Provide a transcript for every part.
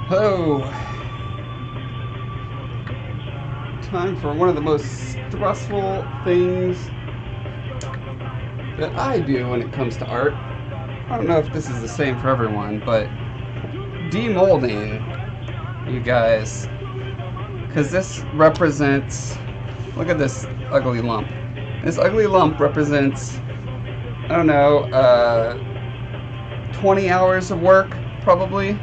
Hello. Time for one of the most stressful things that I do when it comes to art. I don't know if this is the same for everyone, but demolding, you guys, because this represents, look at this ugly lump. This ugly lump represents, I don't know, 20 hours of work, probably,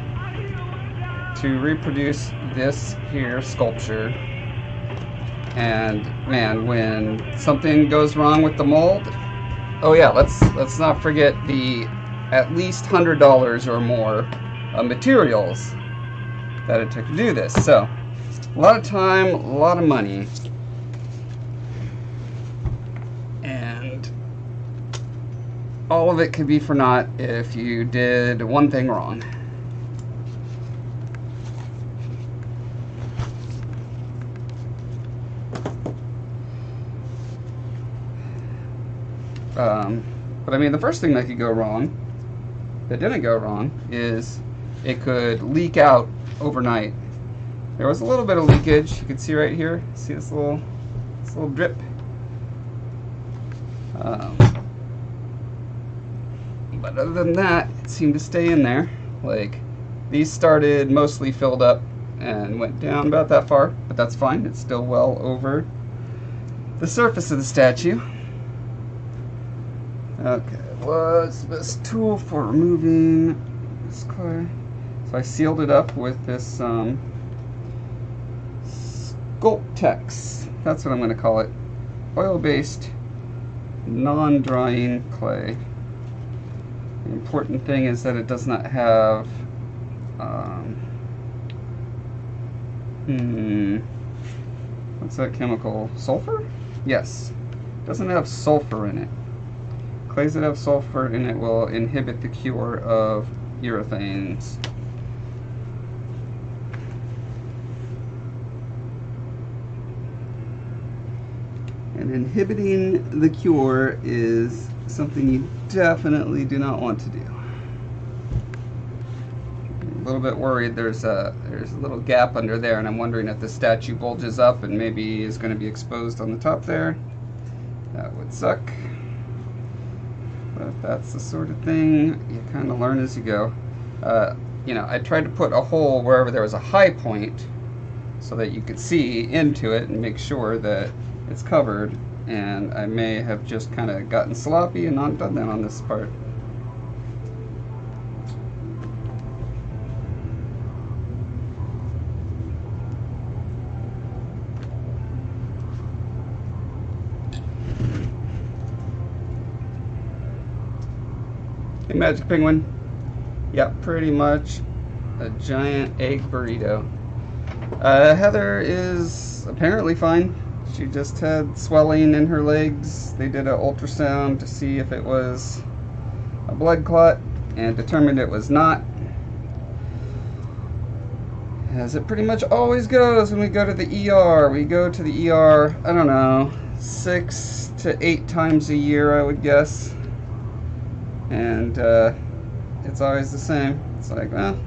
to reproduce this here sculpture. And man, when something goes wrong with the mold, oh yeah, let's not forget the at least $100 or more materials that it took to do this. So a lot of time, a lot of money, and all of it could be for naught if you did one thing wrong. But I mean, the first thing that could go wrong, that didn't go wrong, is it could leak out overnight. There was a little bit of leakage. You can see right here. See this little drip. But other than that, it seemed to stay in there. Like, these started mostly filled up and went down about that far, but that's fine. It's still well over the surface of the statue. Okay, what's this tool for removing this clay? So I sealed it up with this Sculptex. That's what I'm going to call it. Oil-based, non-drying clay. The important thing is that it does not have what's that chemical? Sulfur? Yes. It doesn't have sulfur in it. Clays that have sulfur in it will inhibit the cure of urethanes. And inhibiting the cure is something you definitely do not want to do. I'm a little bit worried there's a little gap under there, and I'm wondering if the statue bulges up and maybe is going to be exposed on the top there. That would suck. But that's the sort of thing you kind of learn as you go. You know, I tried to put a hole wherever there was a high point so that you could see into it and make sure that it's covered, and I may have just kind of gotten sloppy and not done that on this part. Hey, Magic Penguin. Yeah, pretty much a giant egg burrito. Heather is apparently fine. She just had swelling in her legs. They did an ultrasound to see if it was a blood clot and determined it was not. As it pretty much always goes when we go to the ER. We go to the ER, I don't know, 6 to 8 times a year, I would guess. And it's always the same. It's like, well,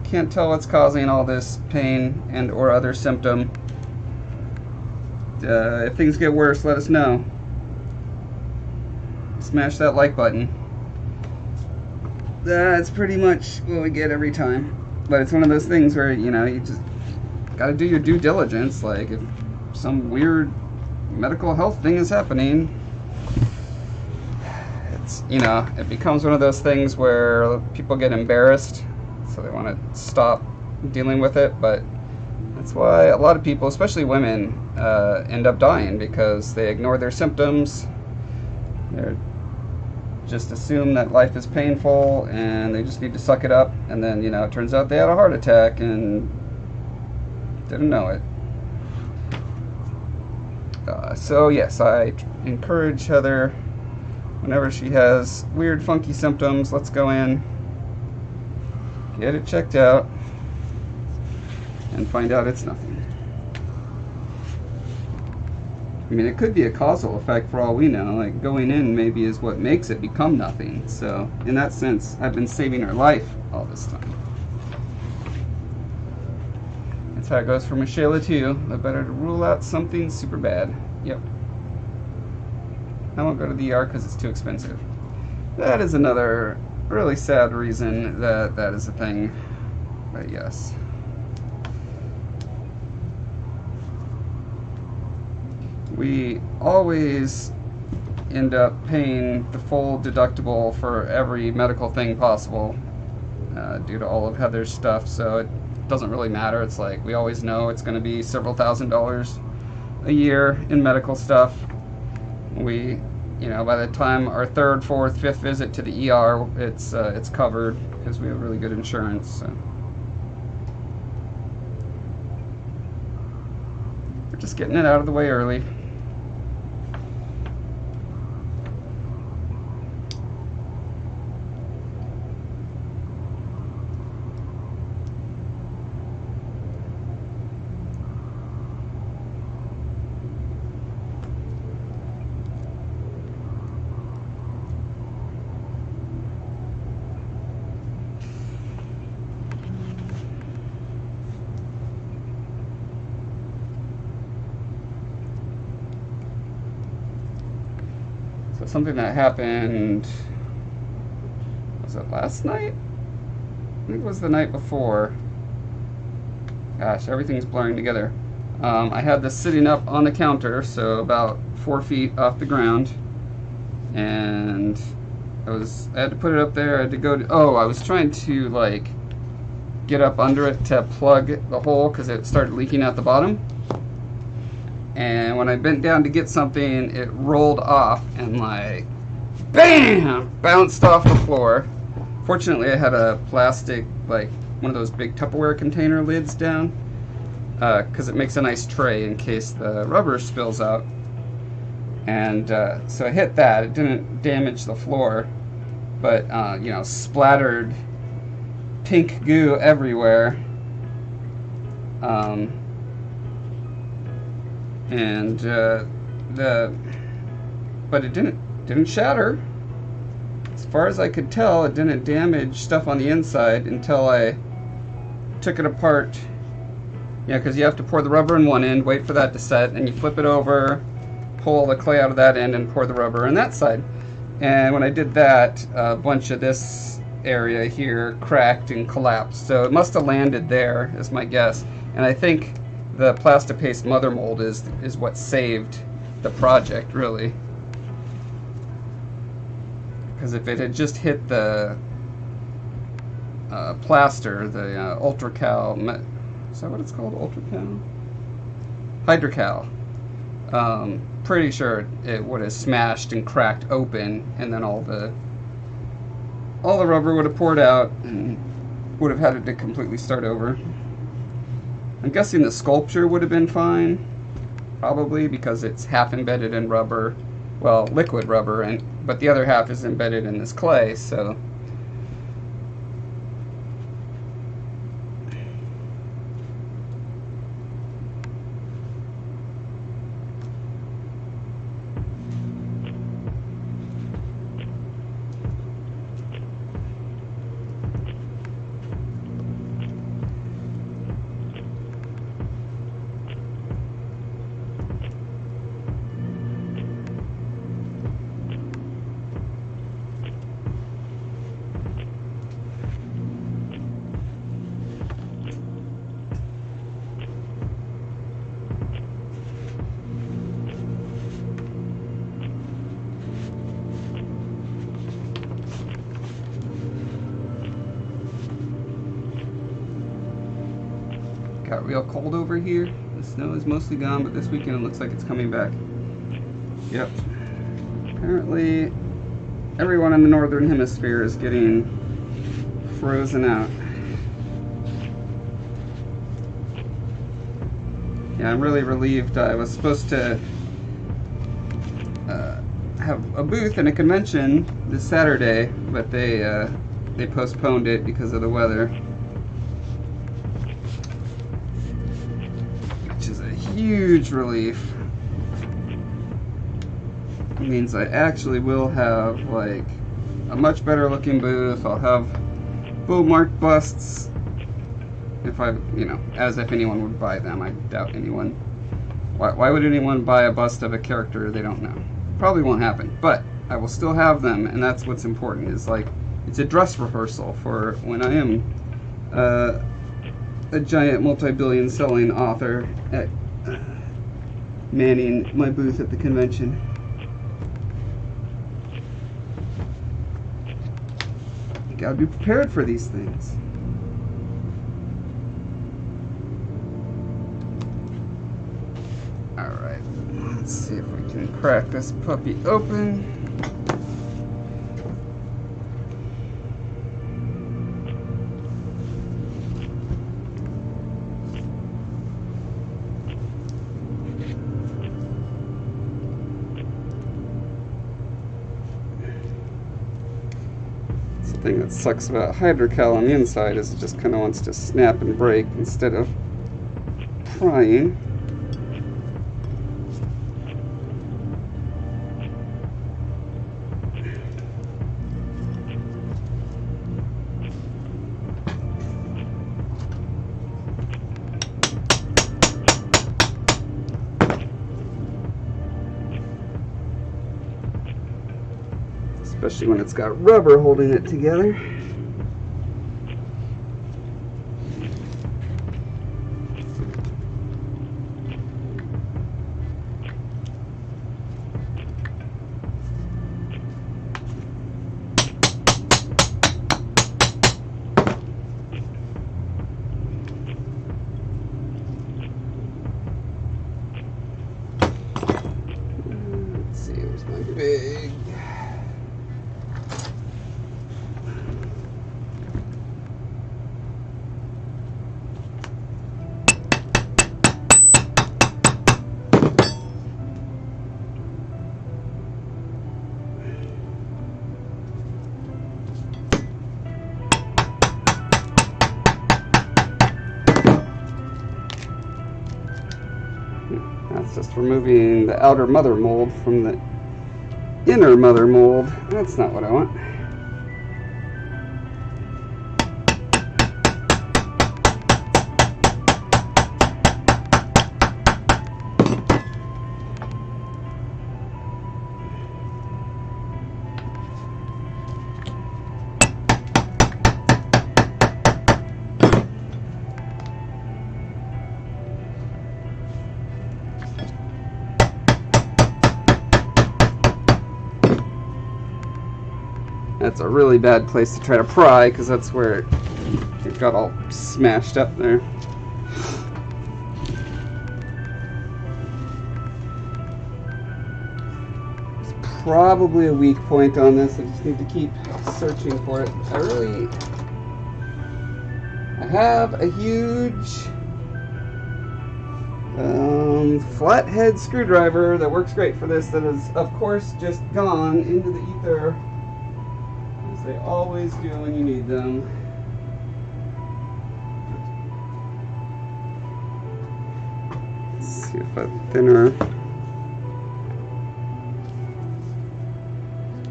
can't tell what's causing all this pain and or other symptom. If things get worse, let us know. Smash that like button. That's pretty much what we get every time. But it's one of those things where, you know, you just gotta do your due diligence. Like, if some weird medical health thing is happening, it's, you know, it becomes one of those things where people get embarrassed, so they want to stop dealing with it. But that's why a lot of people, especially women, end up dying, because they ignore their symptoms. They just assume that life is painful and they just need to suck it up, and then, you know, it turns out they had a heart attack and didn't know it. So yes, I encourage Heather, whenever she has weird funky symptoms, let's go in, get it checked out, and find out it's nothing. I mean, it could be a causal effect for all we know. Like, going in maybe is what makes it become nothing. So in that sense, I've been saving her life all this time. That's how it goes for Michaela too. But better to rule out something super bad. Yep. I won't go to the ER because it's too expensive. That is another really sad reason that that is a thing. But yes. We always end up paying the full deductible for every medical thing possible due to all of Heather's stuff, so it doesn't really matter. It's like we always know it's going to be several $1,000s a year in medical stuff. We, you know, by the time our 3rd, 4th, 5th visit to the ER, it's covered because we have really good insurance. So. We're just getting it out of the way early. So something that happened, was it last night? I think it was the night before. Gosh, everything's blurring together. I had this sitting up on the counter, so about 4 feet off the ground, and I had to put it up there. I had to go to, I was trying to like get up under it to plug the hole because it started leaking out the bottom. And when I bent down to get something, it rolled off and like, BAM! Bounced off the floor. Fortunately, I had a plastic, like one of those big Tupperware container lids down, because it makes a nice tray in case the rubber spills out. And so I hit that. It didn't damage the floor, but you know, splattered pink goo everywhere. But it didn't shatter. As far as I could tell, it didn't damage stuff on the inside until I took it apart. Yeah, because you have to pour the rubber in one end, wait for that to set, and you flip it over, pull the clay out of that end, and pour the rubber on that side. And when I did that, a bunch of this area here cracked and collapsed. So it must have landed there, is my guess. And I think the Plastipaste mother mold is what saved the project, really. Because if it had just hit the plaster, the Ultracal, is that what it's called? Ultracal? Hydrocal. Pretty sure it would have smashed and cracked open, and then all the rubber would have poured out and would have had it to completely start over. I'm guessing the sculpture would have been fine, probably, because it's half embedded in rubber, well, liquid rubber, but the other half is embedded in this clay, so. Got real cold over here. The snow is mostly gone, but this weekend it looks like it's coming back. Yep. Apparently, everyone in the northern hemisphere is getting frozen out. Yeah, I'm really relieved. I was supposed to have a booth in a convention this Saturday, but they postponed it because of the weather. Which is a huge relief. It means I actually will have like a much better looking booth. I'll have full marked busts If I, you know, as if anyone would buy them. I doubt anyone. Why would anyone buy a bust of a character they don't know? Probably won't happen, but I will still have them, and that's what's important, is like, it's a dress rehearsal for when I am a giant multi-billion selling author at manning my booth at the convention. You gotta be prepared for these things. Alright, let's see if we can crack this puppy open. The thing that sucks about hydrocal on the inside is it just kind of wants to snap and break instead of prying. Especially when it's got rubber holding it together. Let's see, here's my big. That's just removing the outer mother mold from the inner mother mold. That's not what I want. That's a really bad place to try to pry, because that's where it got all smashed up there. There's probably a weak point on this. I just need to keep searching for it. I have a huge flathead screwdriver that works great for this, that is, of course, just gone into the ether. They always do when you need them. Let's see if a thinner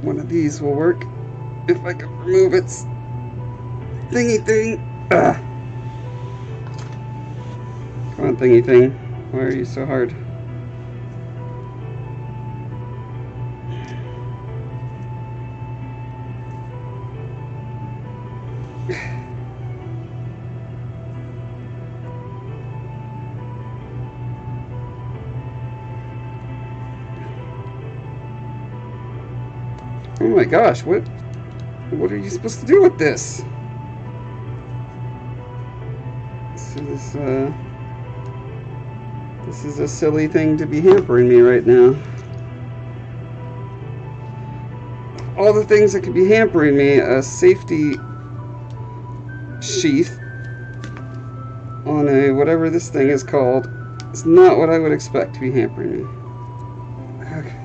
one of these will work. If I can remove its thingy thing. Ugh. Come on, thingy thing. Why are you so hard? Oh my gosh, what are you supposed to do with this? So this is a silly thing to be hampering me right now. All the things that could be hampering me, a safety sheath on a whatever this thing is called, is not what I would expect to be hampering me. Okay.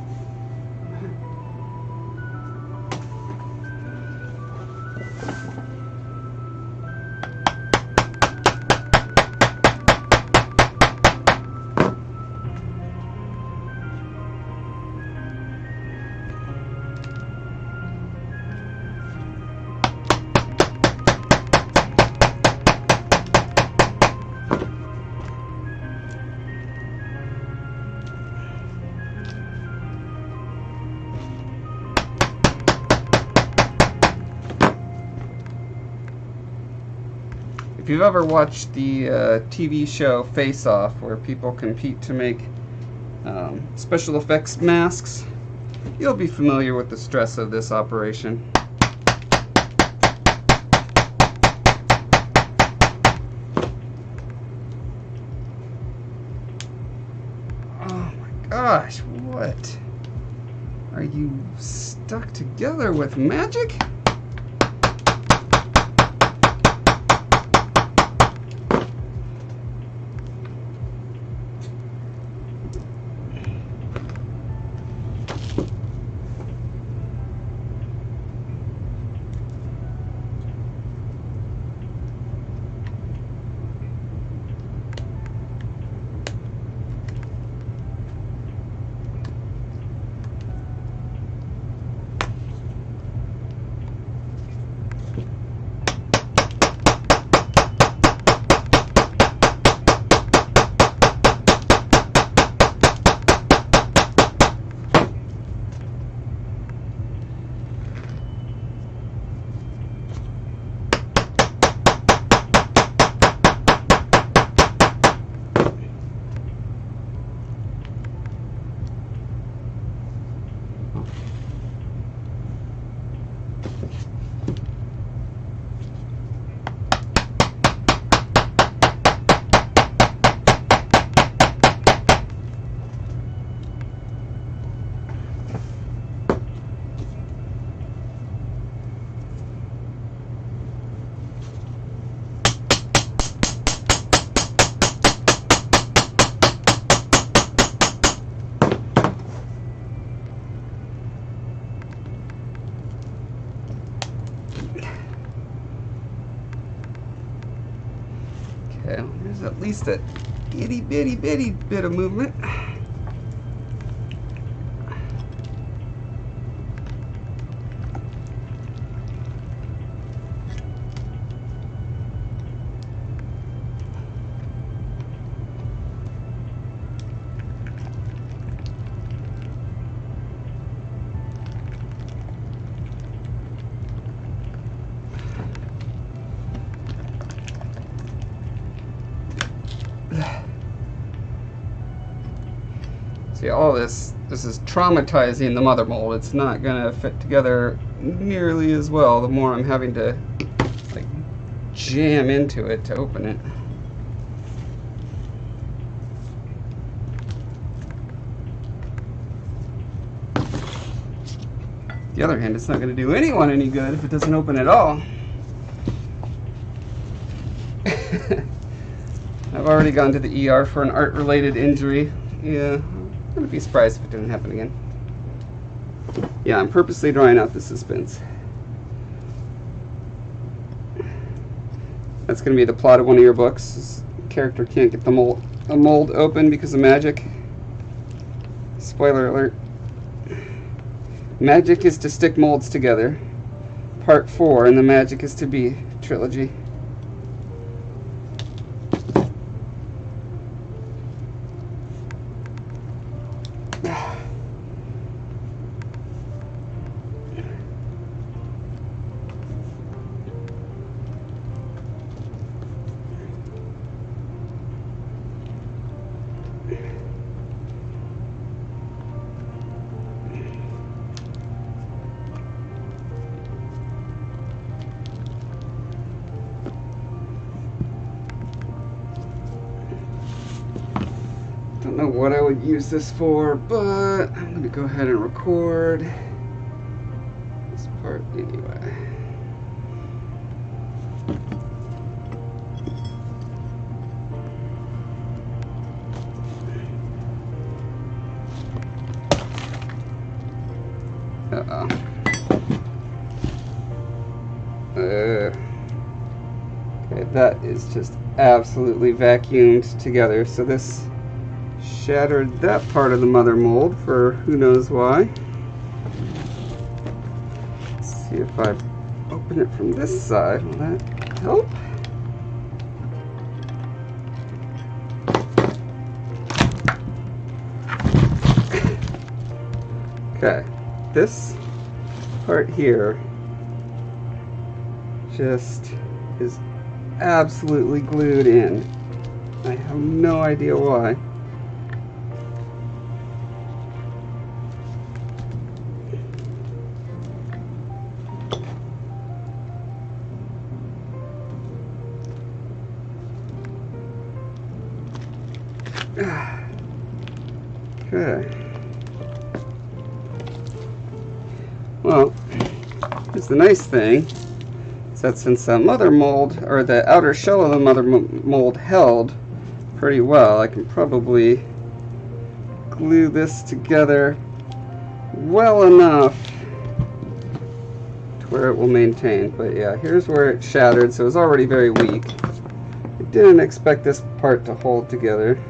If you've ever watched the TV show Face Off, where people compete to make special effects masks, you'll be familiar with the stress of this operation. Oh my gosh, what? Are you stuck together with magic? Okay, there's at least a itty bitty bit of movement. See, all this is traumatizing the mother mold. It's not gonna fit together nearly as well the more I'm having to like jam into it to open it. On the other hand, it's not gonna do anyone any good if it doesn't open at all. I've already gone to the ER for an art-related injury. Yeah. I wouldn't be surprised if it didn't happen again. Yeah, I'm purposely drawing out the suspense. That's going to be the plot of one of your books. This character can't get the mold open because of magic. Spoiler alert. Magic is to stick molds together. Part 4 in the Magic is to Be trilogy. Don't know what I would use this for, but I'm going to go ahead and record this part anyway. Uh-oh. Okay, that is just absolutely vacuumed together. So this shattered that part of the mother mold for who knows why. Let's see if I open it from this side. Will that help? Okay, this part here just is absolutely glued in. I have no idea why. Okay. Well, here's the nice thing, is that since the mother mold, or the outer shell of the mother mold held pretty well, I can probably glue this together well enough to where it will maintain. But yeah, here's where it shattered, so it's already very weak. I didn't expect this part to hold together.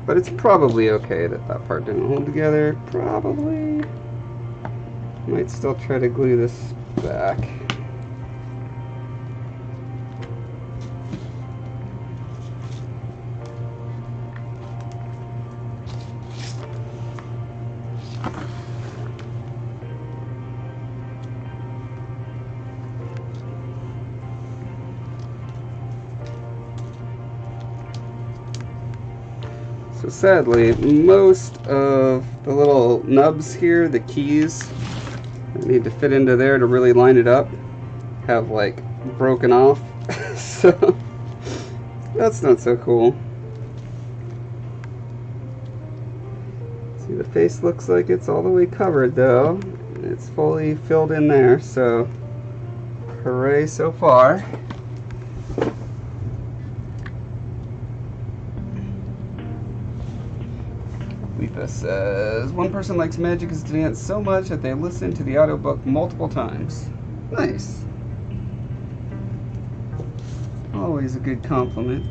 But it's probably okay that that part didn't hold together. Probably. Might still try to glue this back. So sadly, most of the little nubs here, the keys that need to fit into there to really line it up, have like broken off. So that's not so cool. See, the face looks like it's all the way covered though. It's fully filled in there, so hooray so far. Letha says, one person likes Magic is to dance so much that they listen to the audiobook multiple times. Nice. Always a good compliment.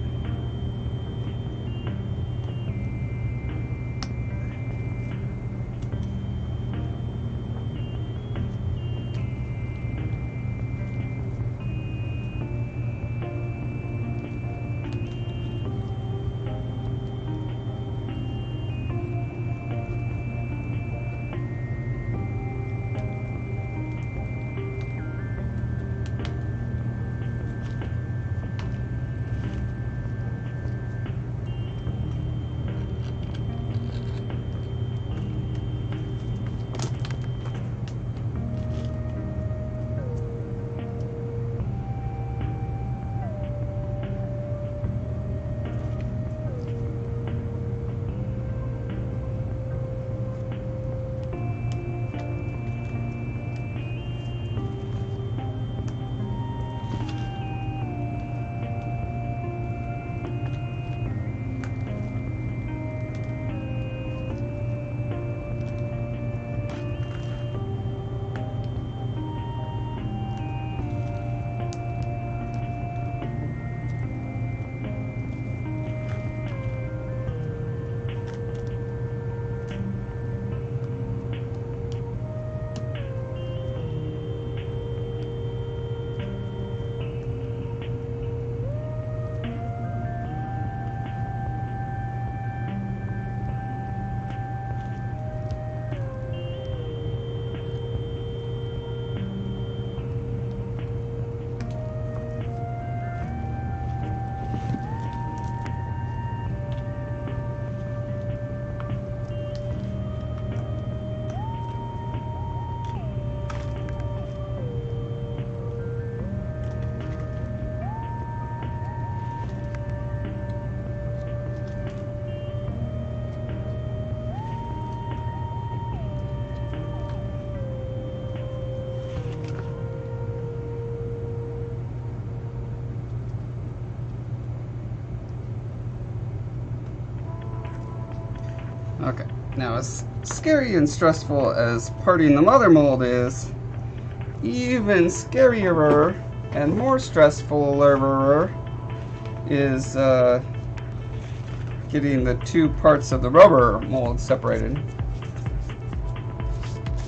Okay, now as scary and stressful as parting the mother mold is, even scarier and more stressful is getting the two parts of the rubber mold separated.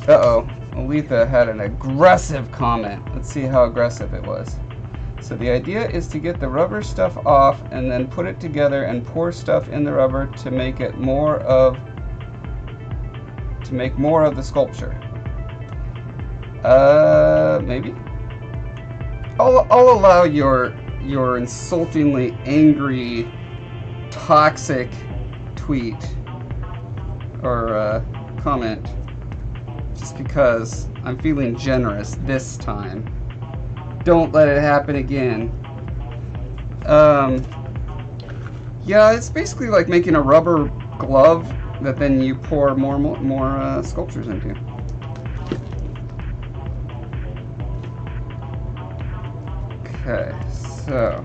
Uh-oh, Olitha had an aggressive comment. Let's see how aggressive it was. So the idea is to get the rubber stuff off and then put it together and pour stuff in the rubber to make it more of the sculpture. Maybe. I'll allow your insultingly angry, toxic tweet or comment, just because I'm feeling generous this time. Don't let it happen again. Yeah, it's basically like making a rubber glove that then you pour more sculptures into. Okay, so.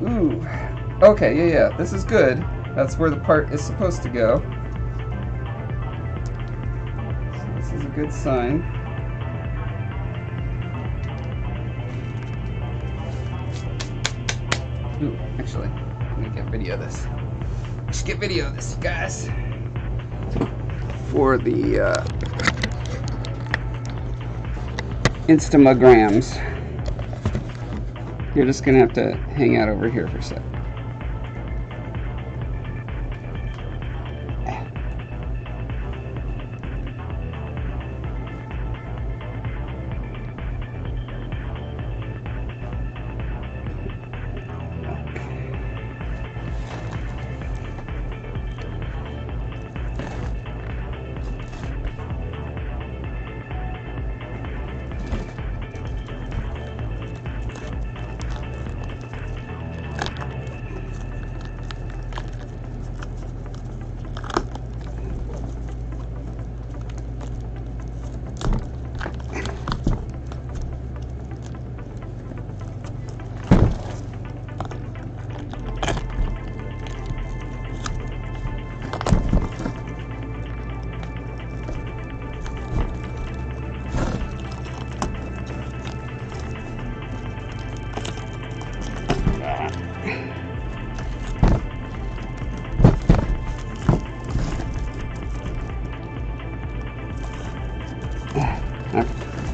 Ooh. Okay, yeah, this is good. That's where the part is supposed to go. So this is a good sign. Ooh, actually, let me get video of this. I should get video of this, guys. For the Instamagrams. You're just gonna have to hang out over here for a sec.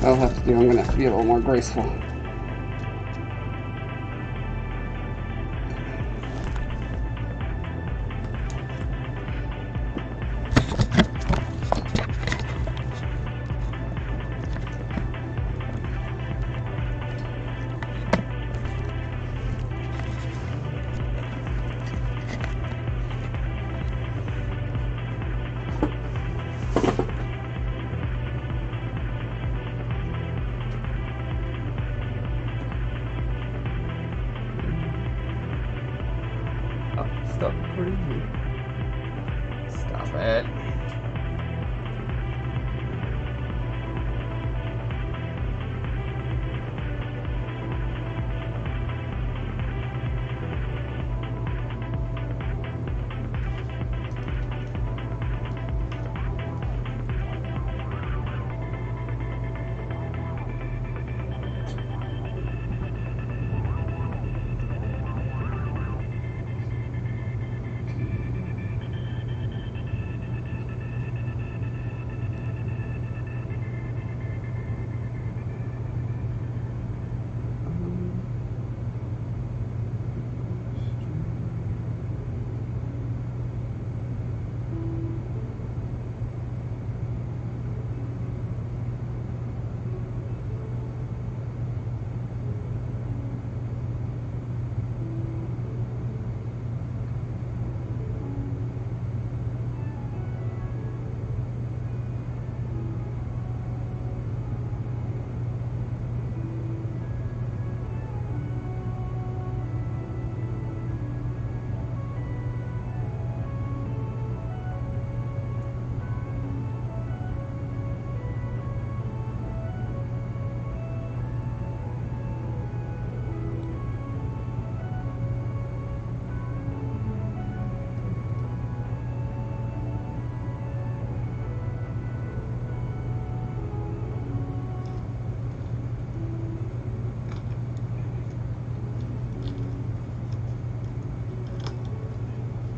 I'll have to do. I'm gonna have to be a little more graceful. Stop recording. Stop it.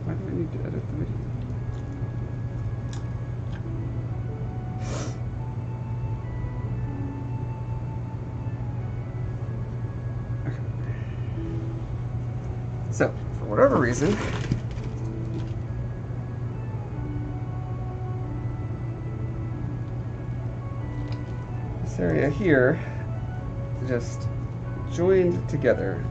Why do I need to edit the video? So, for whatever reason, this area here just joined together.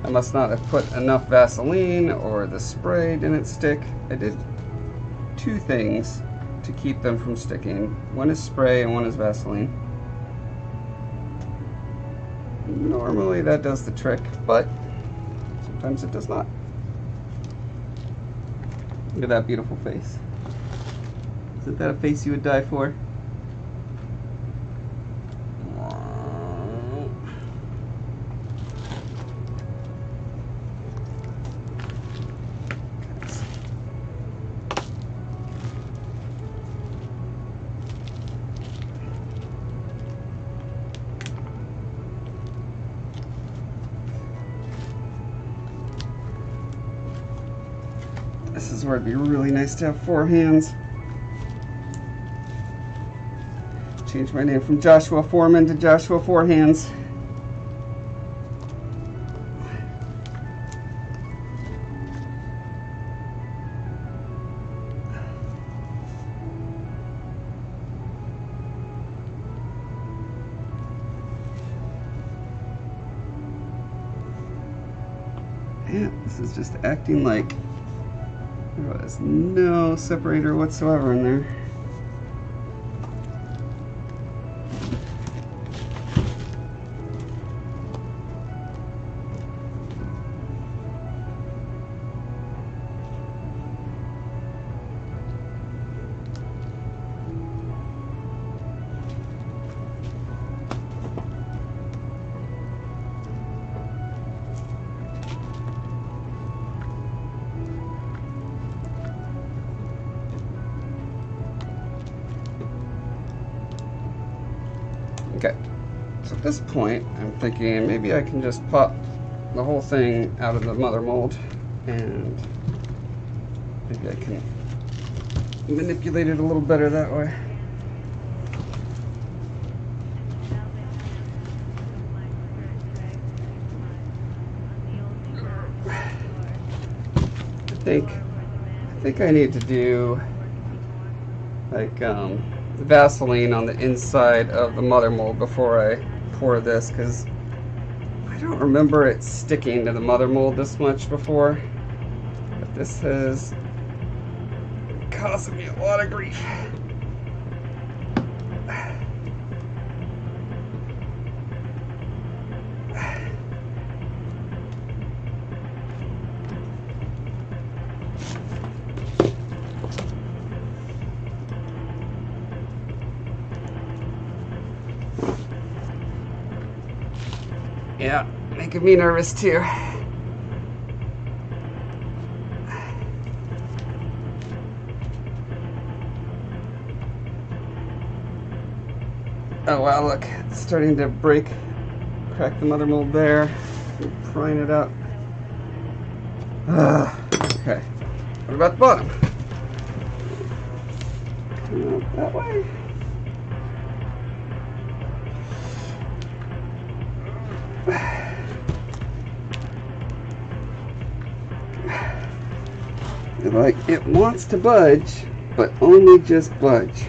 I must not have put enough Vaseline, or the spray didn't stick. I did two things to keep them from sticking. One is spray and one is Vaseline. Normally that does the trick, but sometimes it does not. Look at that beautiful face. Isn't that a face you would die for? This is where it'd be really nice to have 4 hands. Change my name from Joshua Foreman to Joshua 4 Hands. Yeah, this is just acting like there was no separator whatsoever in there. Okay, so at this point, I'm thinking maybe I can just pop the whole thing out of the mother mold, and maybe I can manipulate it a little better that way. I think I need to do like Vaseline on the inside of the mother mold before I pour this, because I don't remember it sticking to the mother mold this much before, but this has caused me a lot of grief. Yeah, making me nervous too. Oh wow, look, it's starting to break, crack the mother mold there. I'm prying it out. Okay, what about the bottom? That way. Like, it wants to budge, but only just budge.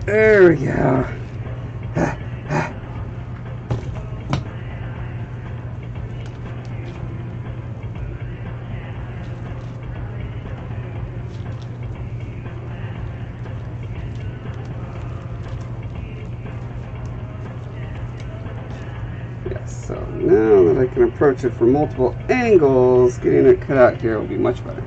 There we go. Yes, so now that I can approach it from multiple angles, getting it cut out here will be much better.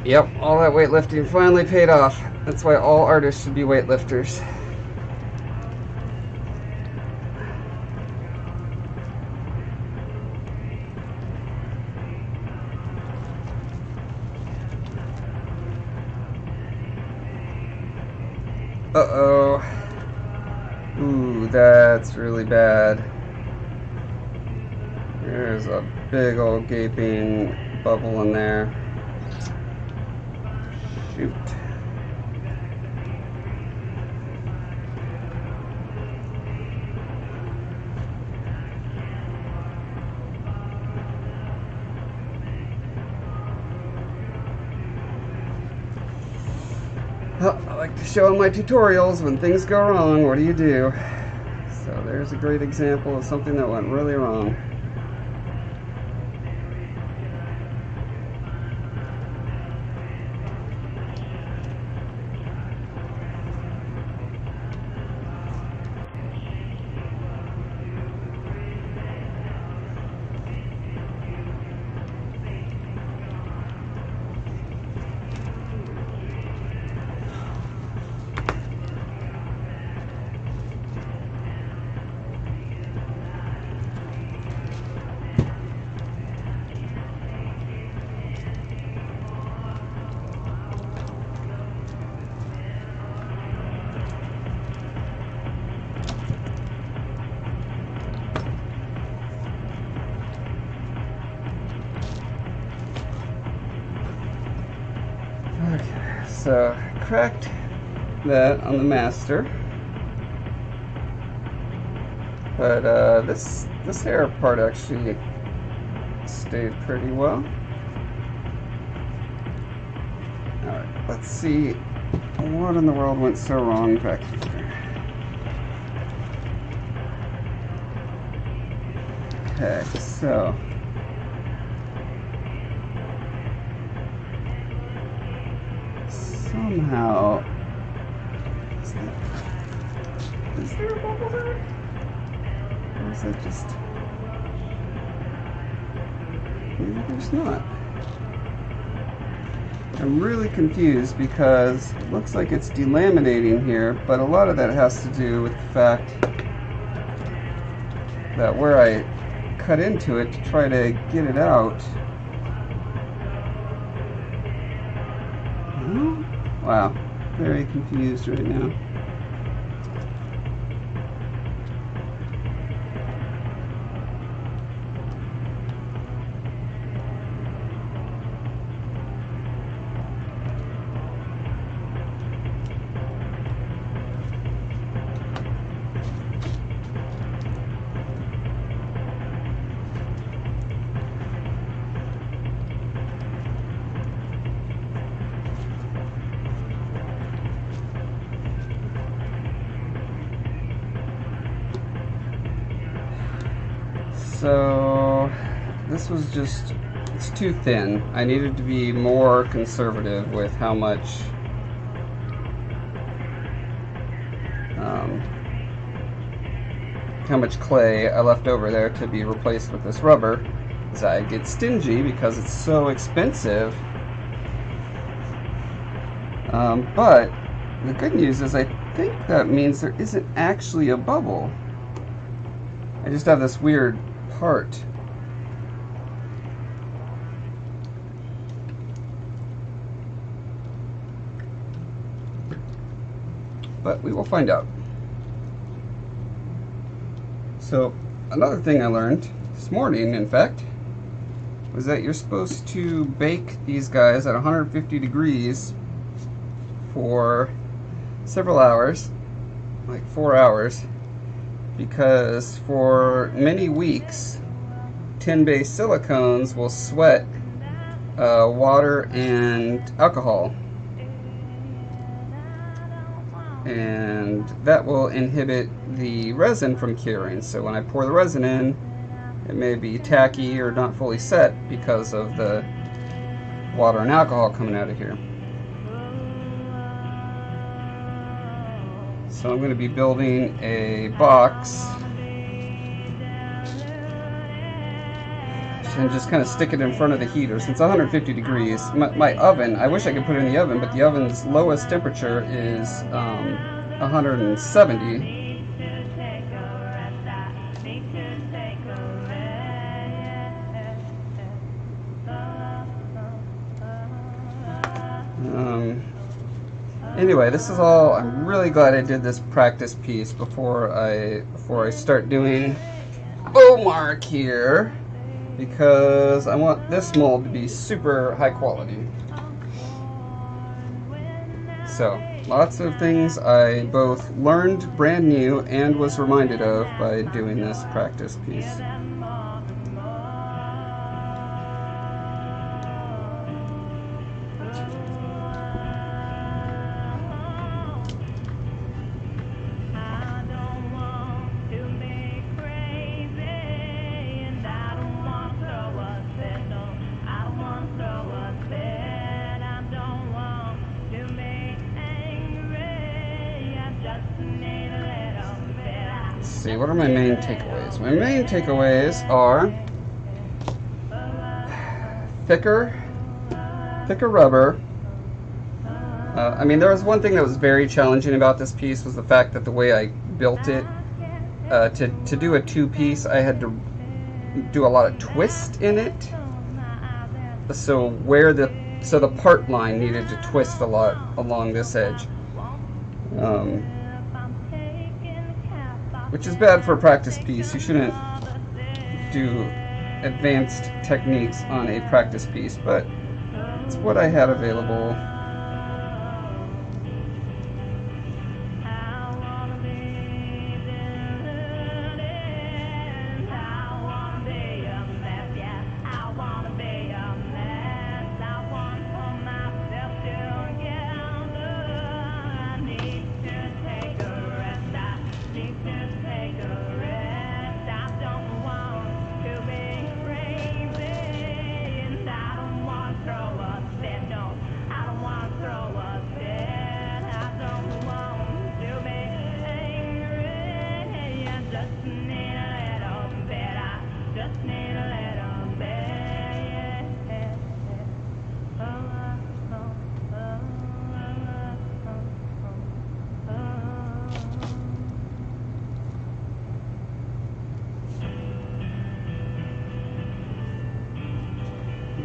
Yep, all that weightlifting finally paid off. That's why all artists should be weightlifters. Uh-oh. Ooh, that's really bad. There's a big old gaping bubble in there. Shoot. Well, I like to show in my tutorials when things go wrong, what do you do? So there's a great example of something that went really wrong. Okay, so cracked that on the master, but this hair part actually stayed pretty well. All right, let's see what in the world went so wrong back here. Okay, so somehow, is there a bubble there? Or is that just, maybe there's not. I'm really confused because it looks like it's delaminating here, but a lot of that has to do with the fact that where I cut into it to try to get it out. Wow, very confused right now. So this was just, it's too thin. I needed to be more conservative with how much clay I left over there to be replaced with this rubber, because I get stingy because it's so expensive. But the good news is I think that means there isn't actually a bubble. I just have this weird part. But we will find out. So another thing I learned this morning, in fact, was that you're supposed to bake these guys at 150 degrees for several hours, like 4 hours, because for many weeks tin-based silicones will sweat water and alcohol. And that will inhibit the resin from curing. So when I pour the resin in, it may be tacky or not fully set because of the water and alcohol coming out of here. So I'm going to be building a box and just kind of stick it in front of the heater. Since it's 150 degrees, my oven, I wish I could put it in the oven, but the oven's lowest temperature is 170. Anyway, this is all. I'm really glad I did this practice piece before I start doing bow mark here, because I want this mold to be super high quality. So, lots of things I both learned brand new and was reminded of by doing this practice piece. See, what are my main takeaways? My main takeaways are thicker rubber. I mean, there was one thing that was very challenging about this piece was the fact that the way I built it, to do a two-piece, I had to do a lot of twist in it. So the part line needed to twist a lot along this edge. Which is bad for a practice piece. You shouldn't do advanced techniques on a practice piece, but it's what I had available.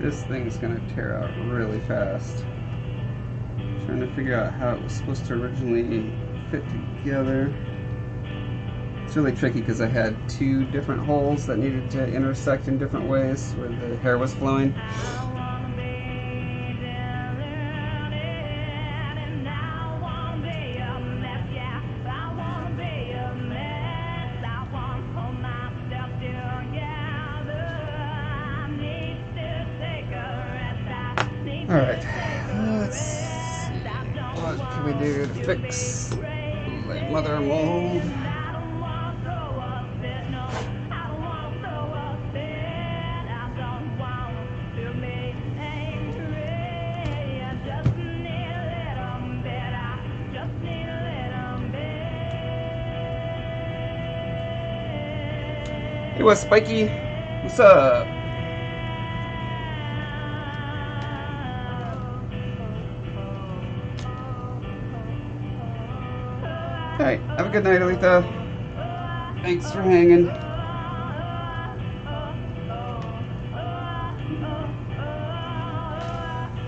This thing's gonna tear out really fast. Trying to figure out how it was supposed to originally fit together. It's really tricky because I had two different holes that needed to intersect in different ways where the hair was flowing. Alright, let's see. What can we do to fix the mother mold? Hey, what's Spiky? What's up? Alright, have a good night, Aletha. Thanks for hanging.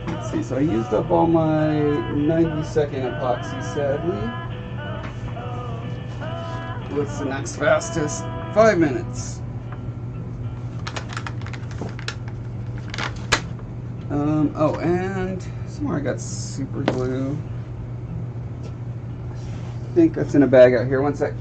Let's see, so I used up all my 90-second epoxy, sadly. What's the next fastest? 5 minutes. Oh, and somewhere I got super glue. I think that's in a bag out here. One sec.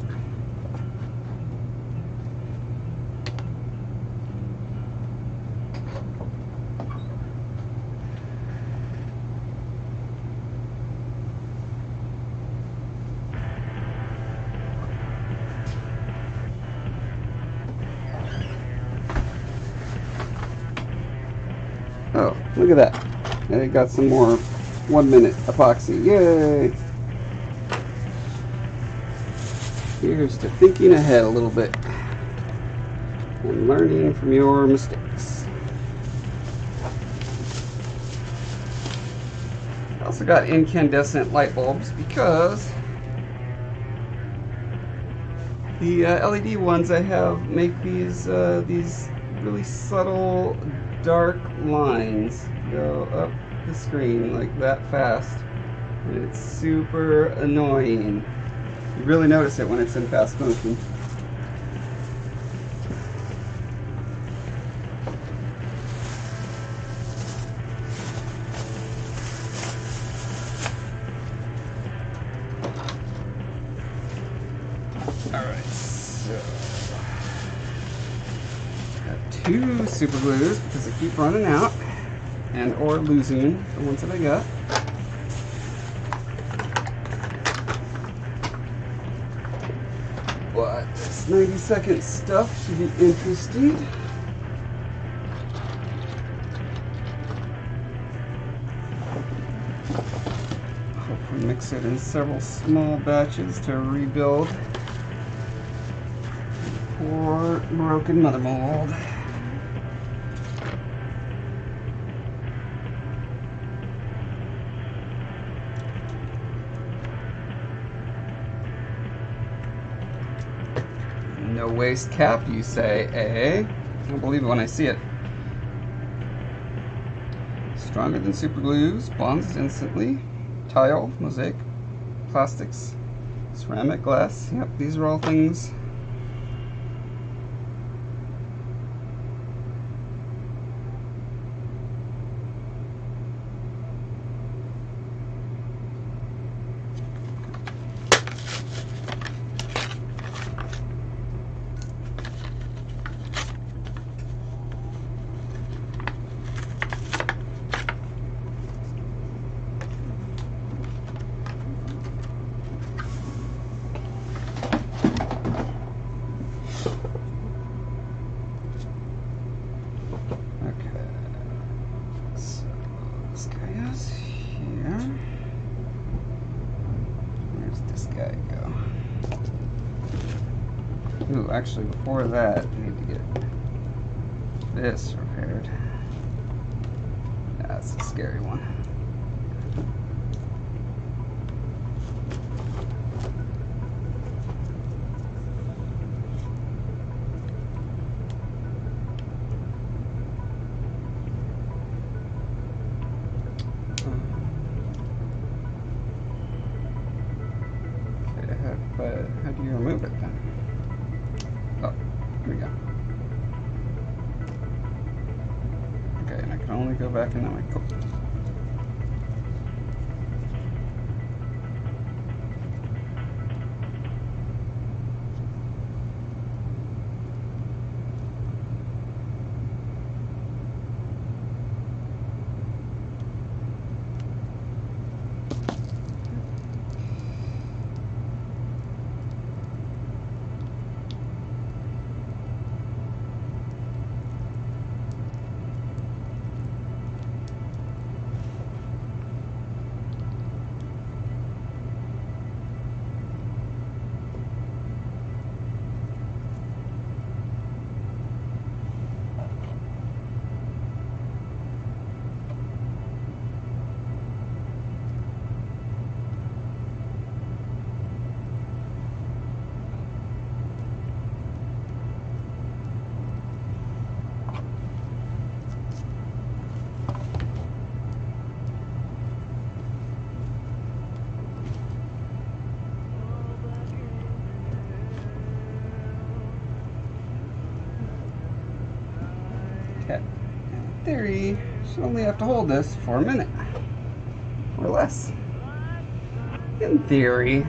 Look at that. They got some more 1 minute epoxy. Yay! Here's to thinking ahead a little bit and learning from your mistakes. I also got incandescent light bulbs because the LED ones I have make these really subtle dark lines go up the screen like that fast, and it's super annoying. You really notice it when it's in fast motion. Alright, so got 2 super glues because I keep running out and or losing the ones that I got. But this 90-second stuff should be interesting. Hopefully mix it in several small batches to rebuild poor broken mother mold. No waste cap, you say, eh? I don't believe it when I see it. Stronger than super glues, bonds instantly. Tile, mosaic, plastics, ceramic, glass. Yep, these are all things. Ooh, actually, before that, I need to get this repaired. That's a scary one. Okay, how do you remove it then? Oh, here we go. Okay, and I can only go back into my code. Okay, in theory, should only have to hold this for a minute or less. In theory.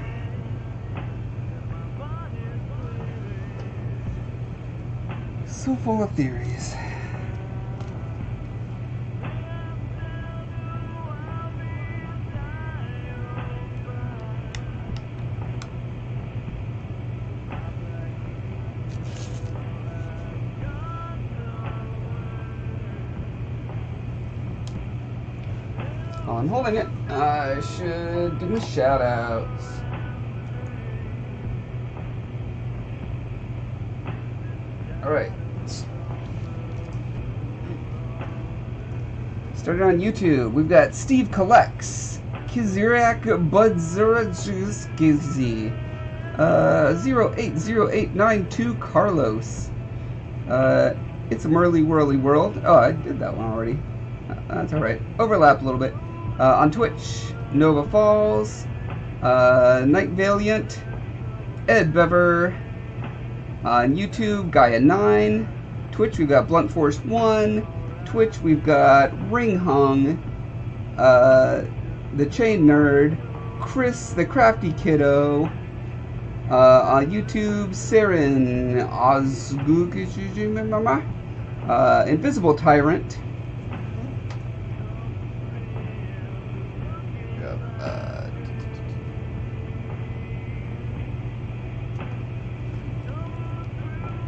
So full of theories. While I'm holding it, I should do my shout outs. Alright. Started on YouTube. We've got Steve Collects, Kizirak Budzurajuzgizi, 080892 Carlos. It's a Merly Whirly World. Oh, I did that one already. That's alright. Overlap a little bit. On Twitch, Nova Falls, Night Valiant, Ed Bever. On YouTube, Gaia9. Twitch, we've got Blunt Force 1. Twitch, we've got Ring Hung, The Chain Nerd, Chris the Crafty Kiddo. On YouTube, Saren Ozguk, Invisible Tyrant.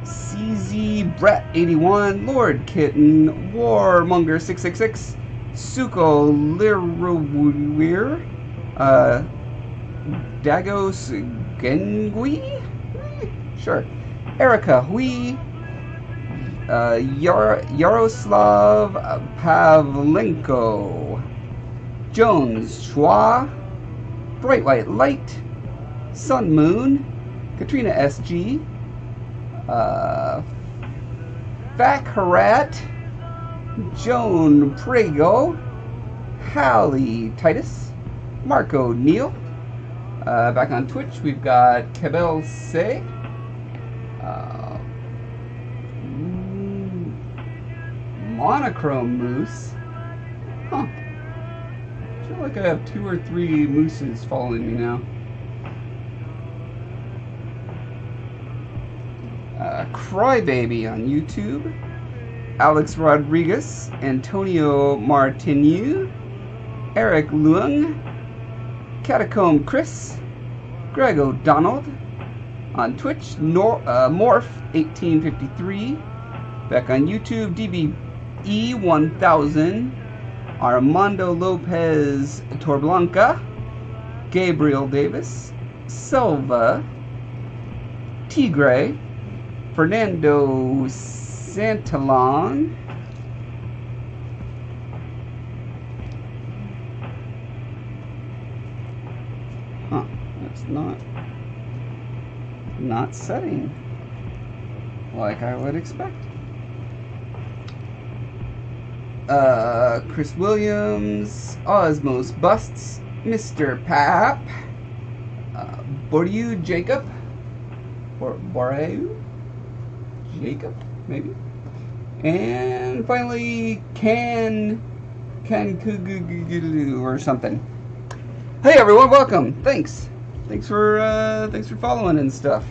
CZ Brett81, Lord Kitten, Warmonger 666, Suko Lirawir, Dagos Gengui? Sure. Erica Hui, Yaroslav Pavlenko, Jones Schwa, Bright White Light, Sun Moon, Katrina SG, Fakharat, Joan Prego, Hallie Titus, Marco Neal. Back on Twitch, we've got Kebel Se, Monochrome Moose. Huh. I feel like I have 2 or 3 mooses following me now. Crybaby on YouTube, Alex Rodriguez, Antonio Martinu, Eric Luong, Catacomb Chris, Greg O'Donnell. On Twitch, Morph1853. Back on YouTube, DBE1000, Armando Lopez Torblanca, Gabriel Davis, Silva, Tigre, Fernando Santalon, huh, that's not setting like I would expect. Chris Williams, Osmos Busts, Mr. Pap, Boryu Jacob, Boreu Jacob, maybe. And finally, Can or something. Hey everyone, welcome. Thanks for following and stuff.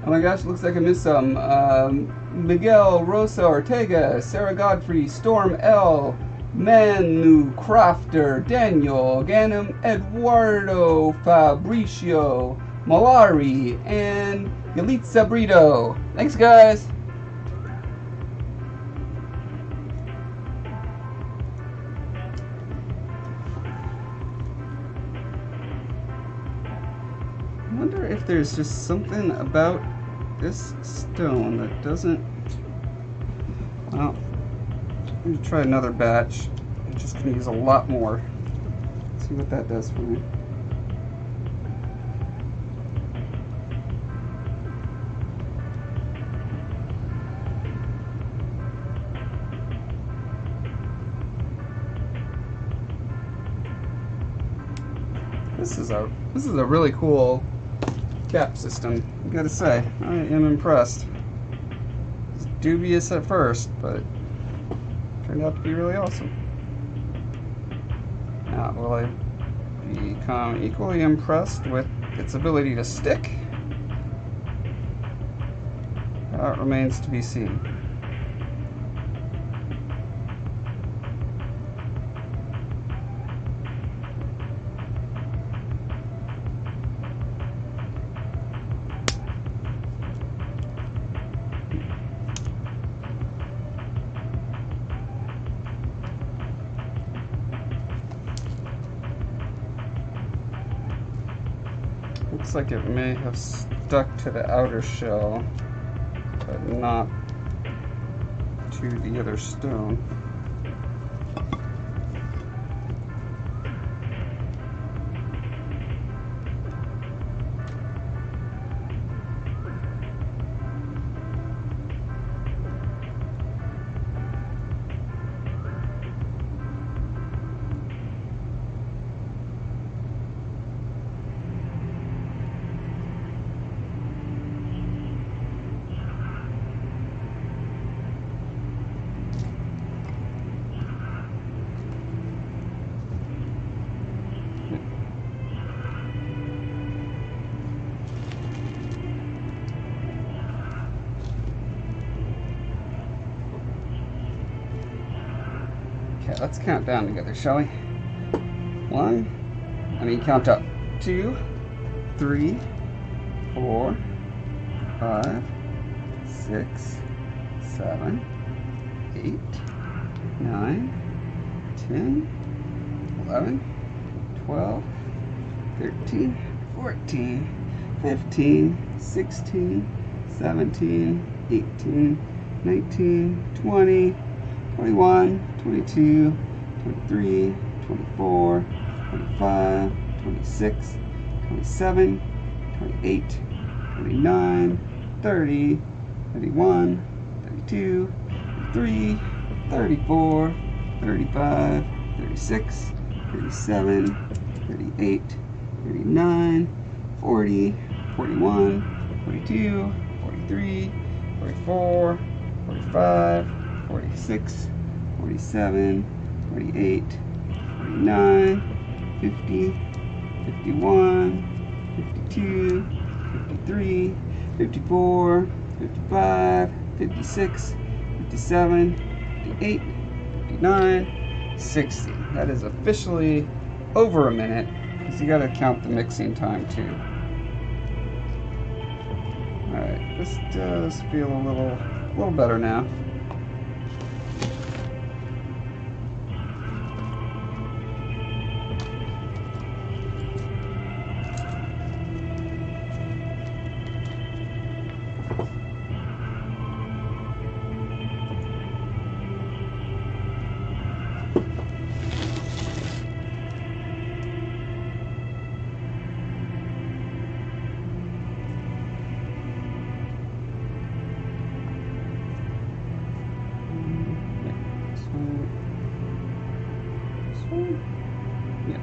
Oh my gosh, looks like I missed some. Miguel Rosa Ortega, Sarah Godfrey, Storm L, Manu Crafter, Daniel, Ganem, Eduardo Fabricio, Malari, and Yalitza Brito. Thanks, guys. I wonder if there's just something about this stone that doesn't. Well, I'm going to try another batch. I'm just going to use a lot more. See what that does for me. This is a really cool cap system, I gotta say. I am impressed. It's dubious at first, but turned out to be really awesome. Now, will I become equally impressed with its ability to stick? That remains to be seen. Looks like it may have stuck to the outer shell, but not to the other stone. Okay, let's count down together, shall we? Count up. 2, 3, 4, 5, 6, 7, 8, 9, 10, 11, 12, 13, 14, 15, 16, 17, 18, 19, 20, 21, 22, 23, 24, 25, 26, 27, 28, 29, 30, 31, 32, 33, 34, 35, 36, 37, 38, 39, 40, 41, 42, 43, 44, 45, 46, 47, 48, 49, 50, 51, 52, 53, 54, 55, 56, 57, 58, 59, 60. That is officially over a minute, because you got to count the mixing time too. Alright, this does feel a little better now. Yes.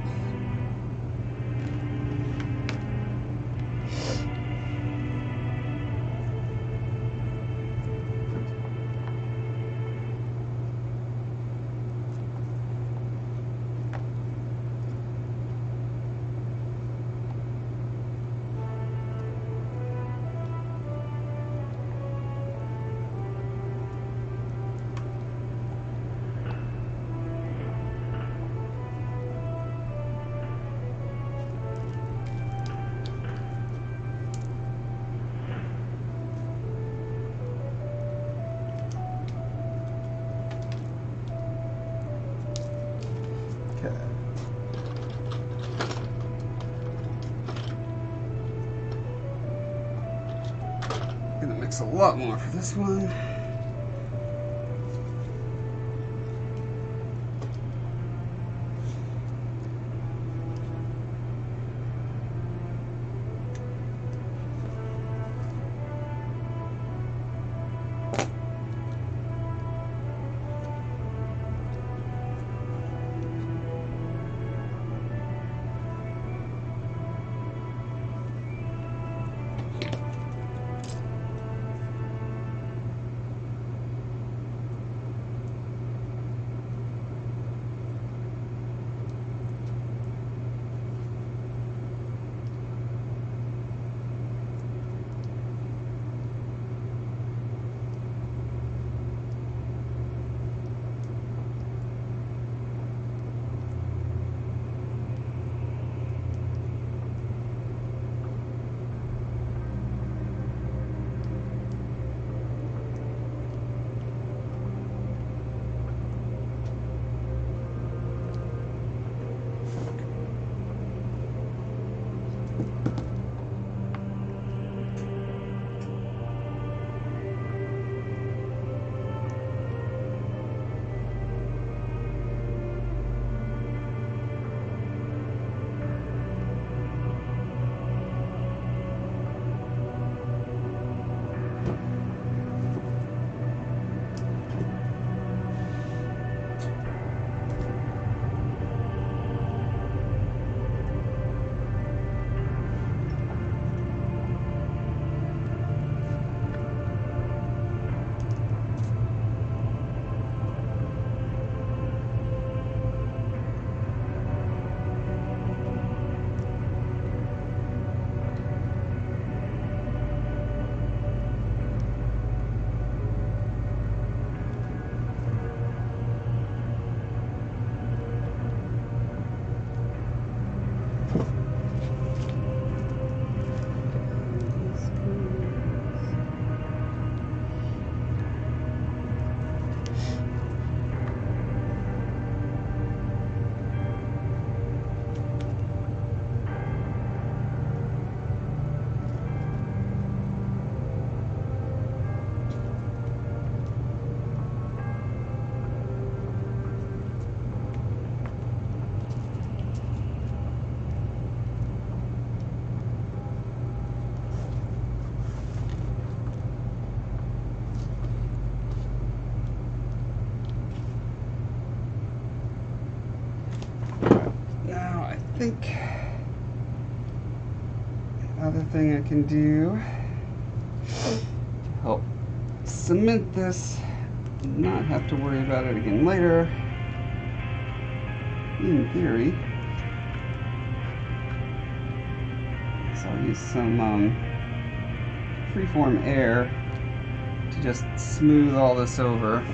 Gonna mix a lot more for this one. think another thing I can do help cement this, not have to worry about it again later. In theory, so I'll use some freeform air to just smooth all this over.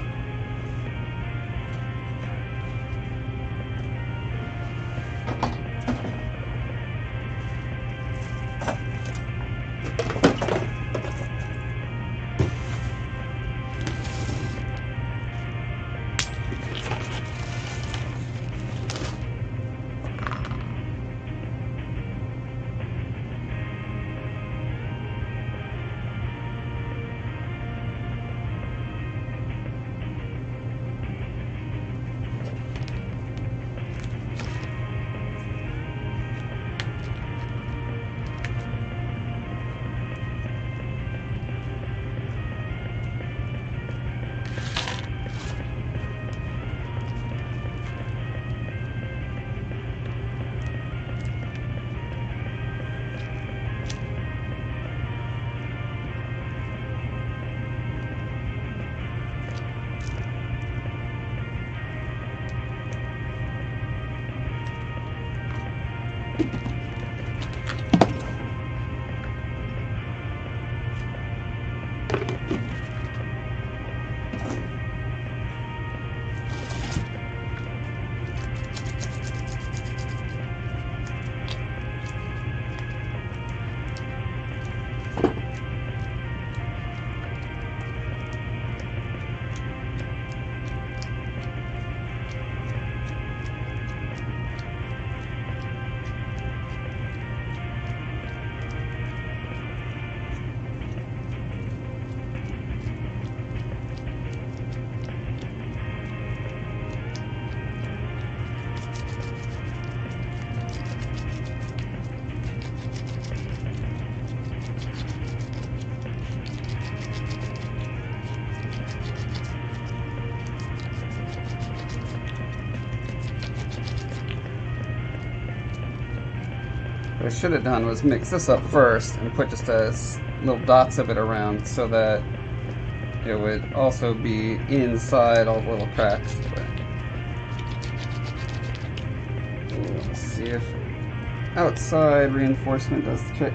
What I should have done was mix this up first and put just little dots of it around so that it would also be inside all the little cracks. But let's see if outside reinforcement does the trick.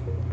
left.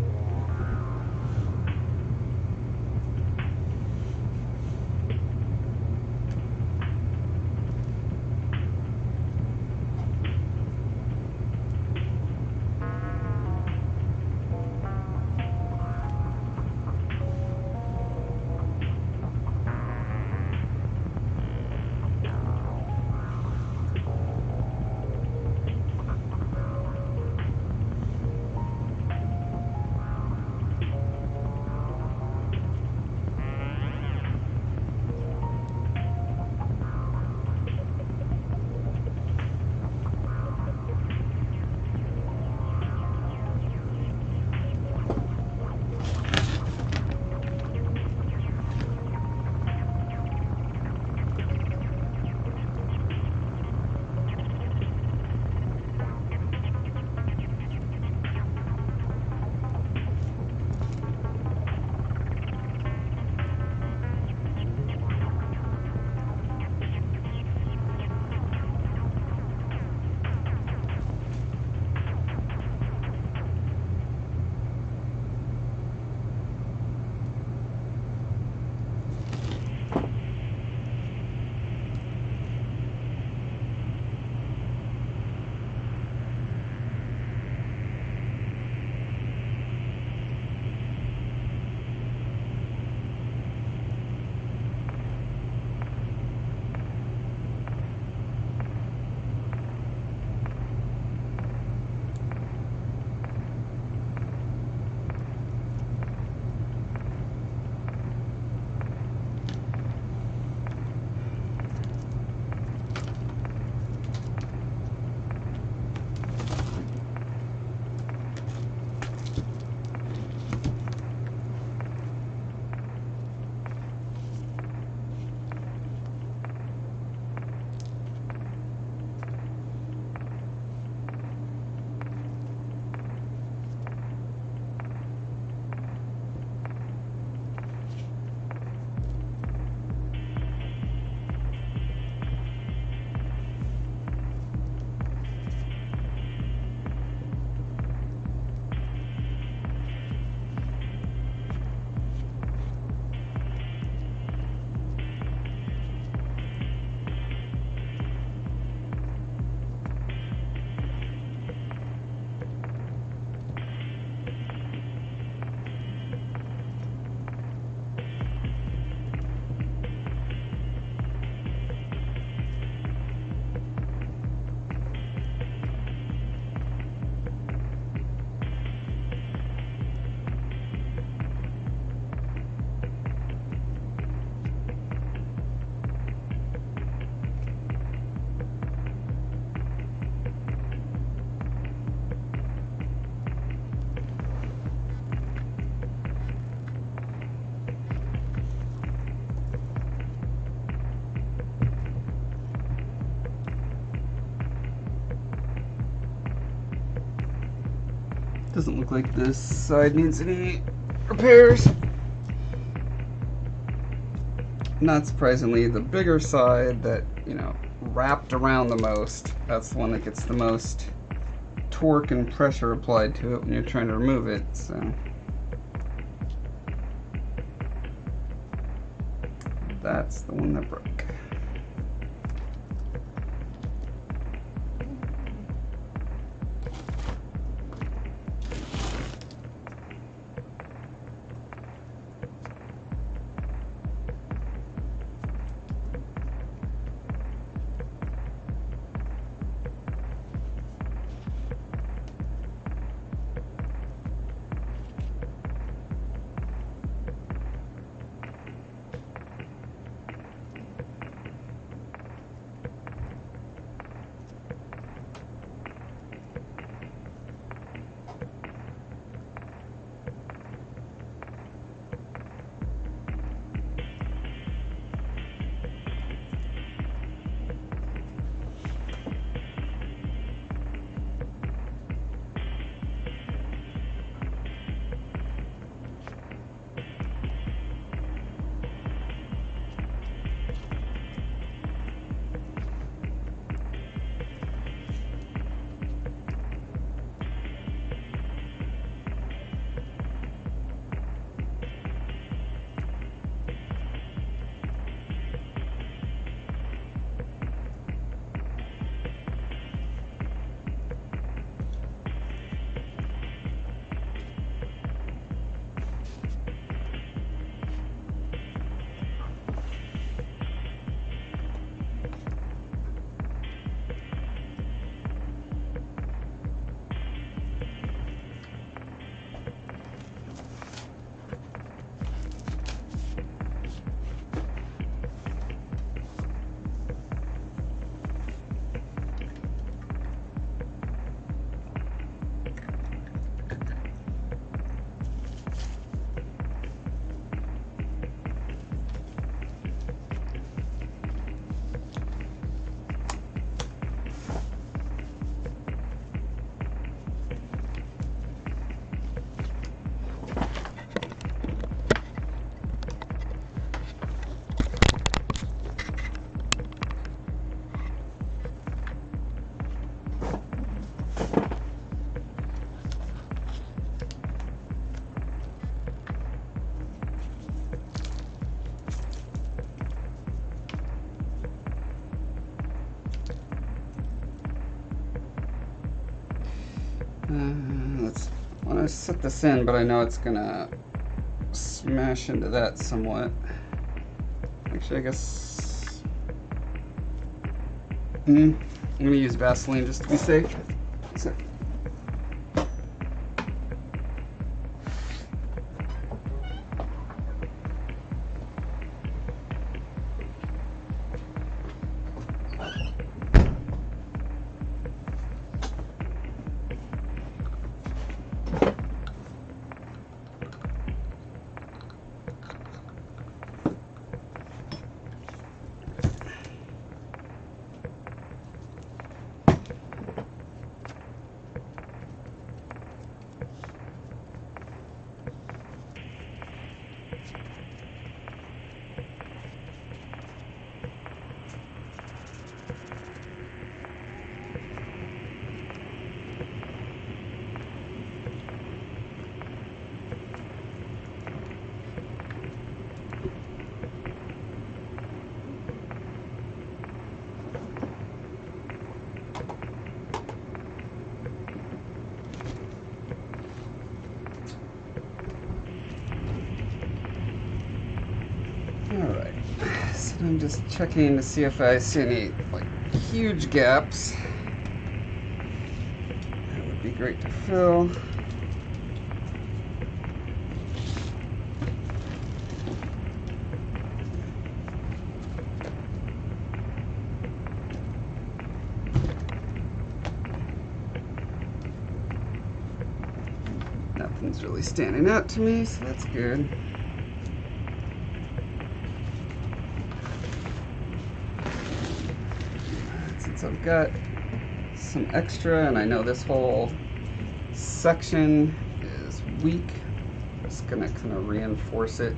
Doesn't look like this side needs any repairs. Not surprisingly, the bigger side that, you know, wrapped around the most, that's the one that gets the most torque and pressure applied to it when you're trying to remove it, so that's the one that broke. Let's want to set this in, but I know it's gonna smash into that somewhat. Actually, I guess I'm gonna use Vaseline just to be safe. So. Alright, so I'm just checking to see if I see any like huge gaps. That would be great to fill. Nothing's really standing out to me, so that's good. I've got some extra, and I know this whole section is weak. I'm just gonna kind of reinforce it.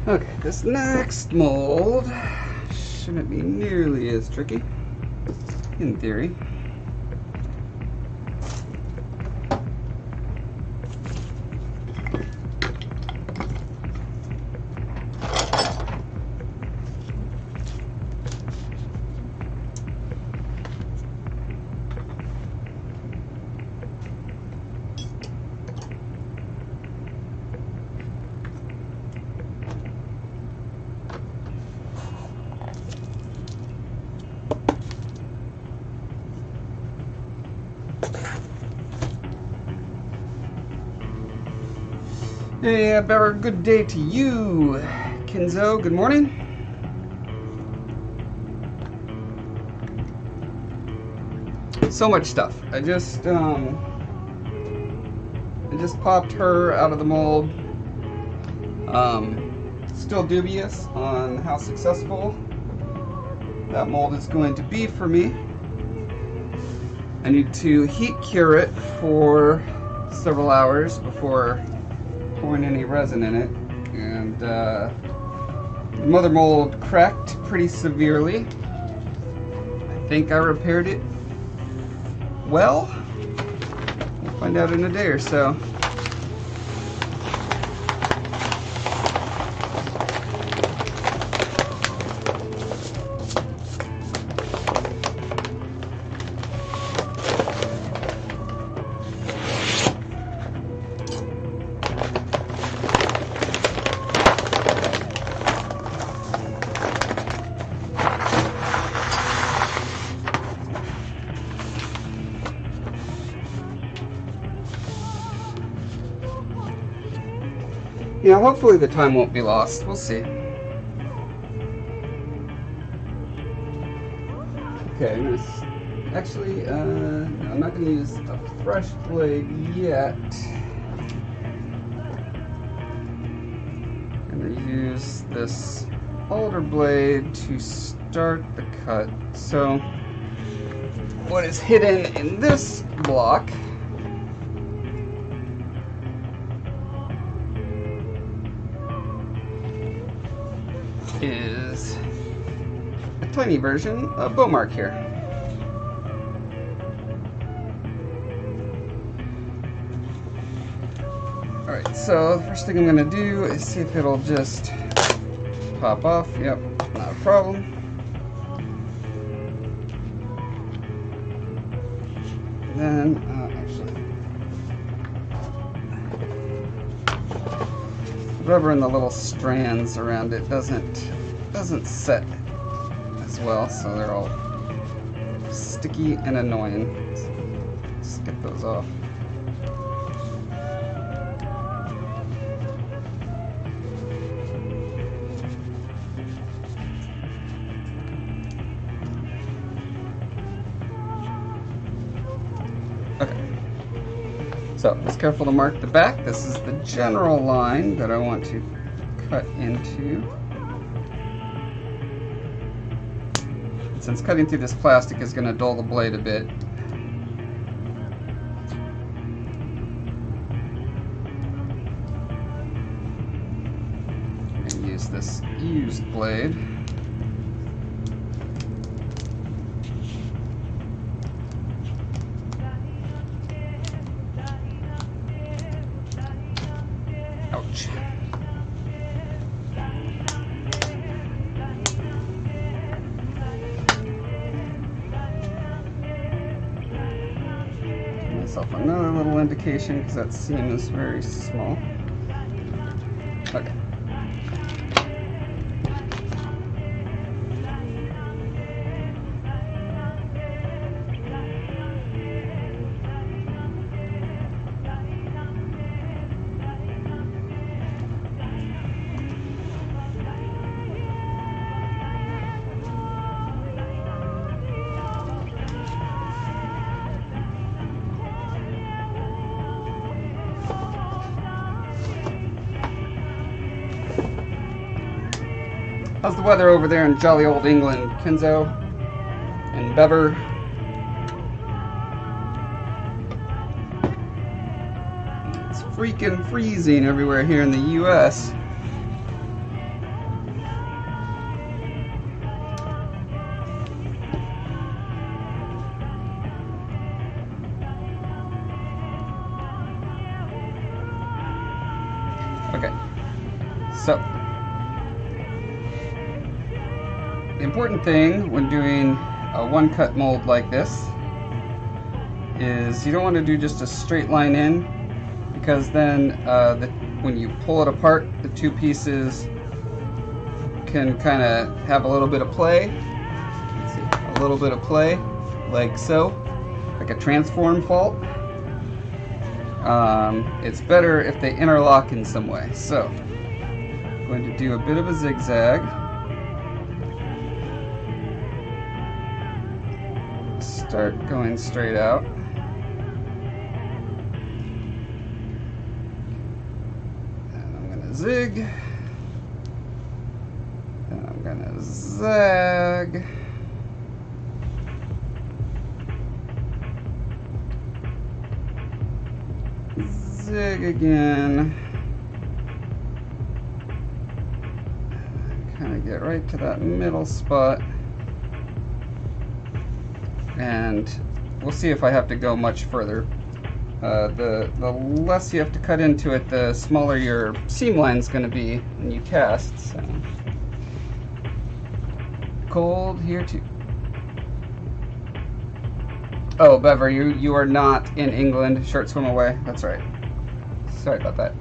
Okay, this next mold shouldn't be nearly as tricky, in theory. Hey, Bear, good day to you. Kenzo, good morning. So much stuff. I just popped her out of the mold. Still dubious on how successful that mold is going to be for me. I need to heat cure it for several hours before pouring any resin in it, and the mother mold cracked pretty severely. I think I repaired it well. We'll find out in a day or so. Yeah, hopefully the time won't be lost. We'll see. Okay, actually, I'm not going to use a fresh blade yet. I'm going to use this older blade to start the cut. So, what is hidden in this block is a tiny version of bow mark here. Alright, so the first thing I'm going to do is see if it'll just pop off. Yep, not a problem. Then, actually, the rubber and the little strands around it doesn't set as well, so they're all sticky and annoying. Let's get those off. So, just careful to mark the back. This is the general line that I want to cut into. And since cutting through this plastic is going to dull the blade a bit, I'm going to use this used blade. Ouch. Give myself another little indication because that seam is very small. Okay. How's the weather over there in jolly old England, Kenzo and Bever? It's freaking freezing everywhere here in the US. Okay, so the important thing when doing a one-cut mold like this is you don't want to do just a straight line in, because then when you pull it apart, the two pieces can kind of have a little bit of play. Let's see, a little bit of play, like so, like a transform fault. It's better if they interlock in some way. So, I'm going to do a bit of a zigzag. Start going straight out. And I'm going to zig. And I'm going to zag. Zig again. Kind of get right to that middle spot. And we'll see if I have to go much further. The less you have to cut into it, the smaller your seam line is going to be when you cast. So. Cold here too. Oh, Bever, you are not in England. Short swim away. That's right. Sorry about that.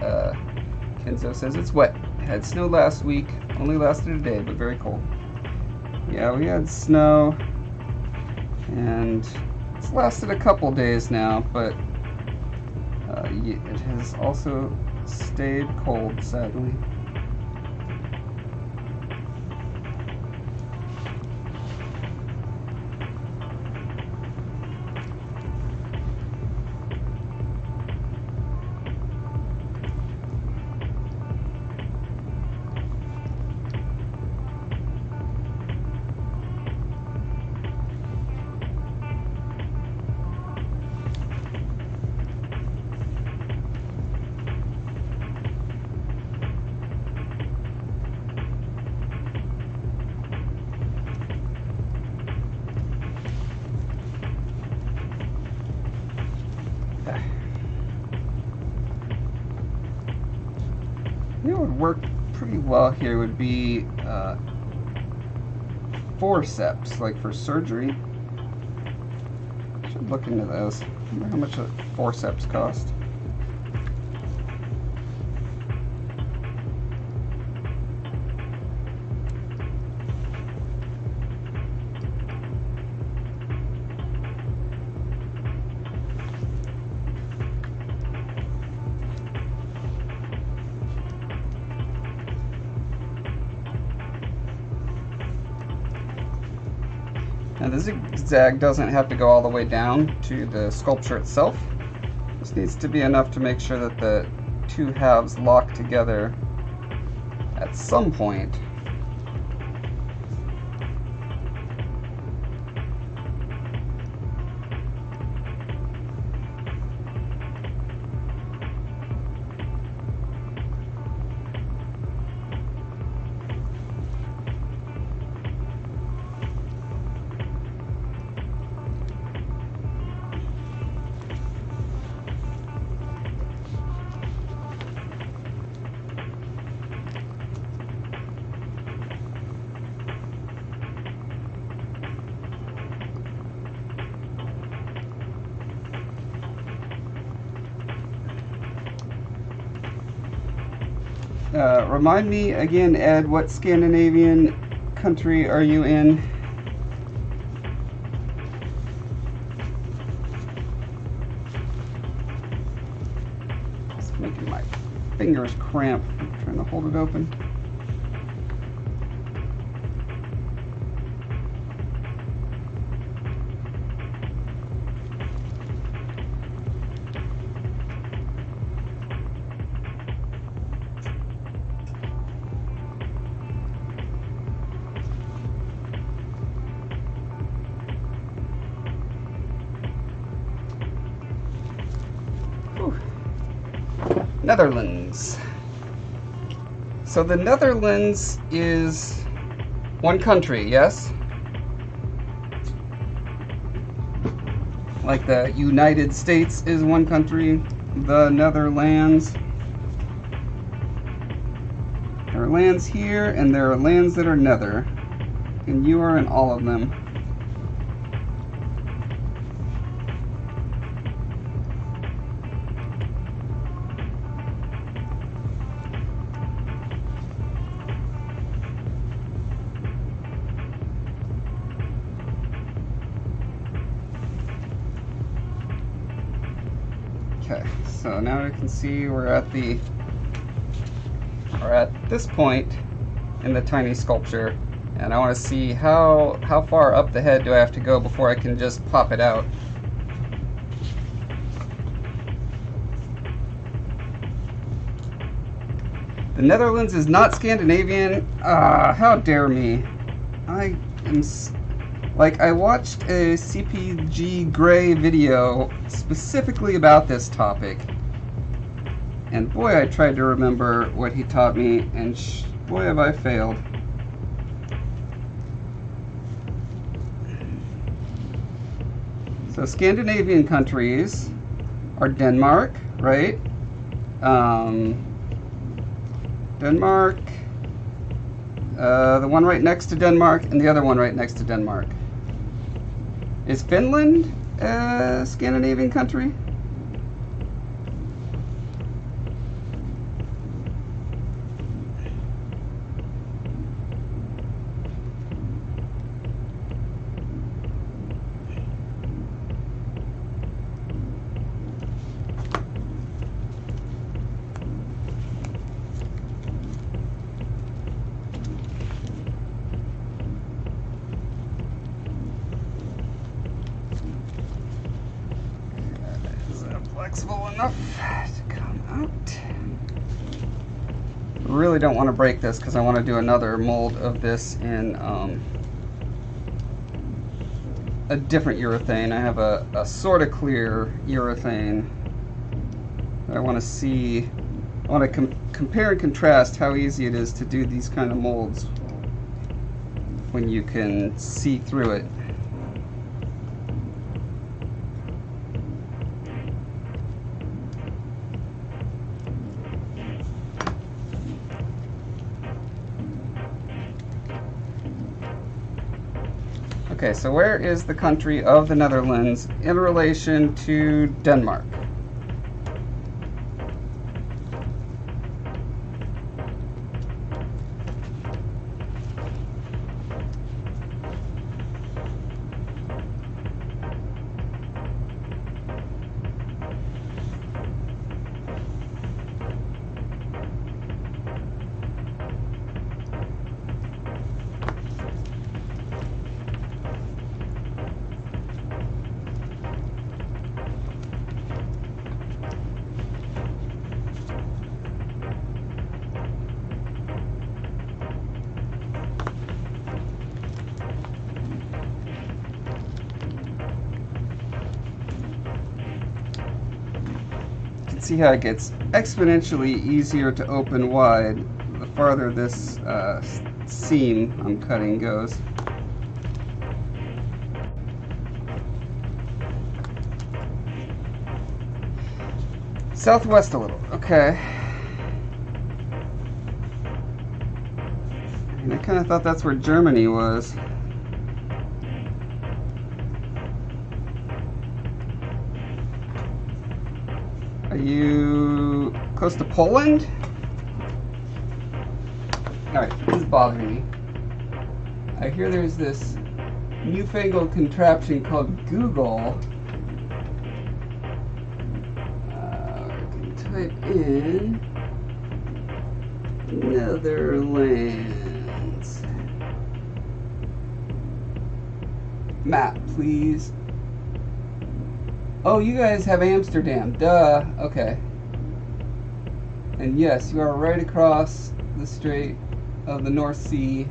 Kenzo says it's wet. Had snow last week. Only lasted a day, but very cold. Yeah, we had snow. And it's lasted a couple days now, but it has also stayed cold, sadly. What would work pretty well here would be forceps, like for surgery. Should look into those. I wonder how much a forceps cost. Now the zigzag doesn't have to go all the way down to the sculpture itself. This needs to be enough to make sure that the two halves lock together at some point. Remind me again, Ed, what Scandinavian country are you in? It's making my fingers cramp. I'm trying to hold it open. Netherlands. So the Netherlands is one country, yes? Like the United States is one country, the Netherlands. There are lands here and there are lands that are nether, and you are in all of them. Okay, so now we can see we're at this point in the tiny sculpture, and I want to see how far up the head do I have to go before I can just pop it out. The Netherlands is not Scandinavian. How dare me. I am... Like, I watched a CPG Gray video specifically about this topic, and boy, I tried to remember what he taught me, and boy, have I failed. So Scandinavian countries are Denmark, right? Denmark, the one right next to Denmark, and the other one right next to Denmark. Is Finland a Scandinavian country? flexible enough to come out. Really don't want to break this because I want to do another mold of this in a different urethane. I have a sort of clear urethane that I want to see. I want to compare and contrast how easy it is to do these kind of molds when you can see through it. Okay, so where is the country of the Netherlands in relation to Denmark? See how it gets exponentially easier to open wide the farther this seam I'm cutting goes. Southwest a little, okay. And I kind of thought that's where Germany was. Are you close to Poland? Alright, this is bothering me. I hear there's this newfangled contraption called Google. I can type in Netherlands. Map, please. Oh, you guys have Amsterdam. Duh. Okay. And yes, you are right across the Strait of the North Sea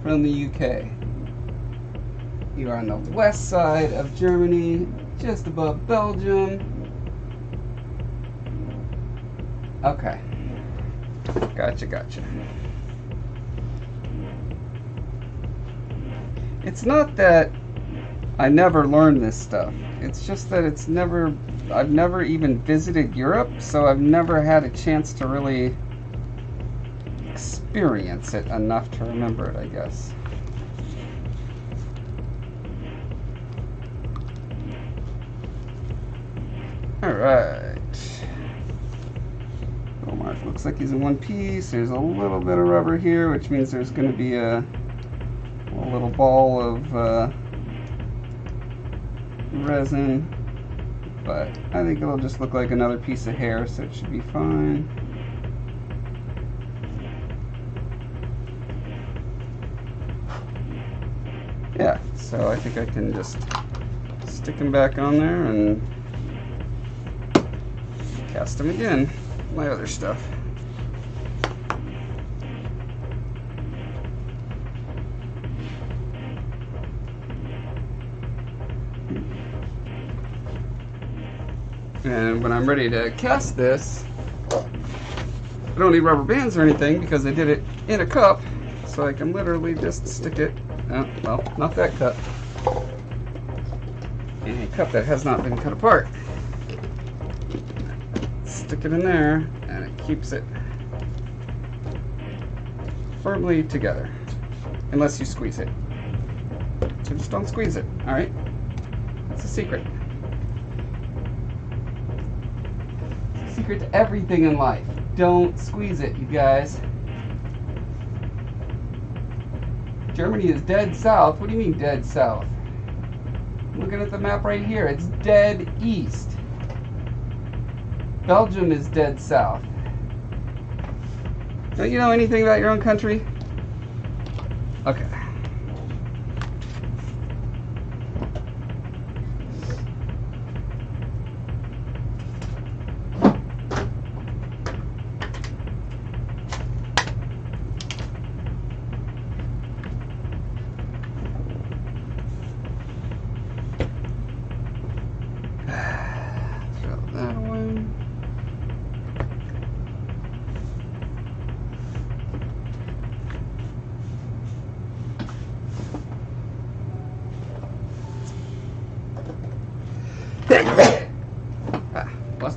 from the UK. You are on the west side of Germany, just above Belgium. Okay. Gotcha. It's not that I never learned this stuff. It's just that I've never even visited Europe, so I've never had a chance to really experience it enough to remember it, I guess. Alright. Oh, Mark looks like he's in one piece. There's a little bit of rubber here, which means there's going to be a little ball of resin, but I think it'll just look like another piece of hair, so it should be fine. Yeah, so I think I can just stick him back on there and cast him again. My other stuff. And when I'm ready to cast this, I don't need rubber bands or anything because I did it in a cup, so I can literally just stick it, well, not that cup, in a cup that has not been cut apart. Stick it in there, and it keeps it firmly together, unless you squeeze it. So just don't squeeze it, alright? That's a secret. Secret to everything in life. Don't squeeze it, you guys. Germany is dead south. What do you mean dead south? I'm looking at the map right here. It's dead east. Belgium is dead south. Don't you know anything about your own country? Okay. that away. What?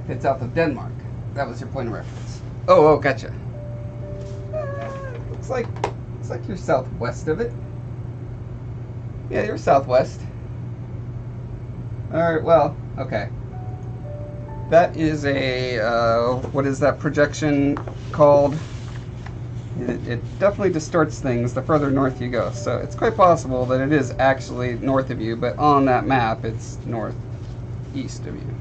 It's south of Denmark. That was your point of reference. Oh, gotcha. Looks like you're southwest of it. Yeah, you're southwest. All right. Well, okay. That is a what is that projection called? It definitely distorts things the further north you go. So it's quite possible that it is actually north of you, but on that map it's northeast of you.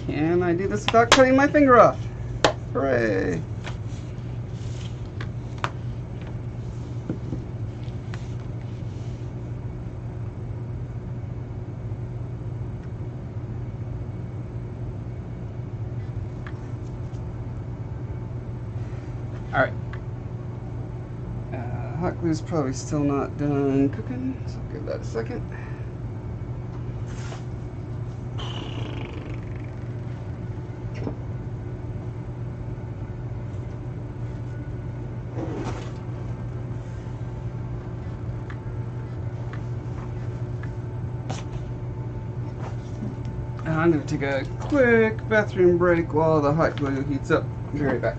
Can I do this without cutting my finger off? Hooray! Alright. Hot glue's probably still not done cooking, so I'll give that a second. I'm going to take a quick bathroom break while the hot glue heats up. Be right back.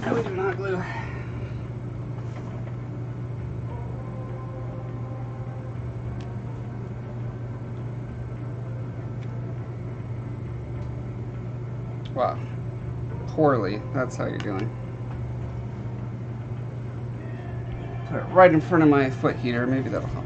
How are we doing hot glue? Wow. Poorly. That's how you're doing. Put it right in front of my foot heater. Maybe that'll help.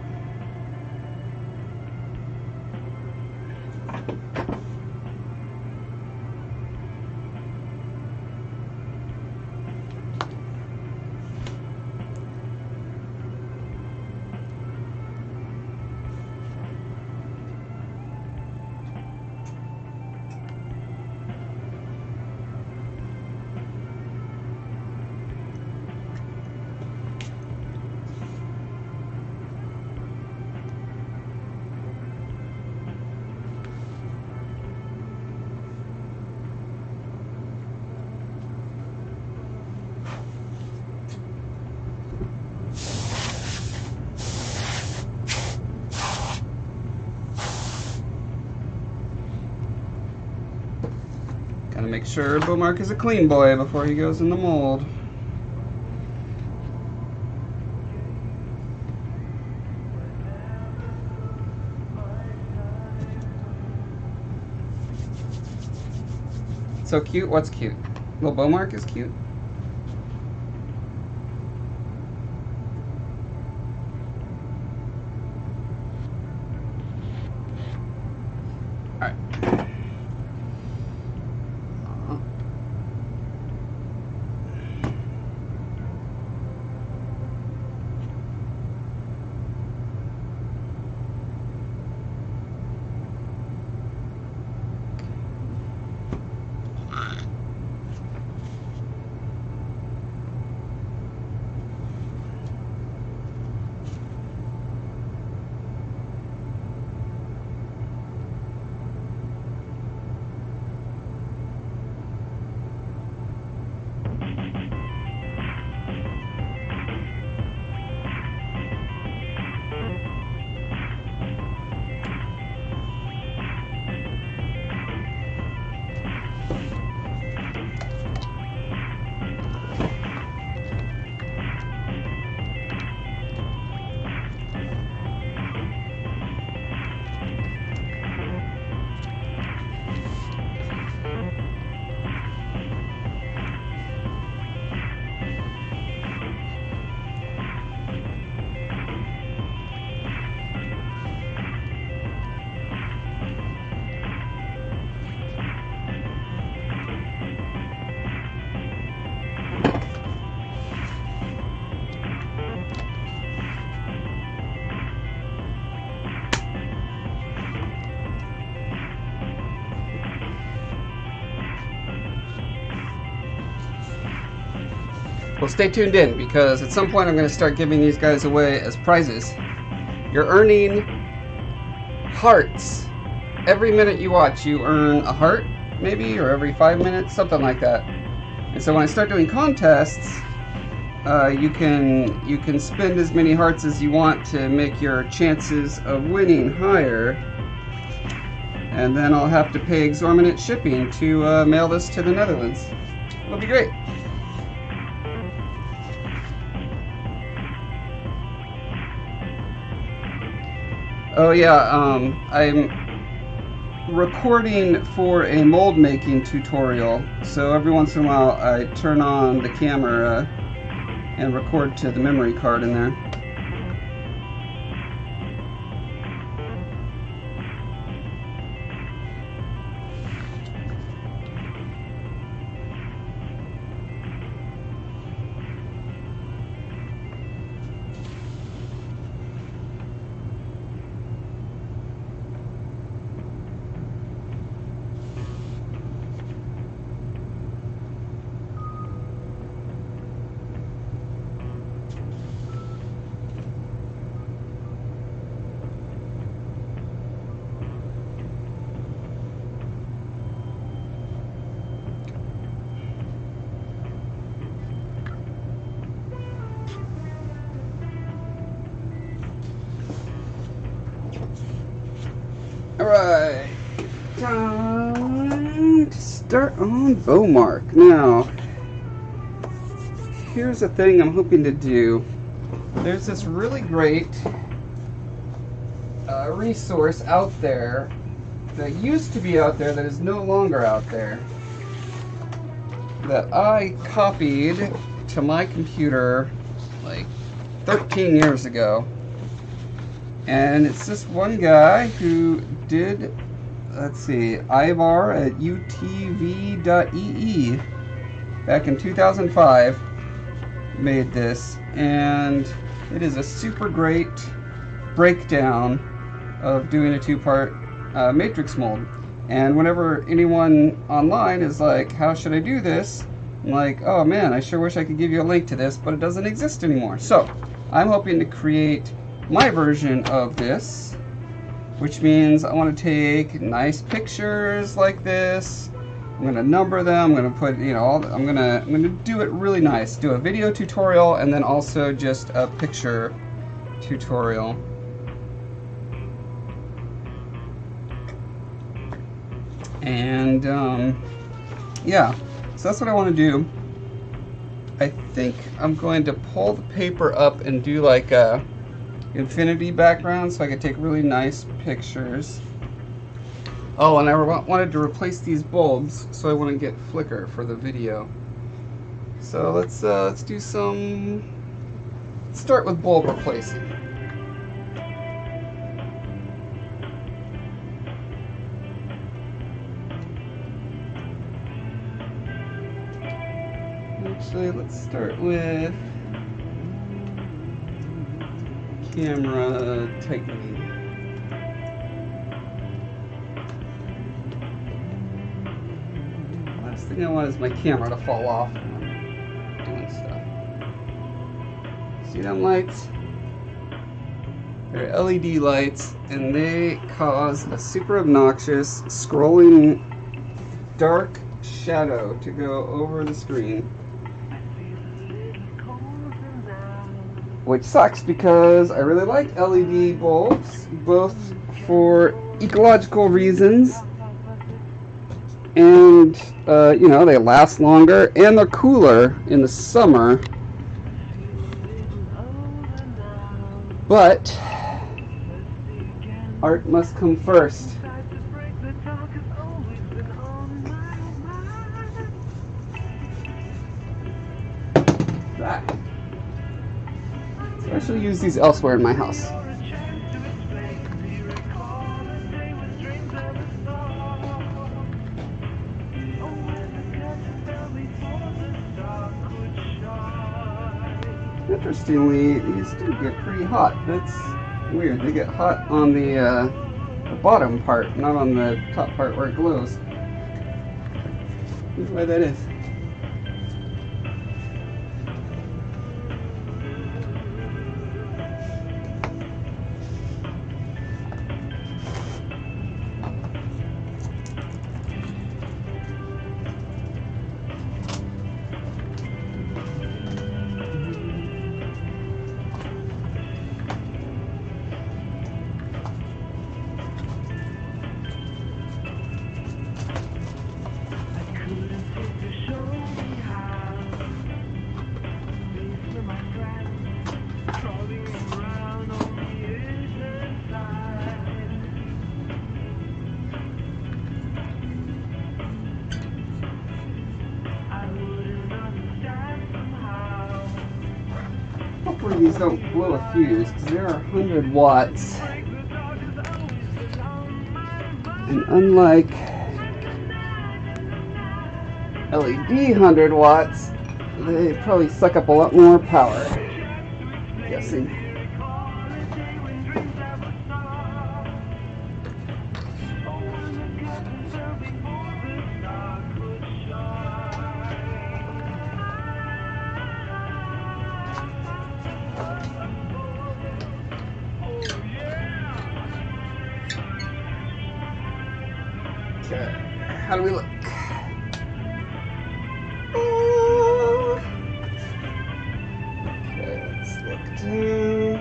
Gotta make sure Beaumark is a clean boy before he goes in the mold. So cute. What's cute? Little Beaumark is cute. Alright. Well, stay tuned in, because at some point I'm going to start giving these guys away as prizes. You're earning hearts. Every minute you watch, you earn a heart, maybe, or every 5 minutes, something like that. And so when I start doing contests, you can spend as many hearts as you want to make your chances of winning higher. And then I'll have to pay exorbitant shipping to mail this to the Netherlands. It'll be great. Oh yeah, I'm recording for a mold making tutorial, so every once in a while I turn on the camera and record to the memory card in there. Alright, time to start on Beaumark. Now, here's a thing I'm hoping to do. There's this really great resource out there that used to be out there that is no longer out there, that I copied to my computer like 13 years ago. And it's this one guy who did, let's see, Ivar at utv.ee back in 2005 made this, and it is a super great breakdown of doing a two-part matrix mold. And whenever anyone online is like, how should I do this? I'm like, oh man, I sure wish I could give you a link to this, but it doesn't exist anymore. So I'm hoping to create my version of this, which means I want to take nice pictures like this. I'm going to number them. I'm going to put, you know, I'm going to do it really nice. Do a video tutorial and then also just a picture tutorial. And yeah, so that's what I want to do. I think I'm going to pull the paper up and do like a infinity background so I can take really nice pictures. Oh, and I wanted to replace these bulbs so I wouldn't get flicker for the video. So let's do some. Let's start with bulb replacing. Actually, let's start with camera tightening. Last thing I want is my camera to fall off when I'm doing stuff. See them lights? They're LED lights, and they cause a super obnoxious scrolling dark shadow to go over the screen. Which sucks because I really like LED bulbs, both for ecological reasons and, you know, they last longer and they're cooler in the summer. But art must come first. That. So I shall use these elsewhere in my house. Interestingly, these do get pretty hot. That's weird. They get hot on the bottom part, not on the top part where it glows. I wonder why that is. Hopefully these don't blow a fuse, because they are 100 watts. And unlike LED 100 watts, they probably suck up a lot more power, I'm guessing. Okay, how do we look? Okay, let's look down.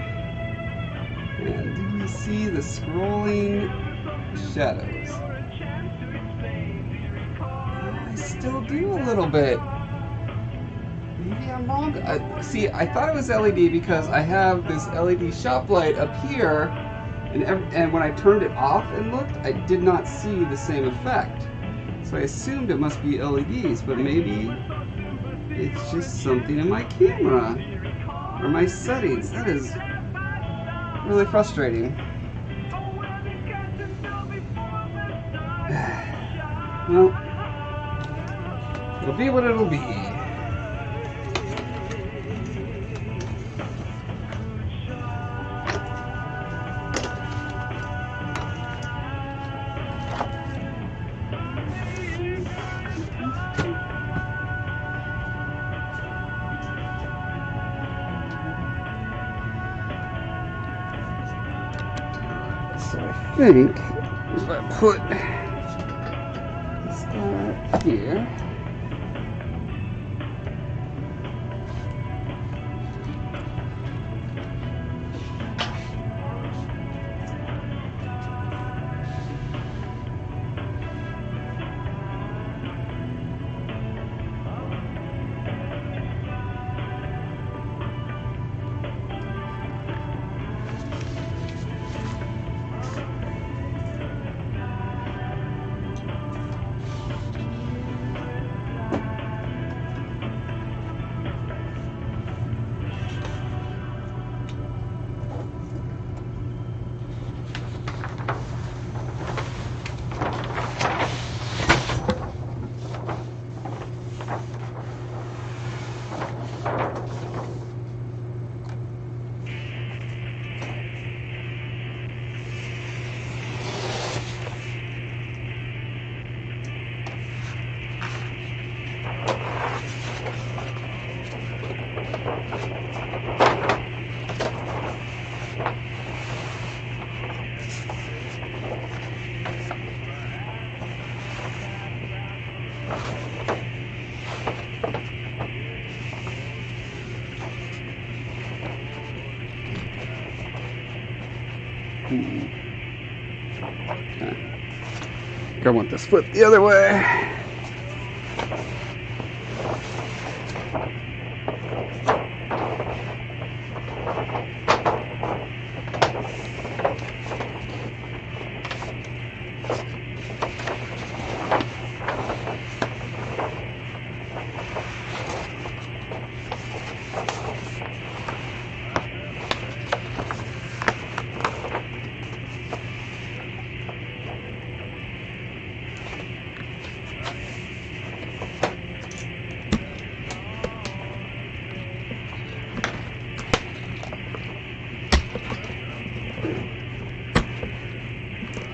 And do we see the scrolling shadows? I still do a little bit. Maybe I'm wrong. See, I thought it was LED because I have this LED shop light up here. And when I turned it off and looked, I did not see the same effect. So I assumed it must be LEDs, but maybe it's just something in my camera or my settings. That is really frustrating. Well, it'll be what it'll be. So I think if I put this guy here, I want this flip the other way.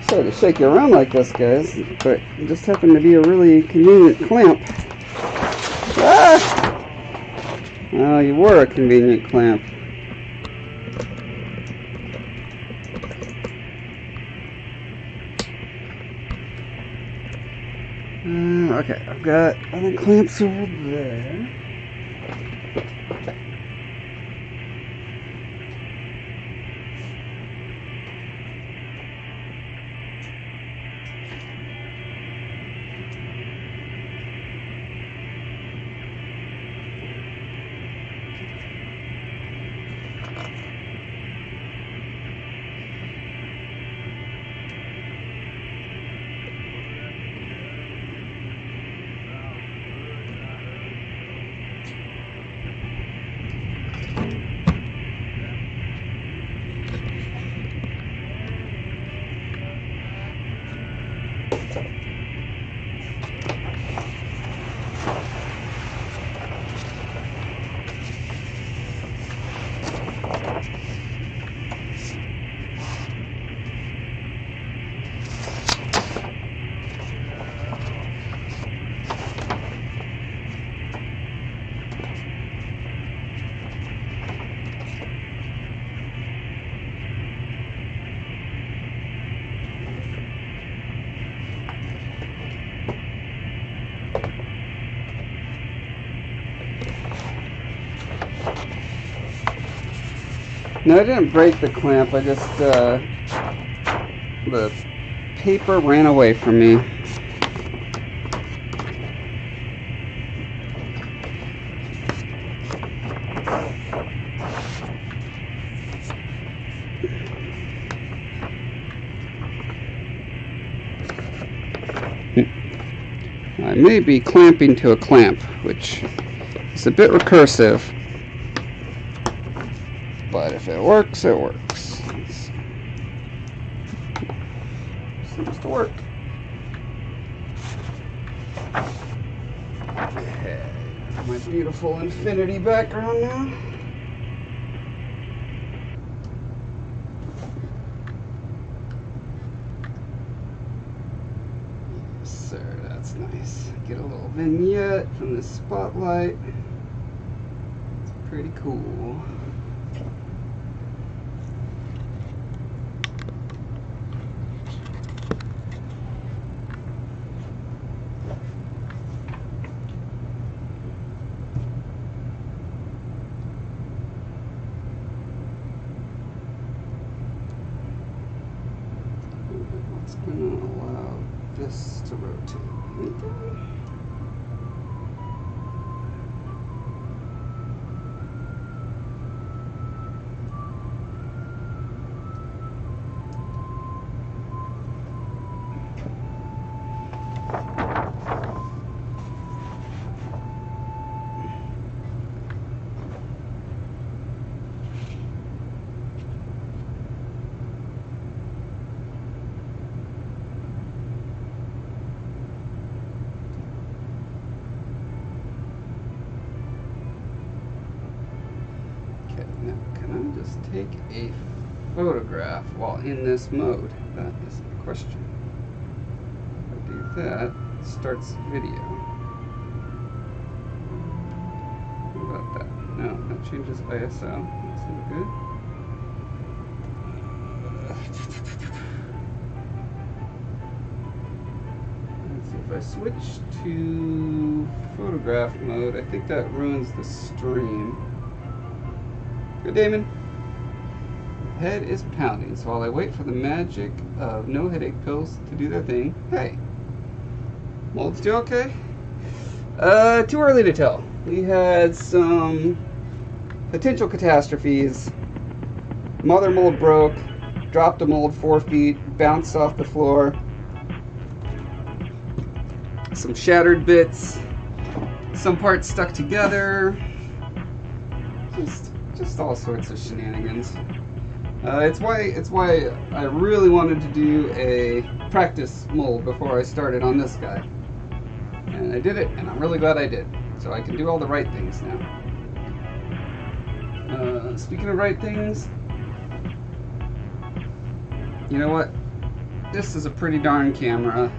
Sorry to shake you around like this, guys, but it just happened to be a really convenient clamp. Ah! Well, you were a convenient clamp. Okay, I've got other clamps over there. No, I didn't break the clamp, I just, the paper ran away from me. I may be clamping to a clamp, which is a bit recursive. But if it works, it works. Seems to work. Okay, my beautiful infinity background now. Yes, sir, that's nice. Get a little vignette from the spotlight. It's pretty cool. Going to allow this to rotate. Now, can I just take a photograph while in this mode? That is the question. If I do that, it starts video. What about that? No, that changes ISO. That's no good. Let's see if if I switch to photograph mode, I think that ruins the stream. Good, Damon. Head is pounding, so while I wait for the magic of no headache pills to do their thing, hey, molds do okay? Too early to tell. We had some potential catastrophes. Mother mold broke, dropped a mold 4 feet, bounced off the floor. Some shattered bits, some parts stuck together. Just all sorts of shenanigans. It's why I really wanted to do a practice mold before I started on this guy. And I did it, and I'm really glad I did. So I can do all the right things now. Speaking of right things, you know what? This is a pretty darn camera.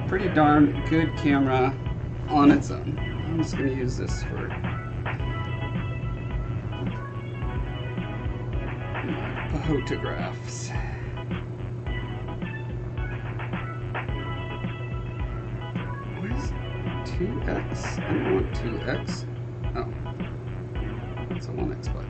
Pretty darn good camera on its own. I'm just going to use this for photographs. What is 2x? I don't want 2x. Oh. It's a 1x button.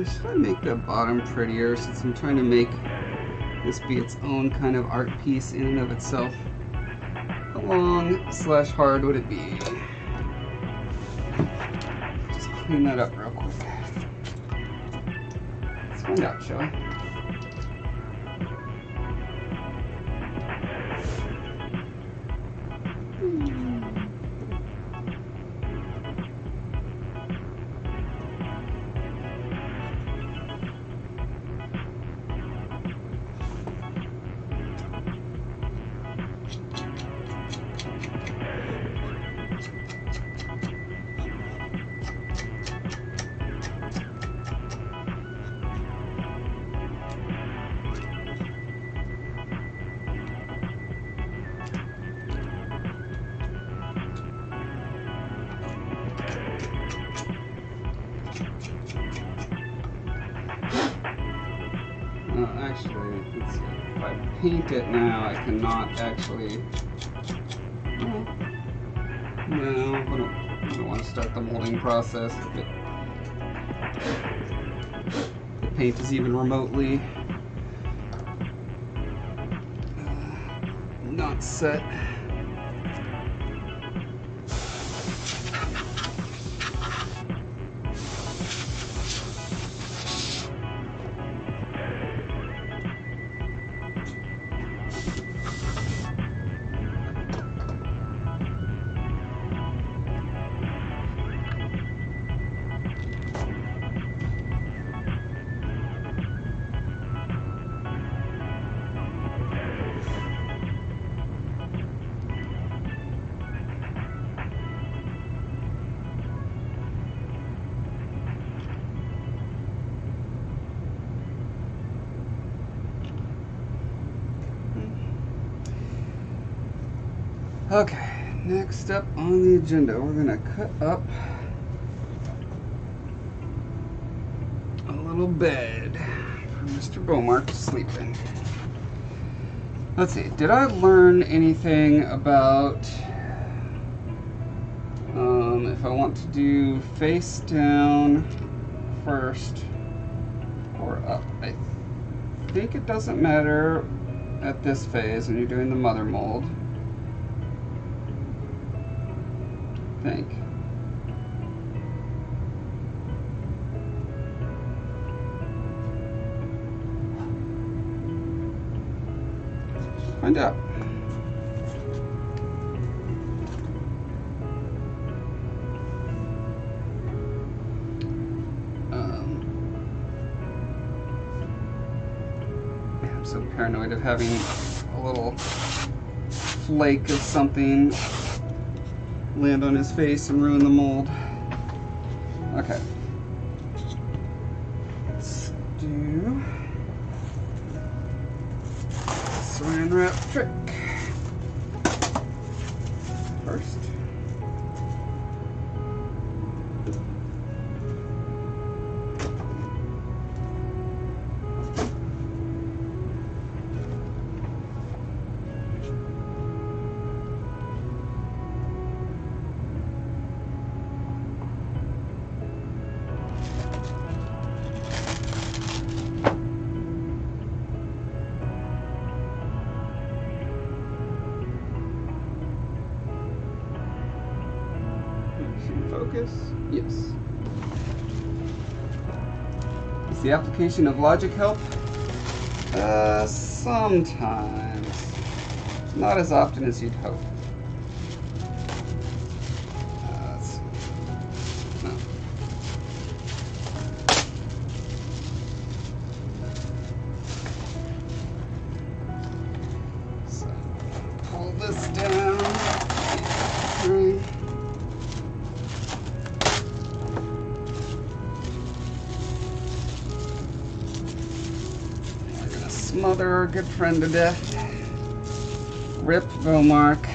Should I make the bottom prettier since I'm trying to make this be its own kind of art piece in and of itself? How long/hard would it be? Just clean that up real quick. Let's find out, shall we? Actually, let's see. If I paint it now, I cannot actually. No, I don't want to start the molding process if the paint is even remotely not set. Okay, next up on the agenda, we're gonna cut up a little bed for Mr. Beaumark to sleep in. Let's see, did I learn anything about if I want to do face down first or up? I think it doesn't matter at this phase when you're doing the mother mold. I think. Find out. I'm so paranoid of having a little flake of something land on his face and ruin the mold. Okay. Let's do saran wrap trick first. Focus. Yes. Does the application of logic help? Sometimes. Not as often as you'd hope. No. So, pull this down. Smother our good friend to death. Rip Vomark.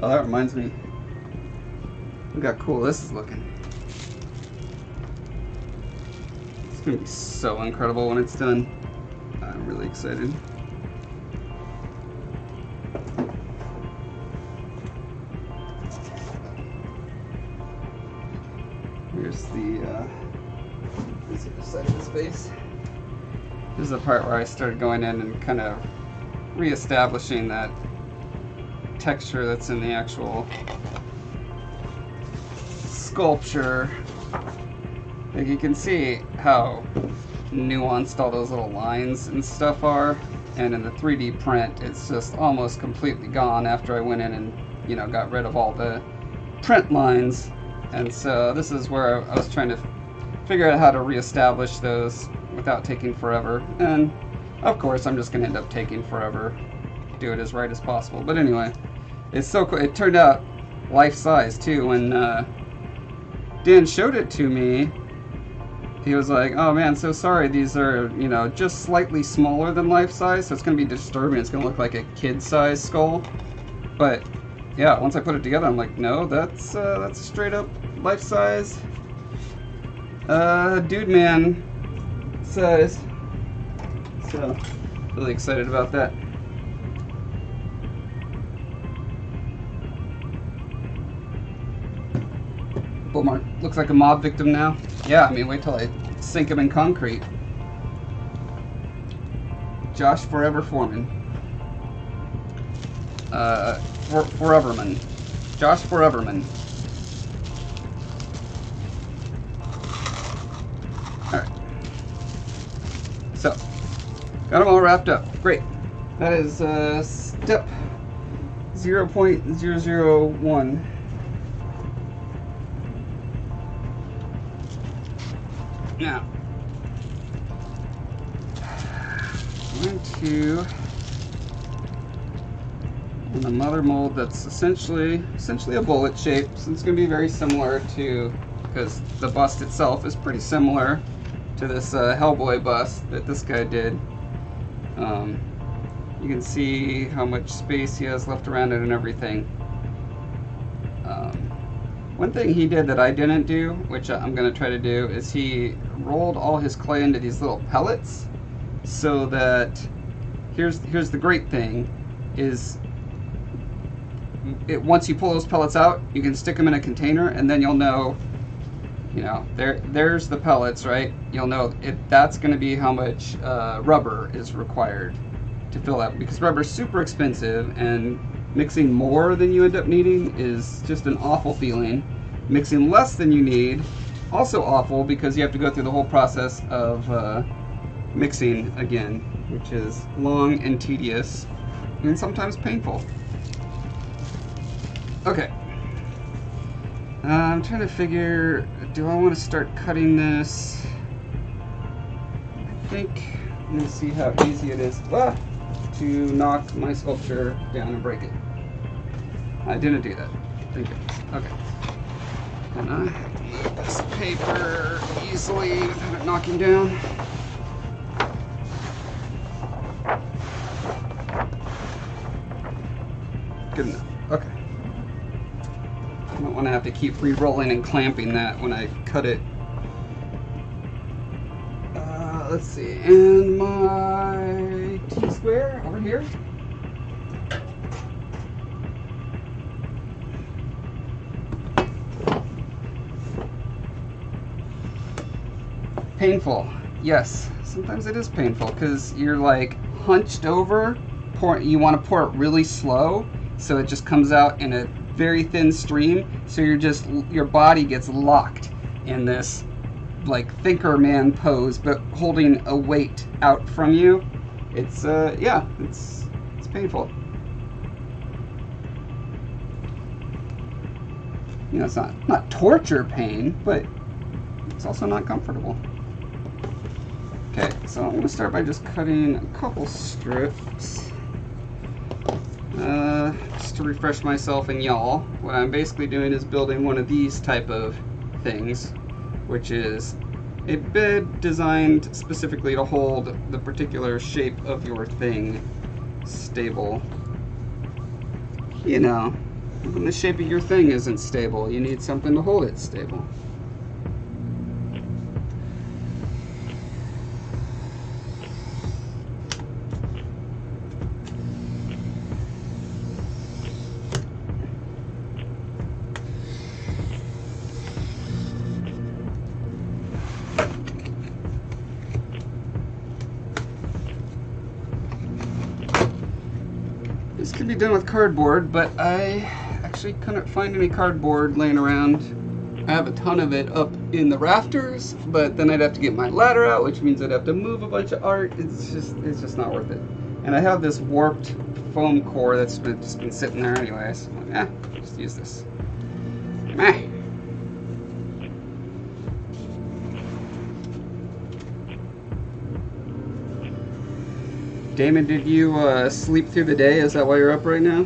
Oh, that reminds me. Look how cool this is looking. It's gonna be so incredible when it's done. I'm really excited. Here's the other side of his face. This is the part where I started going in and kind of re-establishing that texture that's in the actual sculpture. Like, you can see how nuanced all those little lines and stuff are, and in the 3D print it's just almost completely gone after I went in and, you know, got rid of all the print lines. And so this is where I was trying to figure out how to re-establish those without taking forever, and of course I'm just gonna end up taking forever, do it as right as possible. But anyway, it's so cool. It turned out life-size too. When Dan showed it to me, he was like, oh man, so sorry, these are, you know, just slightly smaller than life-size, so it's going to be disturbing. It's going to look like a kid-size skull. But yeah, once I put it together, I'm like, no, that's a straight-up life-size dude man size. So really excited about that. mark. Looks like a mob victim now. Yeah, I mean, wait till I sink him in concrete. Josh Forever Foreman. Foreverman. Josh Foreverman. Alright. So, got them all wrapped up. Great. That is step 0.001. Now, I'm going to, on the mother mold that's essentially a bullet shape, so it's going to be very similar to, because the bust itself is pretty similar to this Hellboy bust that this guy did. You can see how much space he has left around it and everything. One thing he did that I didn't do, which I'm going to try to do, is he rolled all his clay into these little pellets, so that here's the great thing is once you pull those pellets out, you can stick them in a container, and then you'll know, you know, there's the pellets, right? You'll know that's going to be how much rubber is required to fill that, because rubber is super expensive, and mixing more than you end up needing is just an awful feeling. Mixing less than you need, also awful, because you have to go through the whole process of mixing again, which is long and tedious and sometimes painful. Okay. I'm trying to figure, do I want to start cutting this? I think, let me see how easy it is to knock my sculpture down and break it. I didn't do that. Thank goodness. Okay. And I have to move this paper easily without it knocking down. Good enough. Okay. I don't want to have to keep re-rolling and clamping that when I cut it. Let's see. And my T-square over here. Painful. Yes, sometimes it is painful because you're like hunched over. You want to pour it really slow, so it just comes out in a very thin stream. So your body gets locked in this like thinker man pose, but holding a weight out from you. It's yeah, it's painful. You know, it's not torture pain, but it's also not comfortable. Okay, so I'm going to start by just cutting a couple strips. Just to refresh myself and y'all, what I'm basically doing is building one of these type of things, which is a bed designed specifically to hold the particular shape of your thing stable. You know, when the shape of your thing isn't stable, you need something to hold it stable. This could be done with cardboard, but I actually couldn't find any cardboard laying around. I have a ton of it up in the rafters, but then I'd have to get my ladder out, which means I'd have to move a bunch of art. It's just not worth it. And I have this warped foam core that's just been sitting there anyway, so just use this. Meh. Damon, did you sleep through the day? Is that why you're up right now?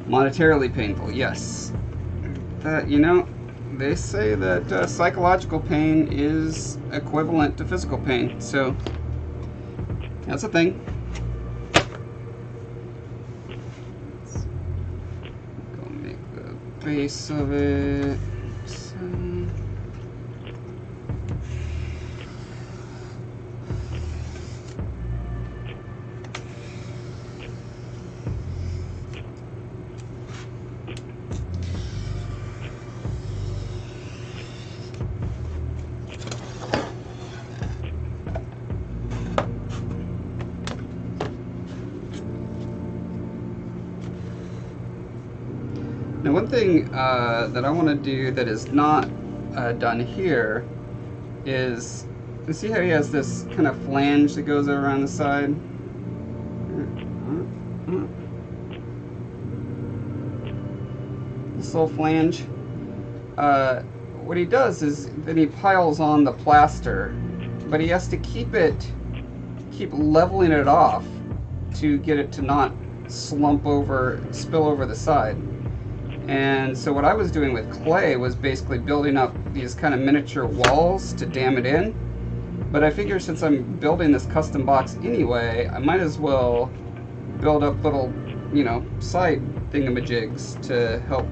Monetarily painful, yes. You know, they say that psychological pain is equivalent to physical pain, so that's a thing. Let's go make base of it. So, now one thing that I want to do that is not done here is, you see how he has this kind of flange that goes around the side? This little flange. What he does is then he piles on the plaster, but he has to keep leveling it off to get it to not slump over, spill over the side. And so what I was doing with clay was basically building up these kind of miniature walls to dam it in. But I figure since I'm building this custom box anyway, I might as well build up little, you know, side thingamajigs to help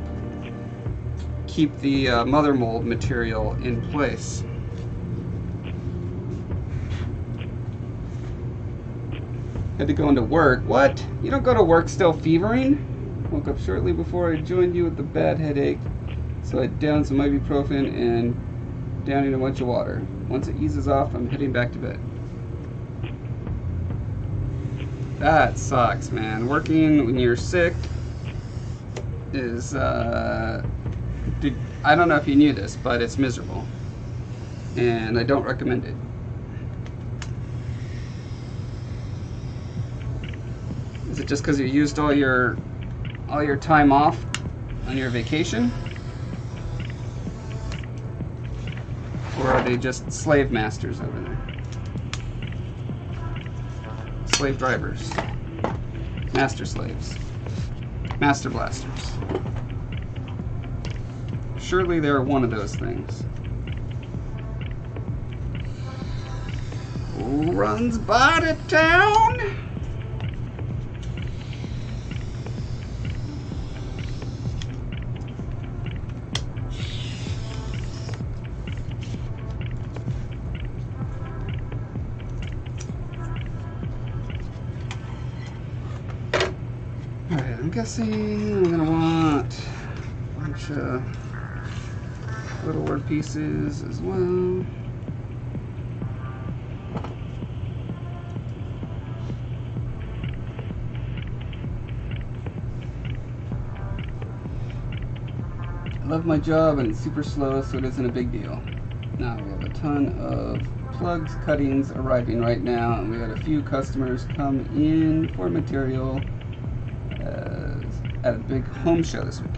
keep the mother mold material in place. Had to go into work. What? You don't go to work still fevering? Woke up shortly before I joined you with the bad headache, so I downed some ibuprofen and downing a bunch of water. Once it eases off, I'm heading back to bed. That sucks, man. Working when you're sick is, dude, I don't know if you knew this, but it's miserable. And I don't recommend it. Is it just because you used all your time off on your vacation? Or are they just slave masters over there? Slave drivers. Master slaves. Master blasters. Surely they're one of those things. Who runs by the town? Alright, I'm guessing I'm gonna want a bunch of little word pieces as well. I love my job and it's super slow, so it isn't a big deal. Now we have a ton of plugs, cuttings arriving right now, and we had a few customers come in for material at a big home show this weekend.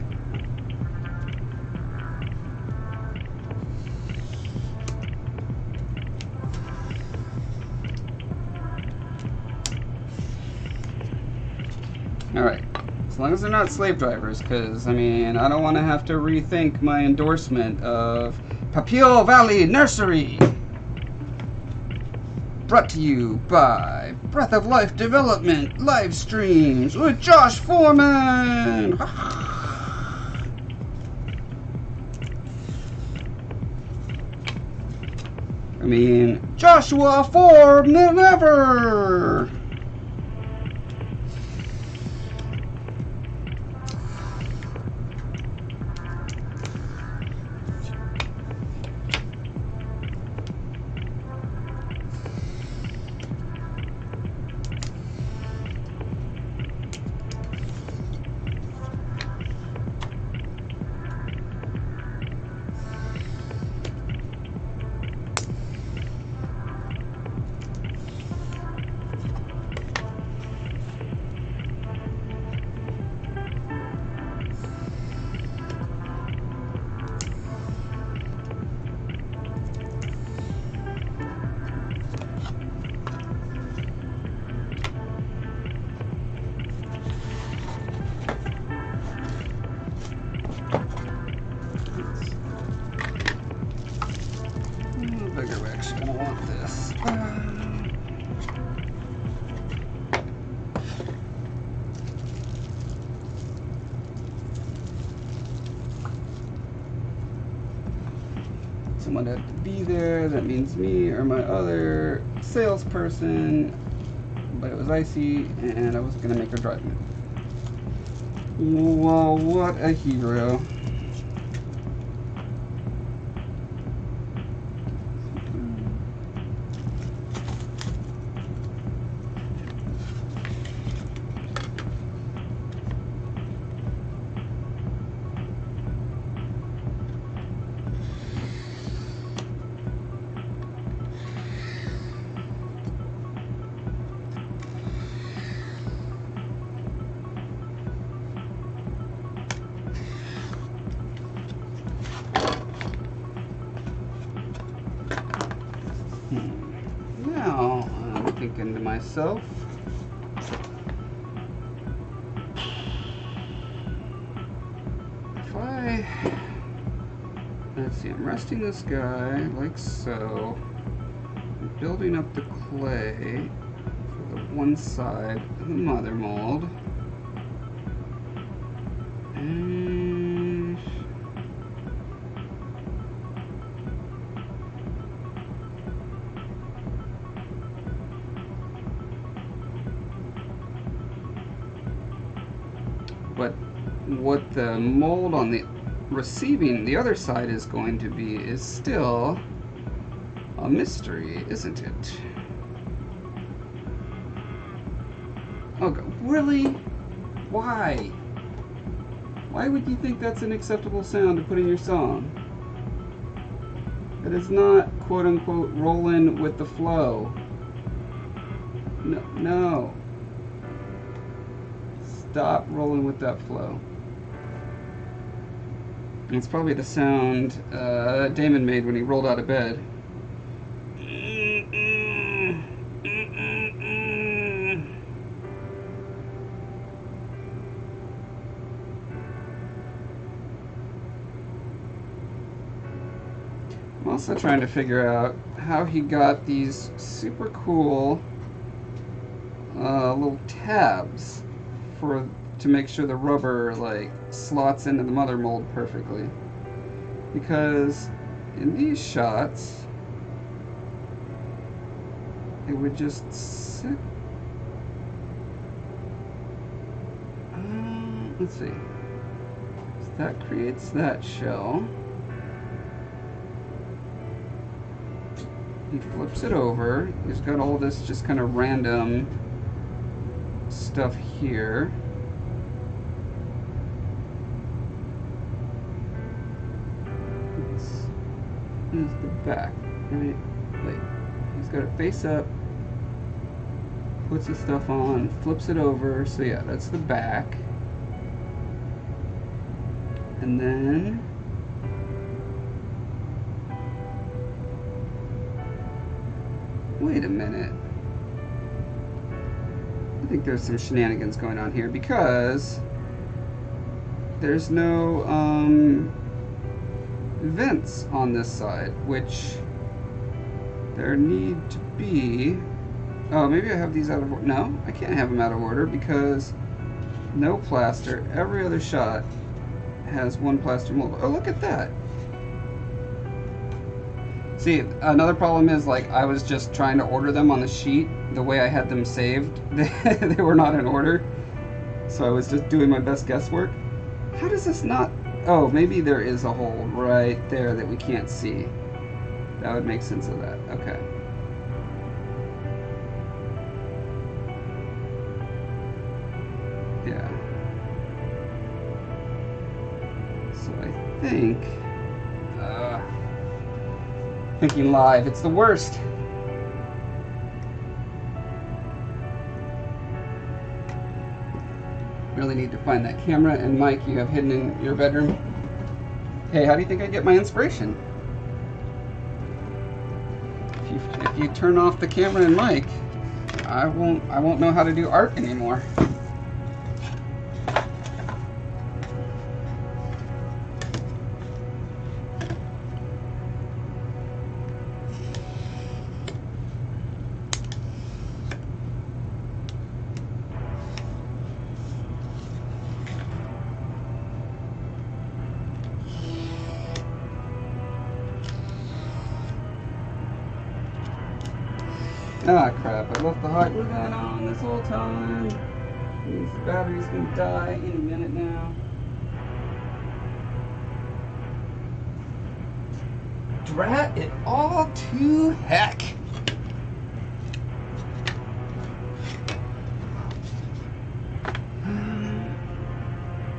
Alright, as long as they're not slave drivers, because, I mean, I don't want to have to rethink my endorsement of Papio Valley Nursery. Brought to you by Breath of Life Development live streams with Josh Foreman. I mean, Joshua Foreman ever. someone had to be there. That means me or my other salesperson. But it was icy, and I was gonna make her drive me. Well, what a hero. Now, I'm thinking to myself, if let's see, I'm resting this guy like so, I'm building up the clay for the one side of the mother mold, and what the mold on the receiving, the other side, is going to be is still a mystery, isn't it? Oh, really? Why? Why would you think that's an acceptable sound to put in your song? That is not, quote unquote, rolling with the flow. No, no. Stop rolling with that flow. And it's probably the sound Damon made when he rolled out of bed. I'm also trying to figure out how he got these super cool little tabs to make sure the rubber like slots into the mother mold perfectly, because in these shots it would just sit. Let's see, so that creates that shell. He flips it over. He's got all this just kind of random stuff here. This is the back, right? Like, he's got it face up, puts the stuff on, flips it over. So yeah, that's the back. And then wait a minute. I think there's some shenanigans going on here, because there's no vents on this side, which there need to be. Oh, maybe I have these out of order. No, I can't have them out of order, because no plaster. Every other shot has one plaster mold. Oh, look at that. See, another problem is, like, I was just trying to order them on the sheet the way I had them saved. They were not in order, so I was just doing my best guesswork. How does this not... Oh, maybe there is a hole right there that we can't see. That would make sense of that. Okay. Yeah. So I think... thinking live, it's the worst. Really need to find that camera and mic you have hidden in your bedroom. Hey, how do you think I get my inspiration? If you turn off the camera and mic, I won't know how to do art anymore. Ah, crap. I left the hot glue gun on this whole time. Means the battery's gonna die any minute now. Drat it all to heck.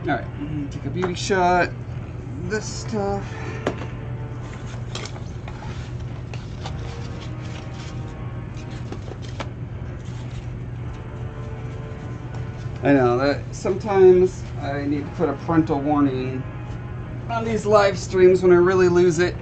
Alright, take a beauty shot. This stuff. I know that sometimes I need to put a parental warning on these live streams when I really lose it.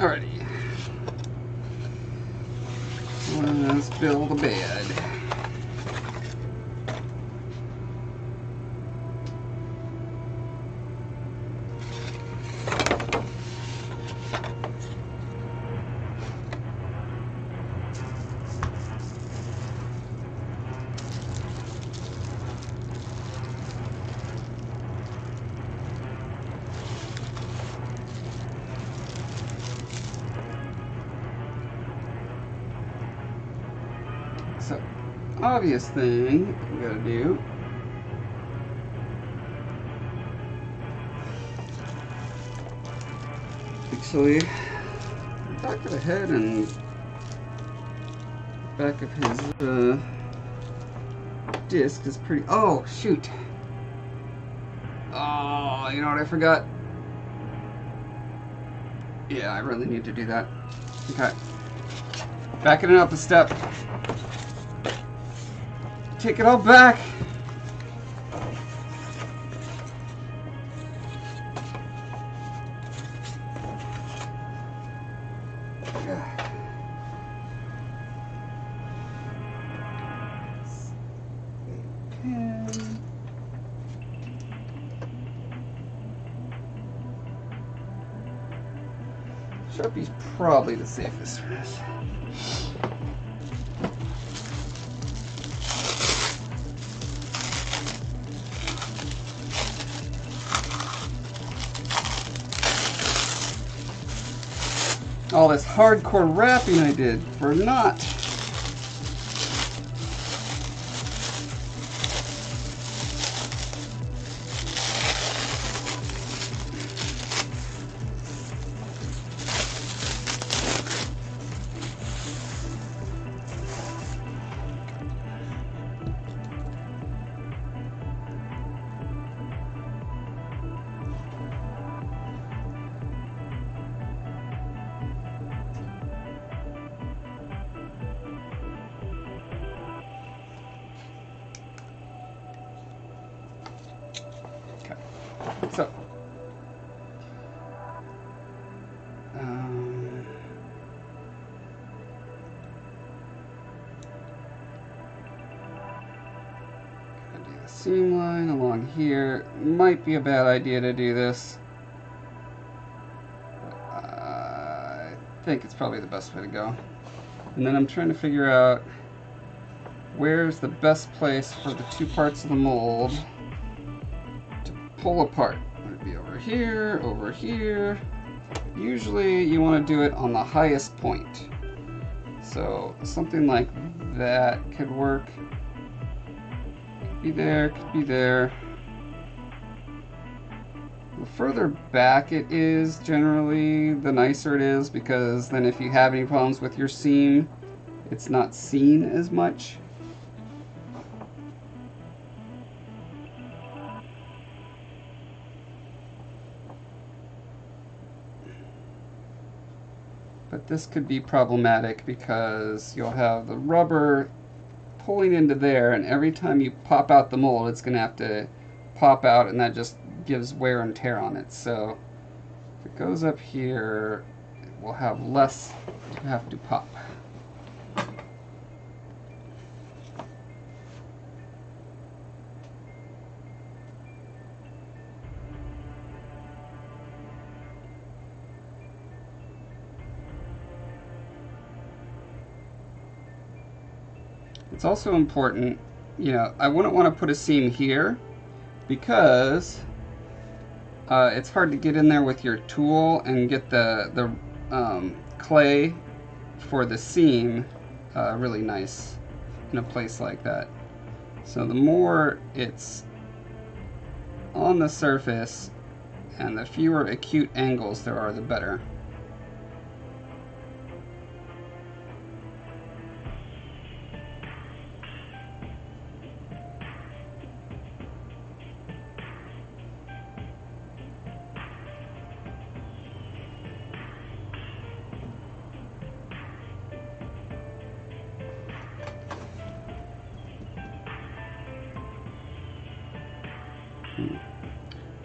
Alrighty. Let's build a bed. So, obvious thing we gotta do actually, back of the head and back of his disc is pretty. Oh, shoot! Oh, you know what I forgot? Yeah, I really need to do that. Okay. Backing it up a step. Take it all back. Sharpie's probably the safest for this. All this hardcore wrapping I did for naught. So, gonna do the seam line along here. Might be a bad idea to do this. I think it's probably the best way to go. And then I'm trying to figure out where's the best place for the two parts of the mold to pull apart. Would it be over here, over here? Usually you want to do it on the highest point. So something like that could work. Could be there, could be there. The further back it is, generally, the nicer it is, because then if you have any problems with your seam, it's not seen as much. But this could be problematic because you'll have the rubber pulling into there, and every time you pop out the mold, it's going to have to pop out, and that just gives wear and tear on it. So if it goes up here, it will have less to have to pop. It's also important, you know, I wouldn't want to put a seam here because it's hard to get in there with your tool and get the clay for the seam really nice in a place like that. So the more it's on the surface and the fewer acute angles there are, the better.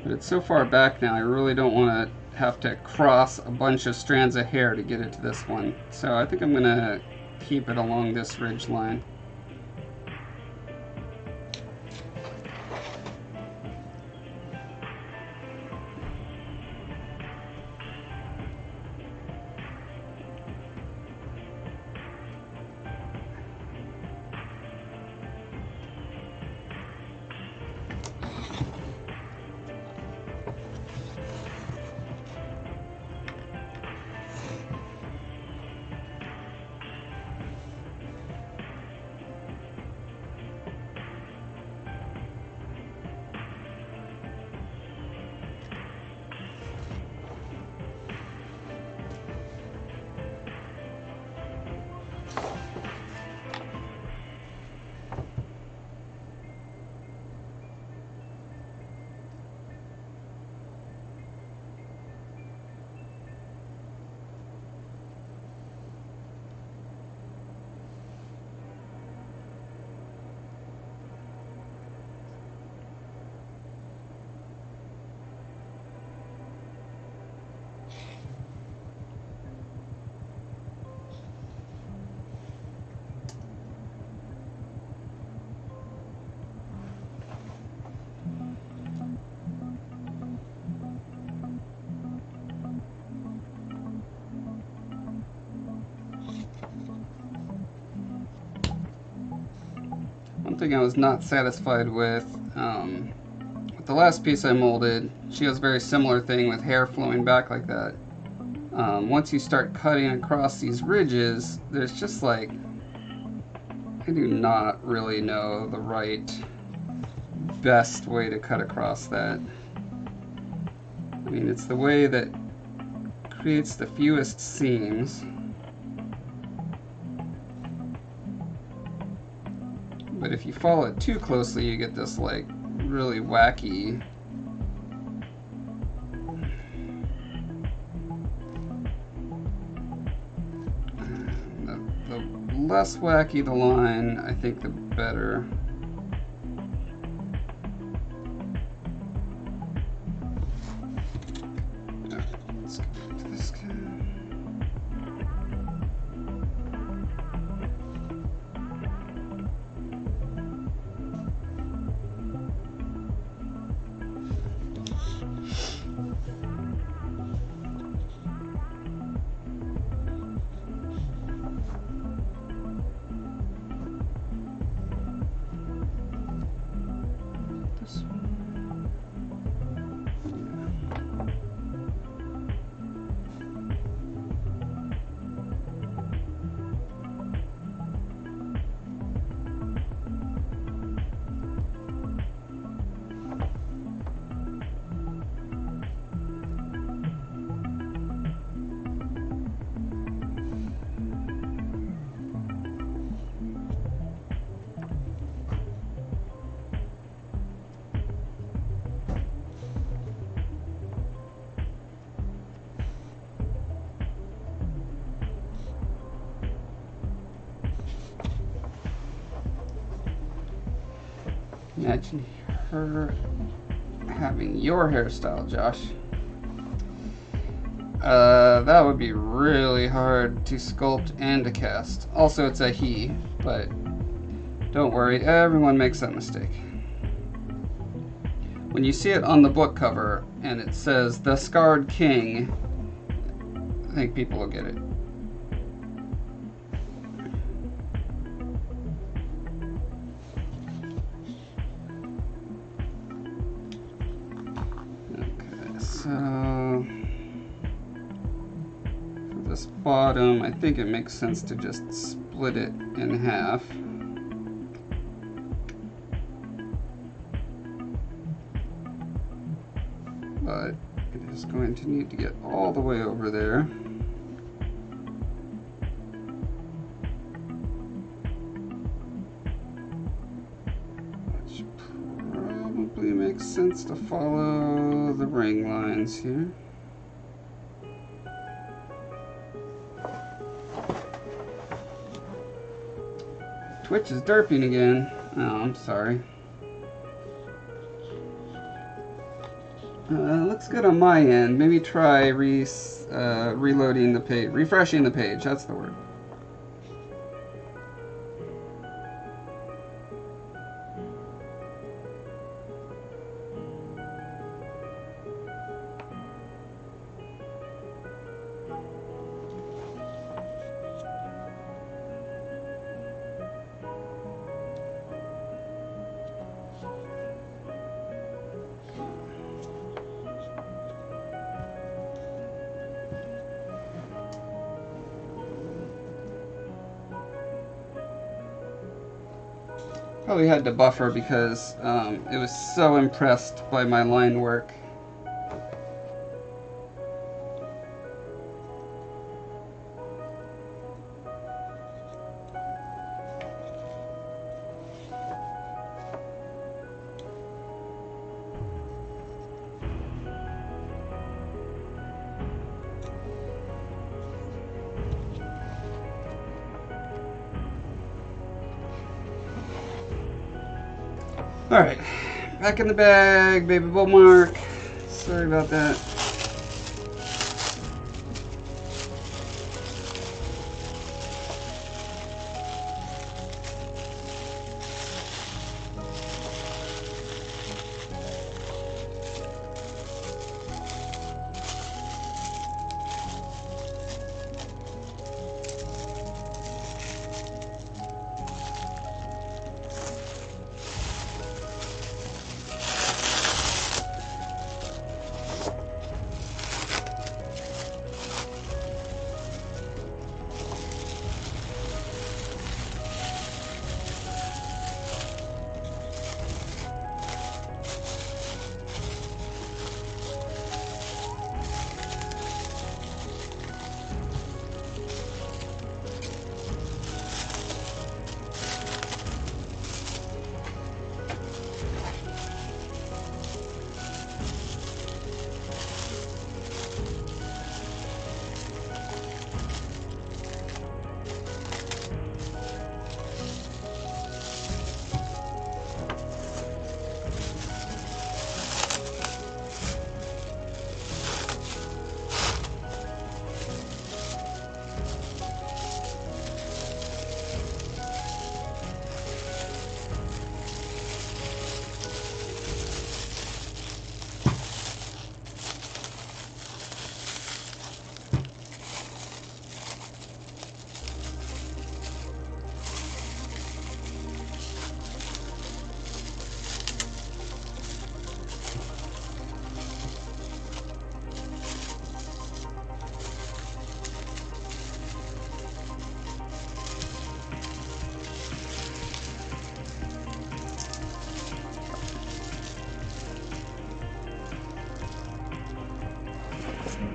But it's so far back now, I really don't want to have to cross a bunch of strands of hair to get it to this one. So I think I'm going to keep it along this ridge line. One thing I was not satisfied with the last piece I molded, she has a very similar thing with hair flowing back like that. Once you start cutting across these ridges, there's just like, I do not really know the right best way to cut across that. I mean, it's the way that creates the fewest seams. But if you follow it too closely, you get this like really wacky the less wacky the line, I think the better. Let's get back to this guy. Imagine her having your hairstyle, Josh. That would be really hard to sculpt and to cast. Also, it's a he, but don't worry, everyone makes that mistake. When you see it on the book cover and it says The Scarred King, I think people will get it. Okay, so for this bottom, I think it makes sense to just split it in half. But it is going to need to get all the way over there. Which probably makes sense to follow the ring lines here. Twitch is derping again. Oh, I'm sorry. Looks good on my end. Maybe try reloading the page, refreshing the page. That's the word. Probably had to buffer because it was so impressed by my line work. Alright, back in the bag, baby Bullmark. Sorry about that.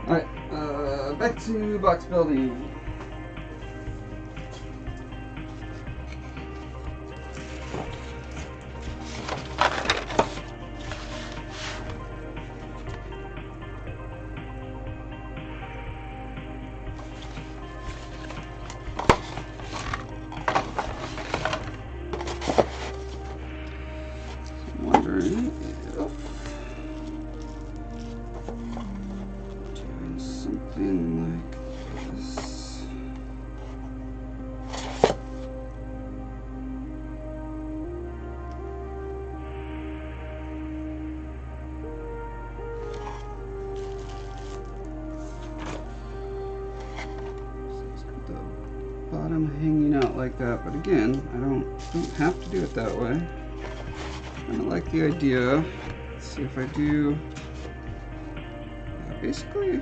Alright, back to box building. out like that, but again, I don't have to do it that way. I kind of like the idea. Let's see if I do, yeah, basically.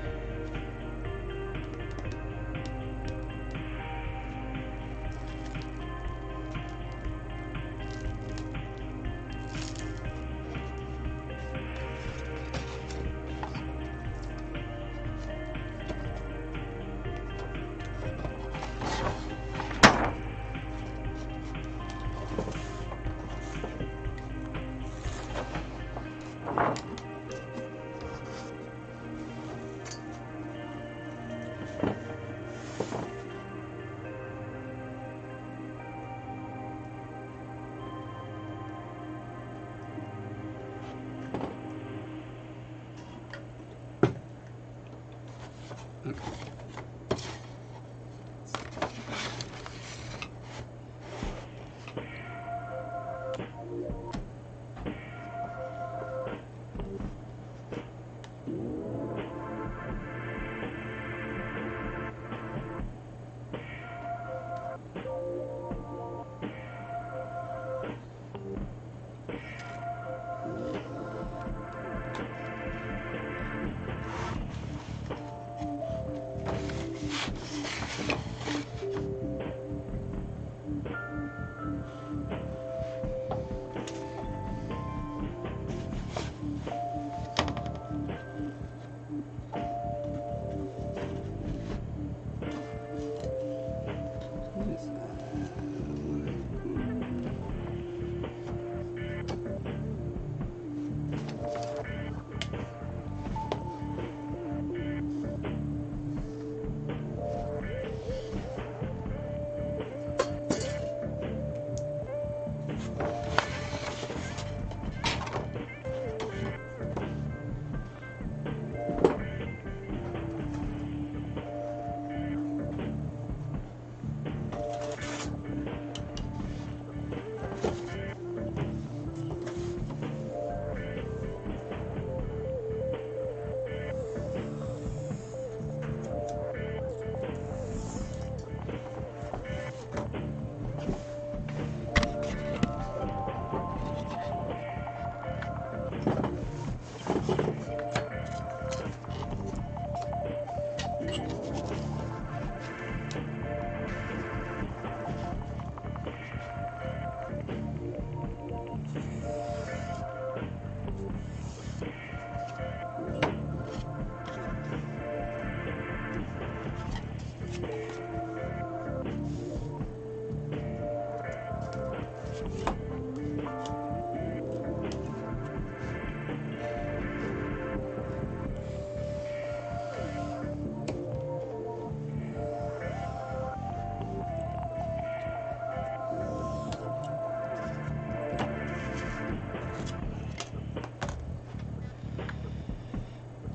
Okay.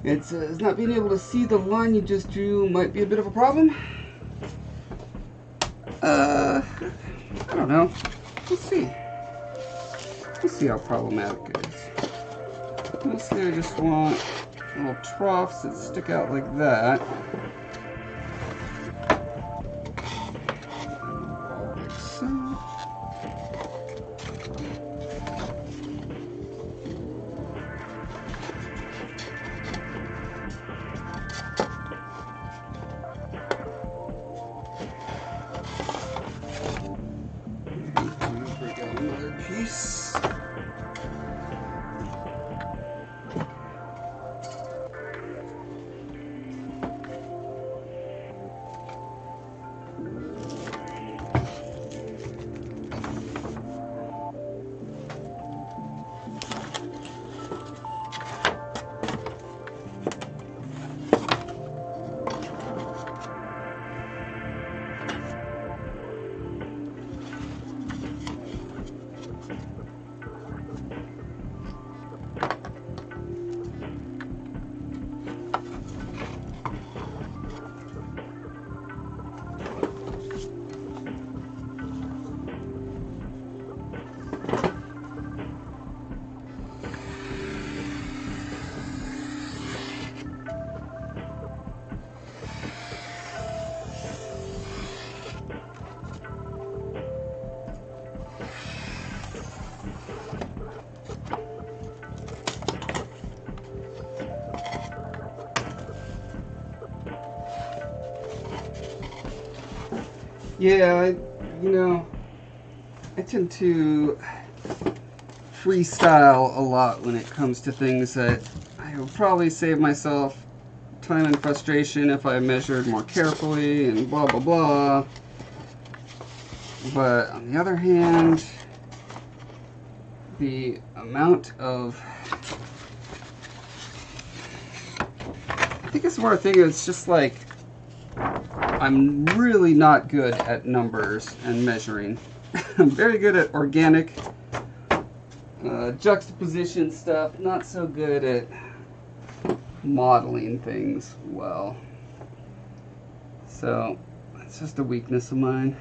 It's not being able to see the line you just drew might be a bit of a problem. I don't know. We'll see. We'll see how problematic it is. Mostly I just want little troughs that stick out like that. Like so. Break out another piece. Yeah, you know, I tend to freestyle a lot when it comes to things that I would probably save myself time and frustration if I measured more carefully and blah blah blah. But on the other hand, the amount of, I think it's more a thing, it's just like I'm really not good at numbers and measuring. I'm very good at organic juxtaposition stuff, not so good at modeling things well. So that's just a weakness of mine.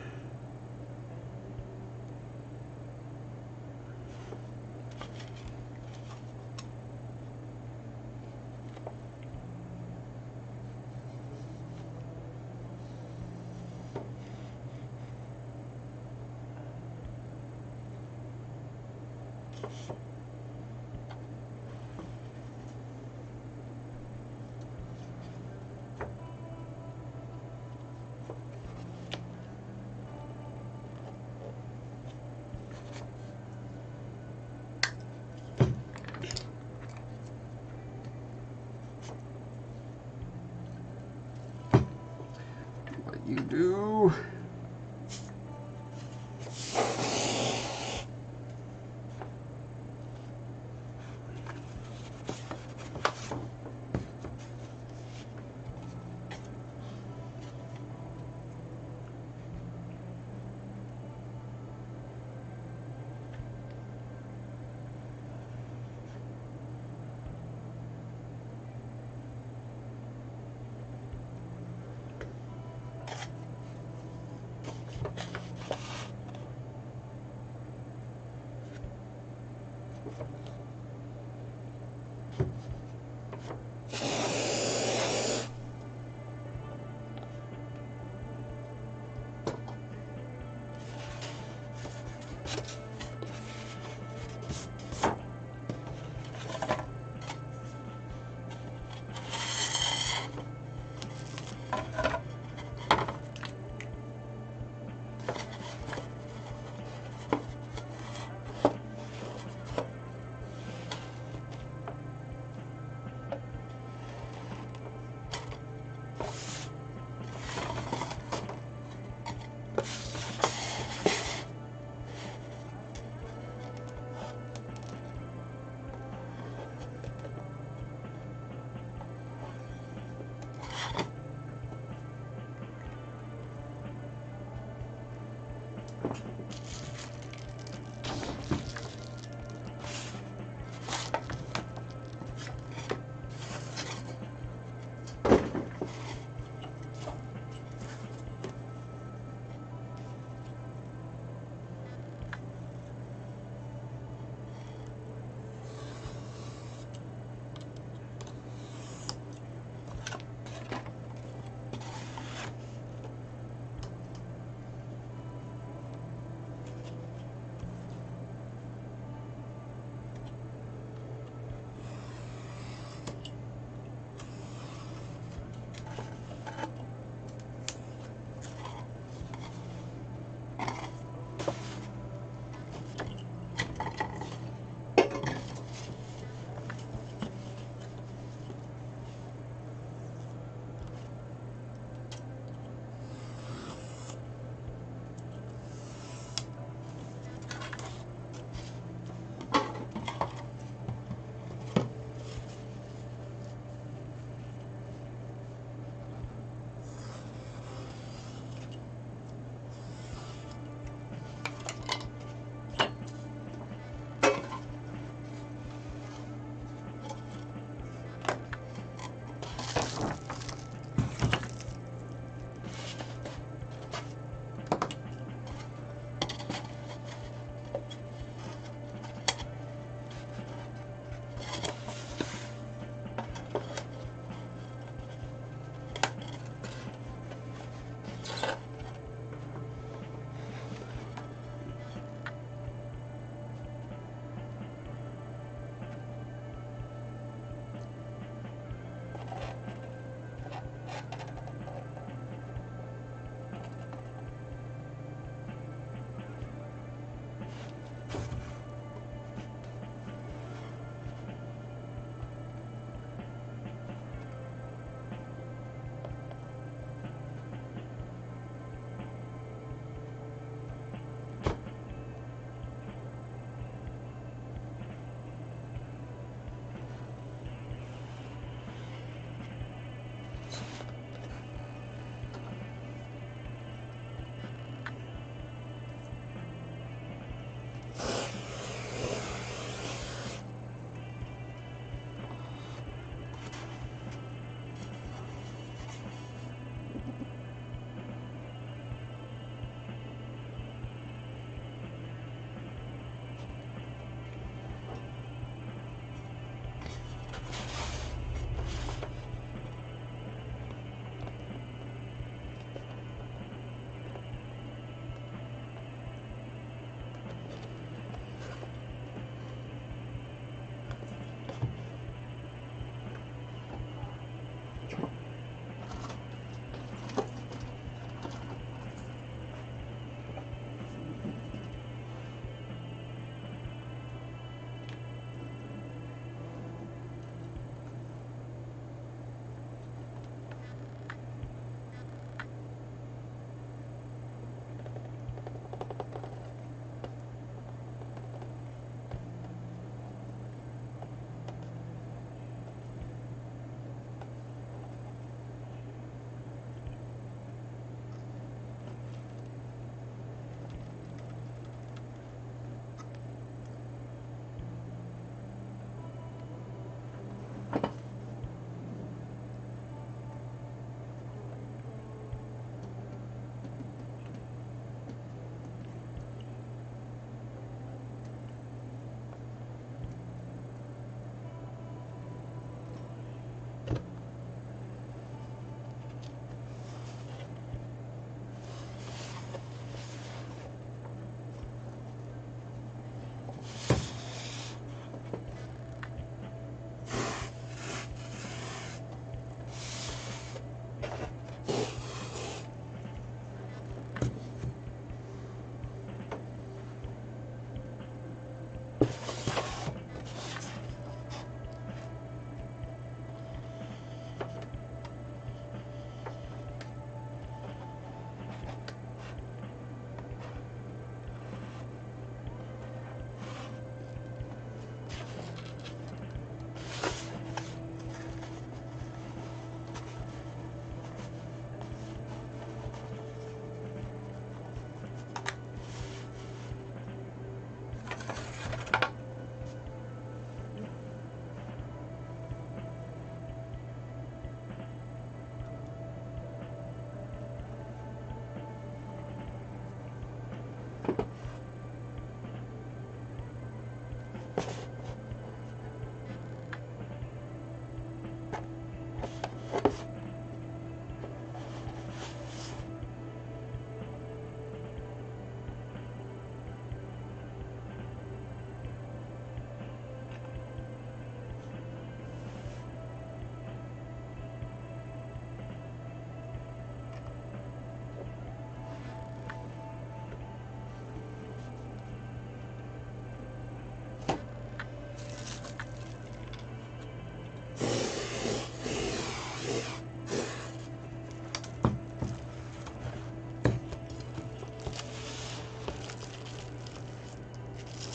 You do.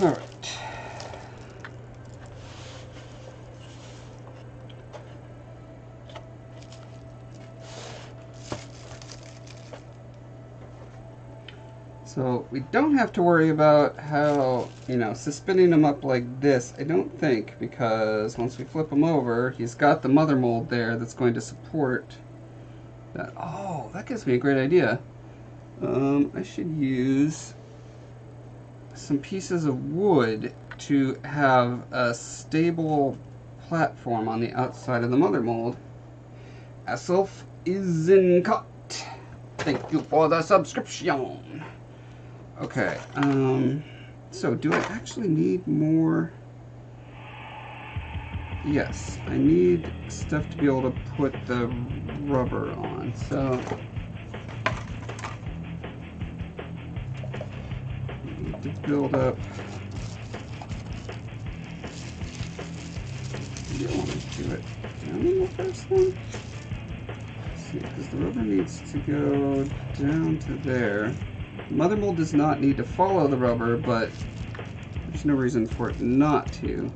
All right. So we don't have to worry about how, suspending them up like this, I don't think, because once we flip them over, he's got the mother mold there that's going to support that. Oh, that gives me a great idea. I should use some pieces of wood to have a stable platform on the outside of the mother mold. Aself is in cut. Thank you for the subscription. Okay, so do I actually need more? Yes, I need stuff to be able to put the rubber on, so I need to build up. I don't want to do it down in the first one. Let's see, because the rubber needs to go down to there. Mother mold does not need to follow the rubber, but there's no reason for it not to.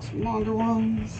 Some longer ones.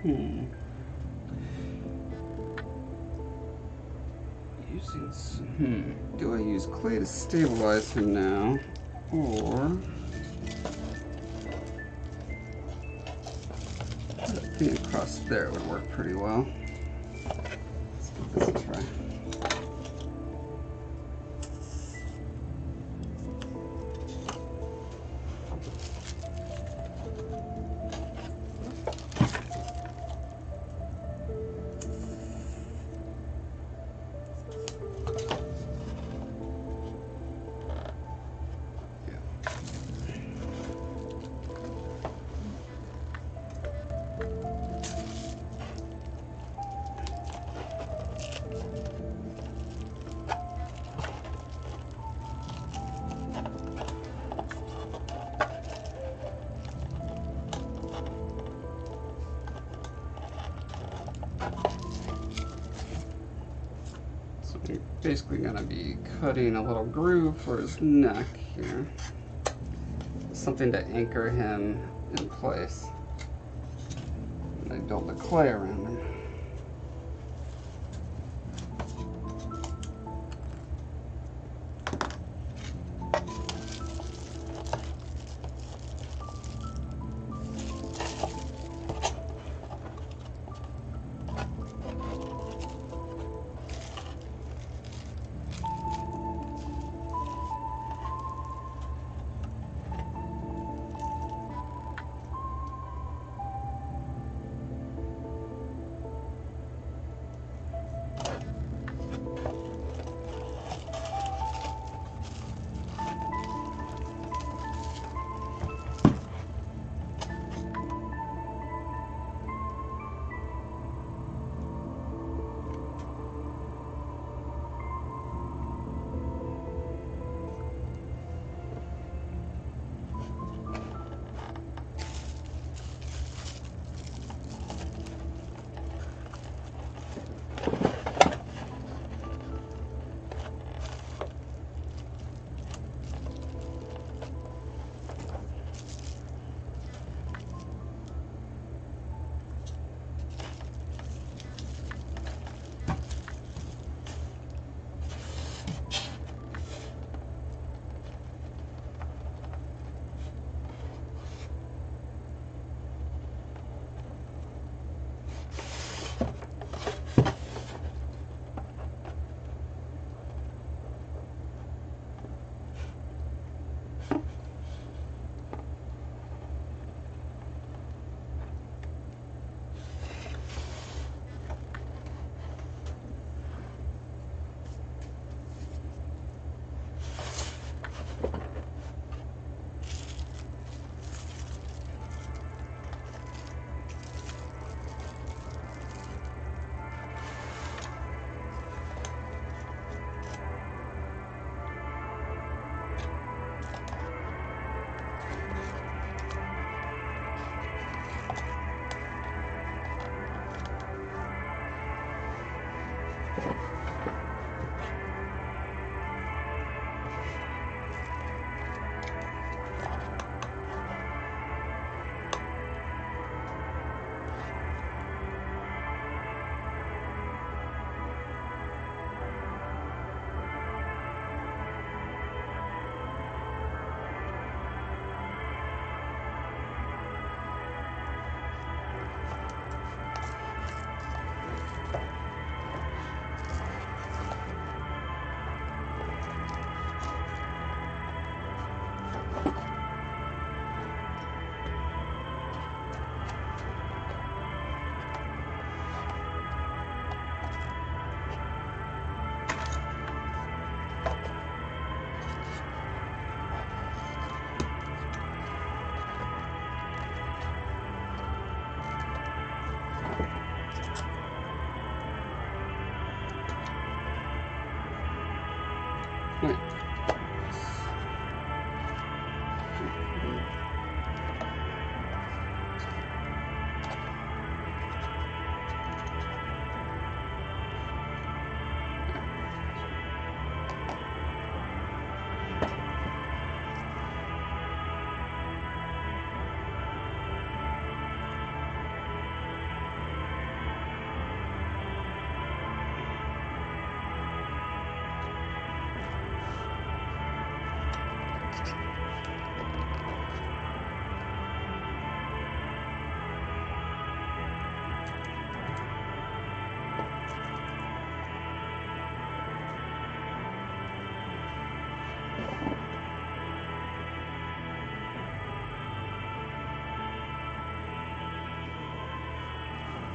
Do I use clay to stabilize him now, or that thing across there would work pretty well. Let's give this a try. We're basically going to be cutting a little groove for his neck here. Something to anchor him in place. And I build the clay around him.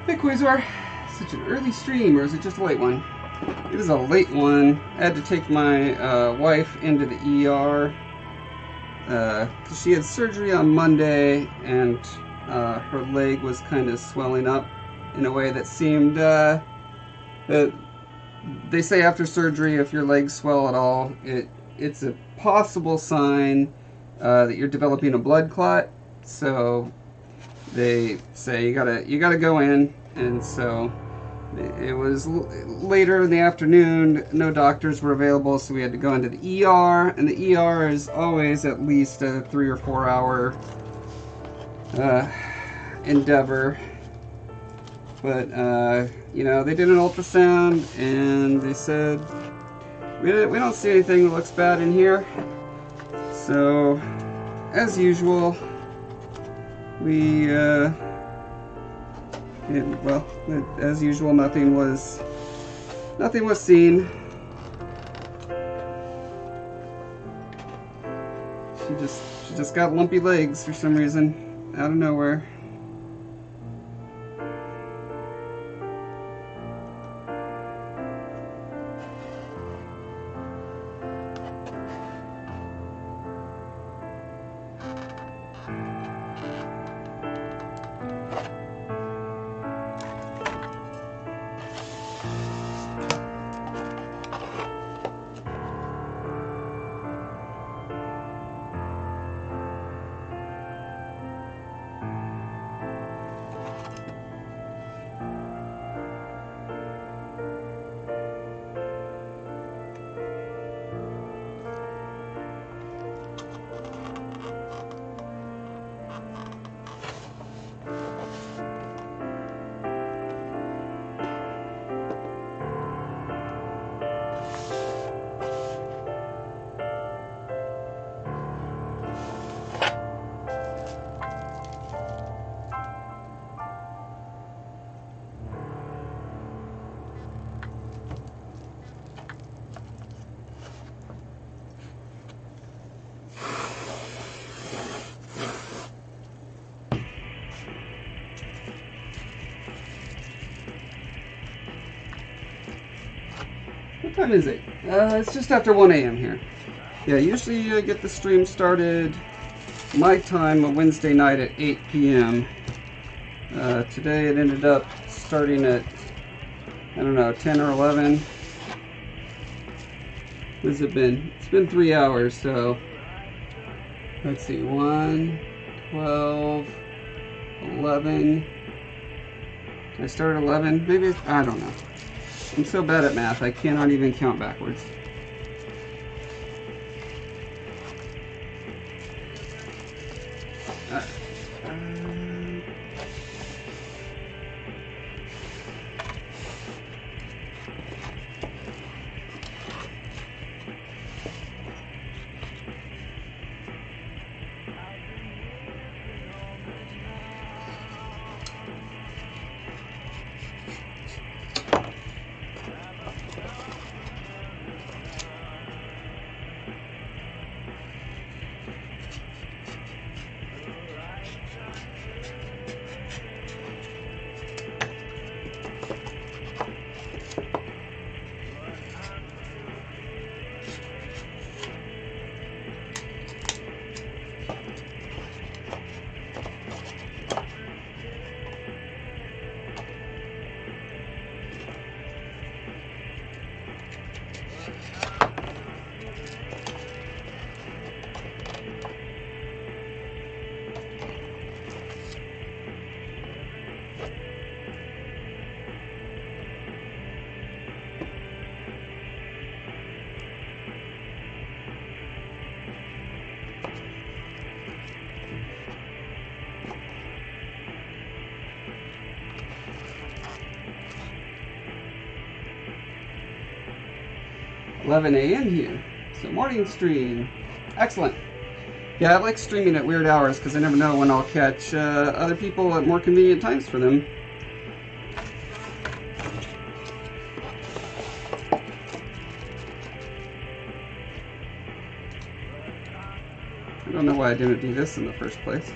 Hey Quasar, such an early stream, or is it just a late one? It is a late one. I had to take my wife into the ER because she had surgery on Monday, and her leg was kind of swelling up in a way that seemed that they say after surgery, if your legs swell at all, it's a possible sign that you're developing a blood clot. So they say you gotta go in, and so it was later in the afternoon. No doctors were available, so we had to go into the ER, and the ER is always at least a 3 or 4 hour endeavor. But you know, they did an ultrasound, and they said we don't see anything that looks bad in here. So, as usual, as usual, nothing was seen. She just got lumpy legs for some reason, out of nowhere. What time is it? It's just after 1 a.m. here. Yeah, usually I get the stream started my time on Wednesday night at 8 p.m. Today it ended up starting at, I don't know, 10 or 11. What has it been? It's been 3 hours, so let's see, 1, 12, 11. I started 11, maybe, I don't know. I'm so bad at math, I cannot even count backwards. $11 a.m. here, so morning stream. Excellent. Yeah, I like streaming at weird hours because I never know when I'll catch other people at more convenient times for them. I don't know why I didn't do this in the first place.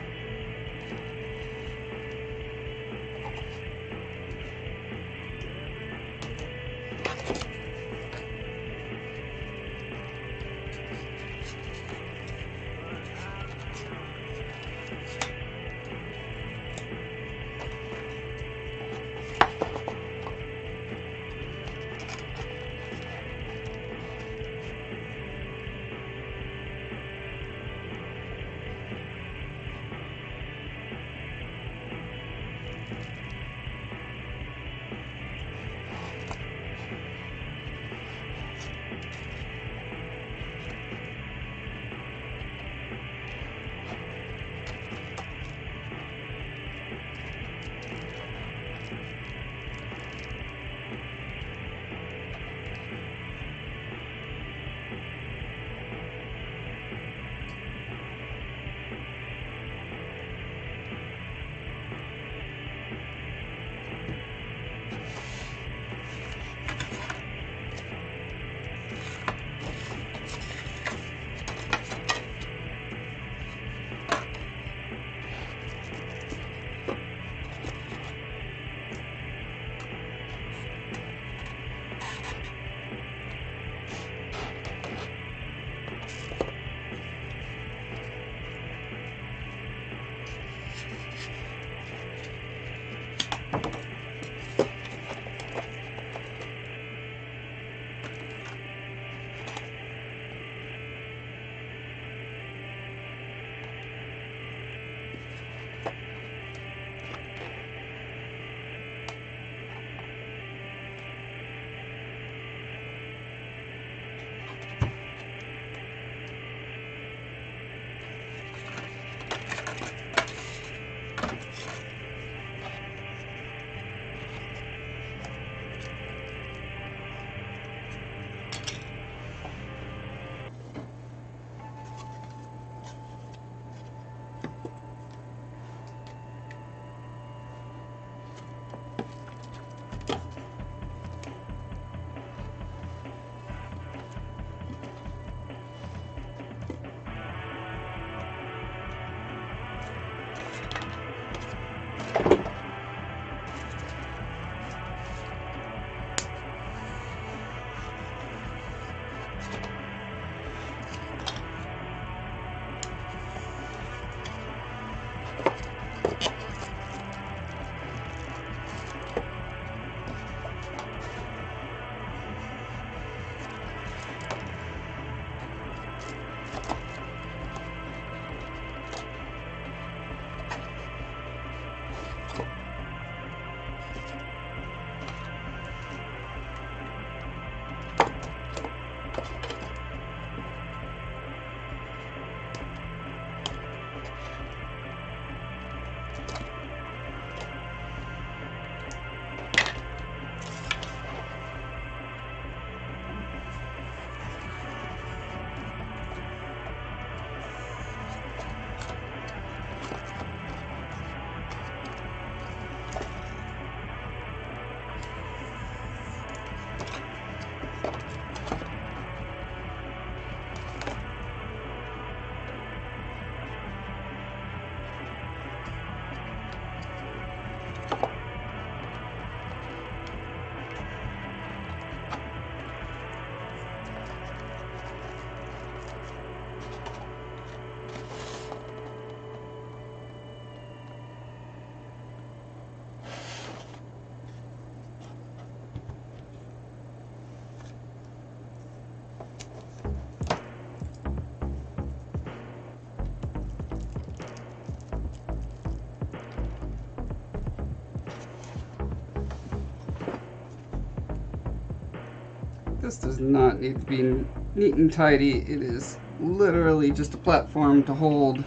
This does not need to be neat and tidy. It is literally just a platform to hold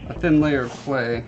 a thin layer of clay.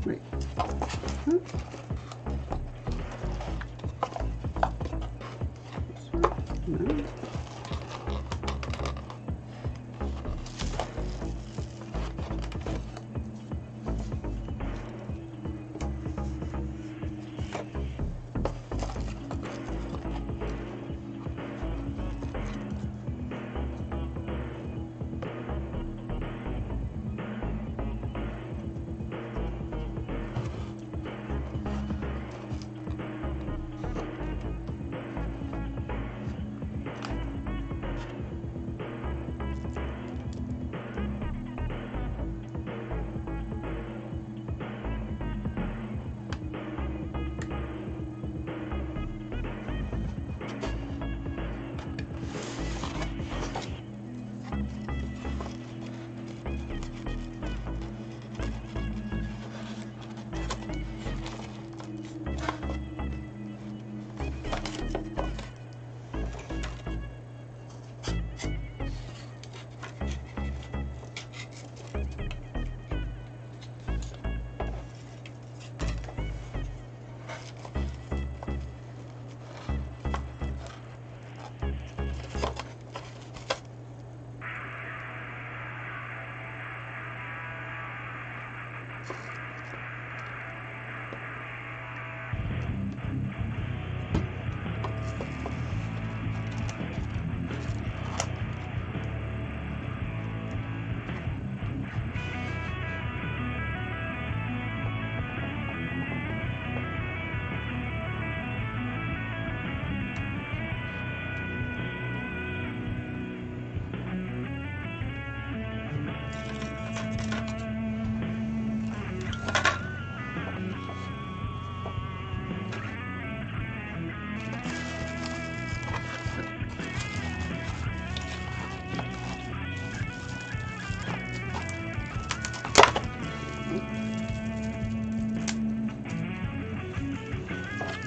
Wait. Huh? No.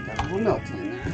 Got a little melty in there.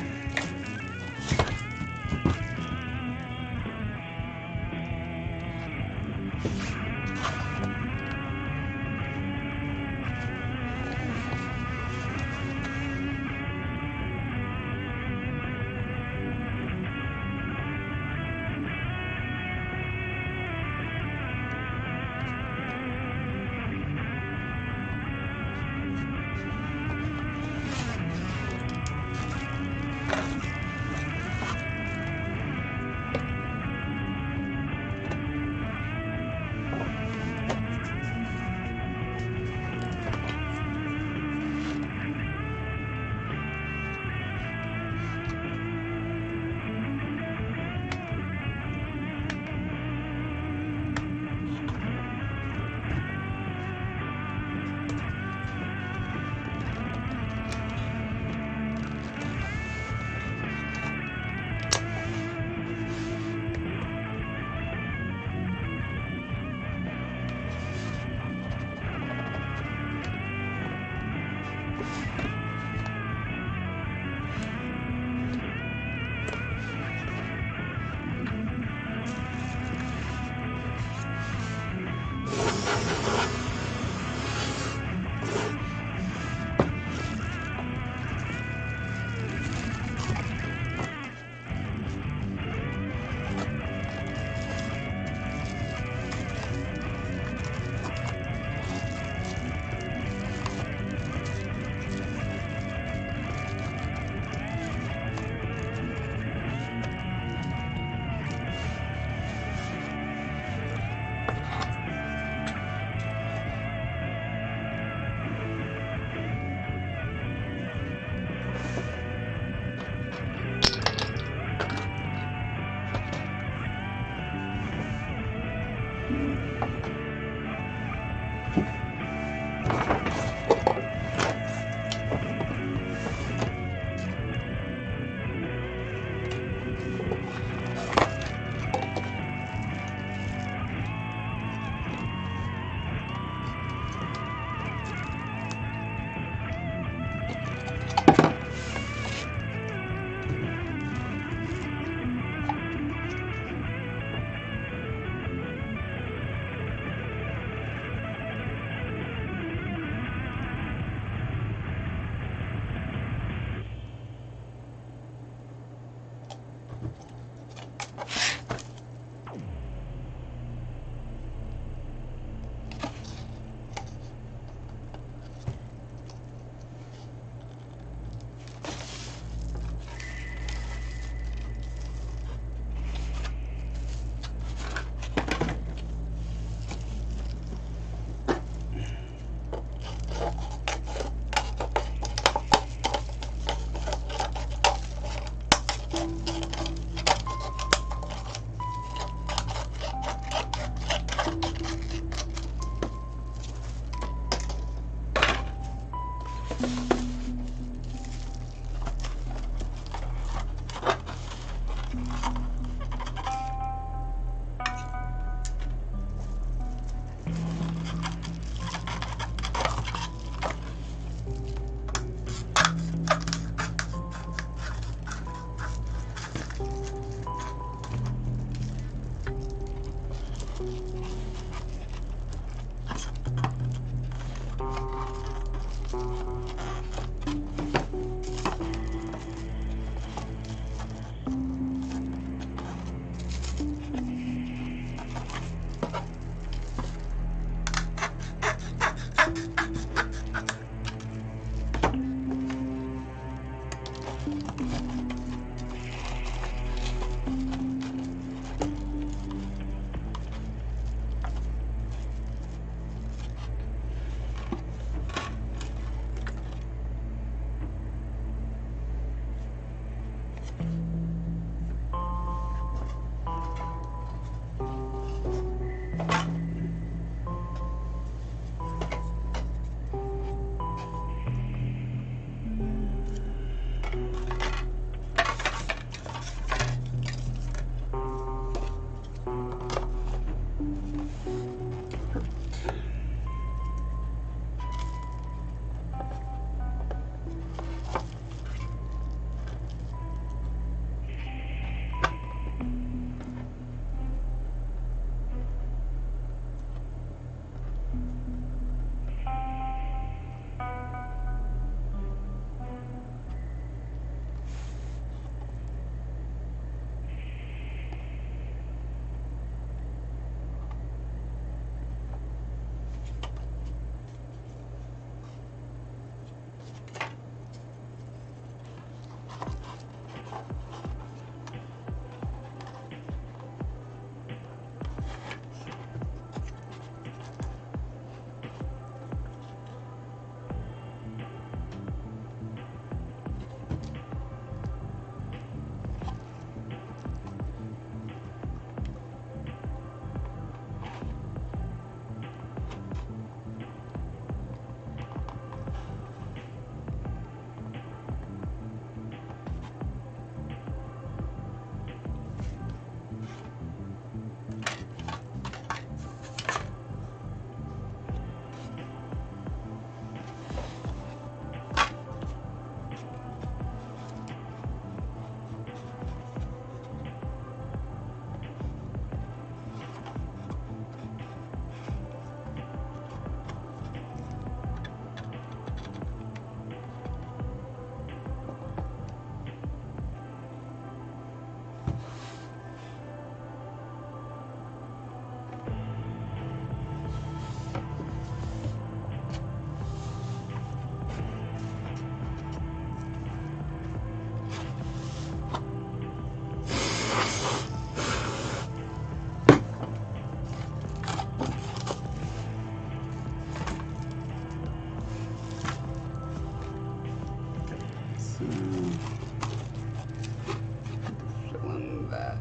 Fill in that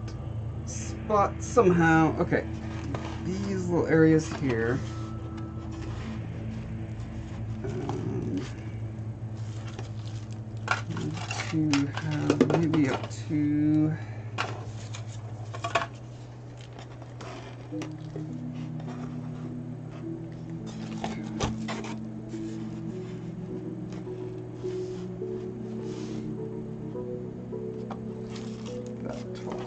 spot somehow. Okay. these little areas here. To have maybe up to that tall.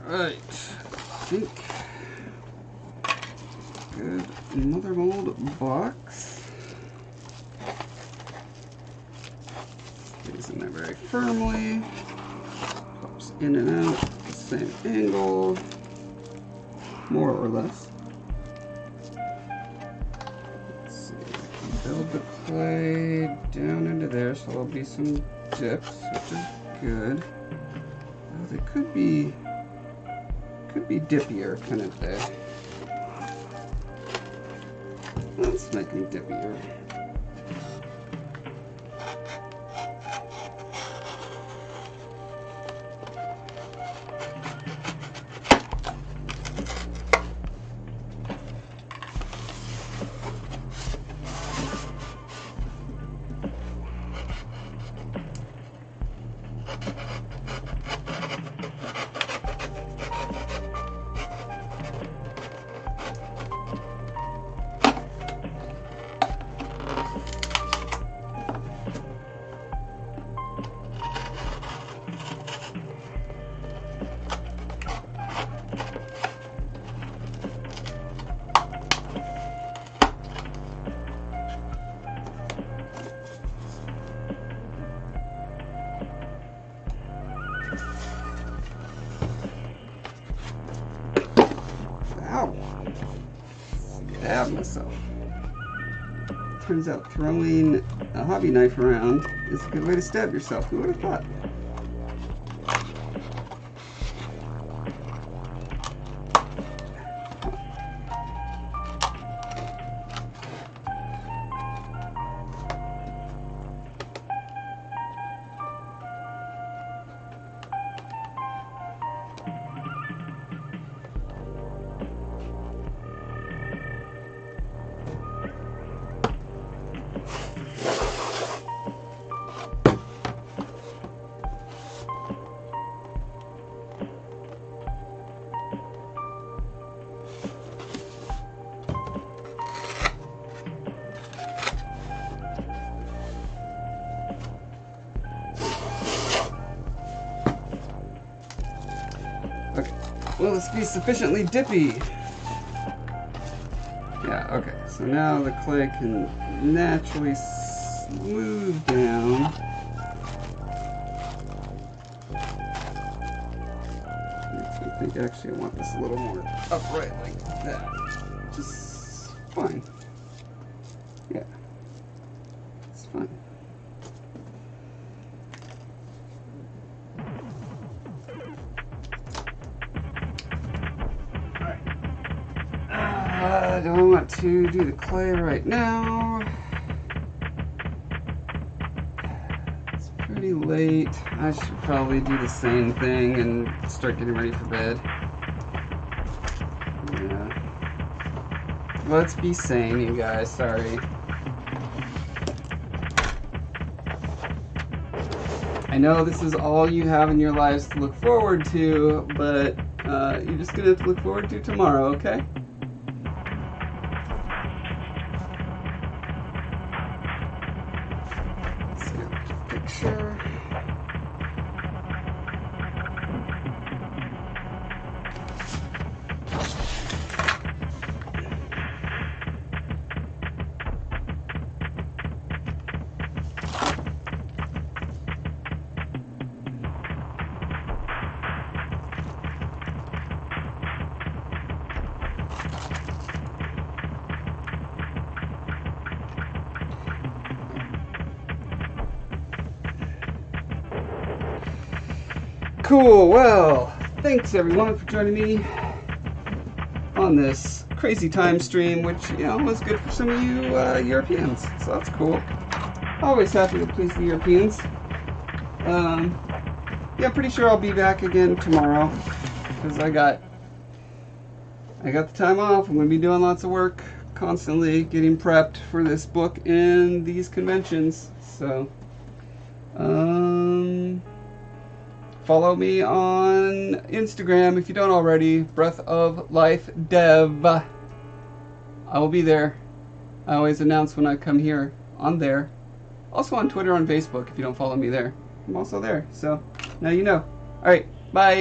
Alright, I think good mother mold box. Stays in there very firmly. Pops in and out at the same angle, more or less. Let's see, I can build the clay down into there, so there'll be some dips, which is good. Oh, they could be dippier, couldn't they? Let's make them dippier. Stab myself. Turns out throwing a hobby knife around is a good way to stab yourself. Who would have thought? Will this be sufficiently dippy? Yeah, okay. So now the clay can naturally smooth down. I think actually I want this a little more upright like that. Which is fine. Yeah. It's fine. I don't want to do the clay right now. It's pretty late. I should probably do the same thing and start getting ready for bed. Yeah. Let's be sane, you guys. Sorry. I know this is all you have in your lives to look forward to, but you're just gonna have to look forward to tomorrow, okay? Picture. Cool, well, thanks everyone for joining me on this crazy time stream, which, you know, was good for some of you Europeans, so that's cool. Always happy to please the Europeans. Yeah, pretty sure I'll be back again tomorrow, because I got the time off. I'm going to be doing lots of work, constantly getting prepped for this book and these conventions, so, follow me on Instagram if you don't already. Breath of Life Dev. I will be there. I always announce when I come here on there. Also on Twitter and Facebook if you don't follow me there. I'm also there. So now you know. Alright, bye.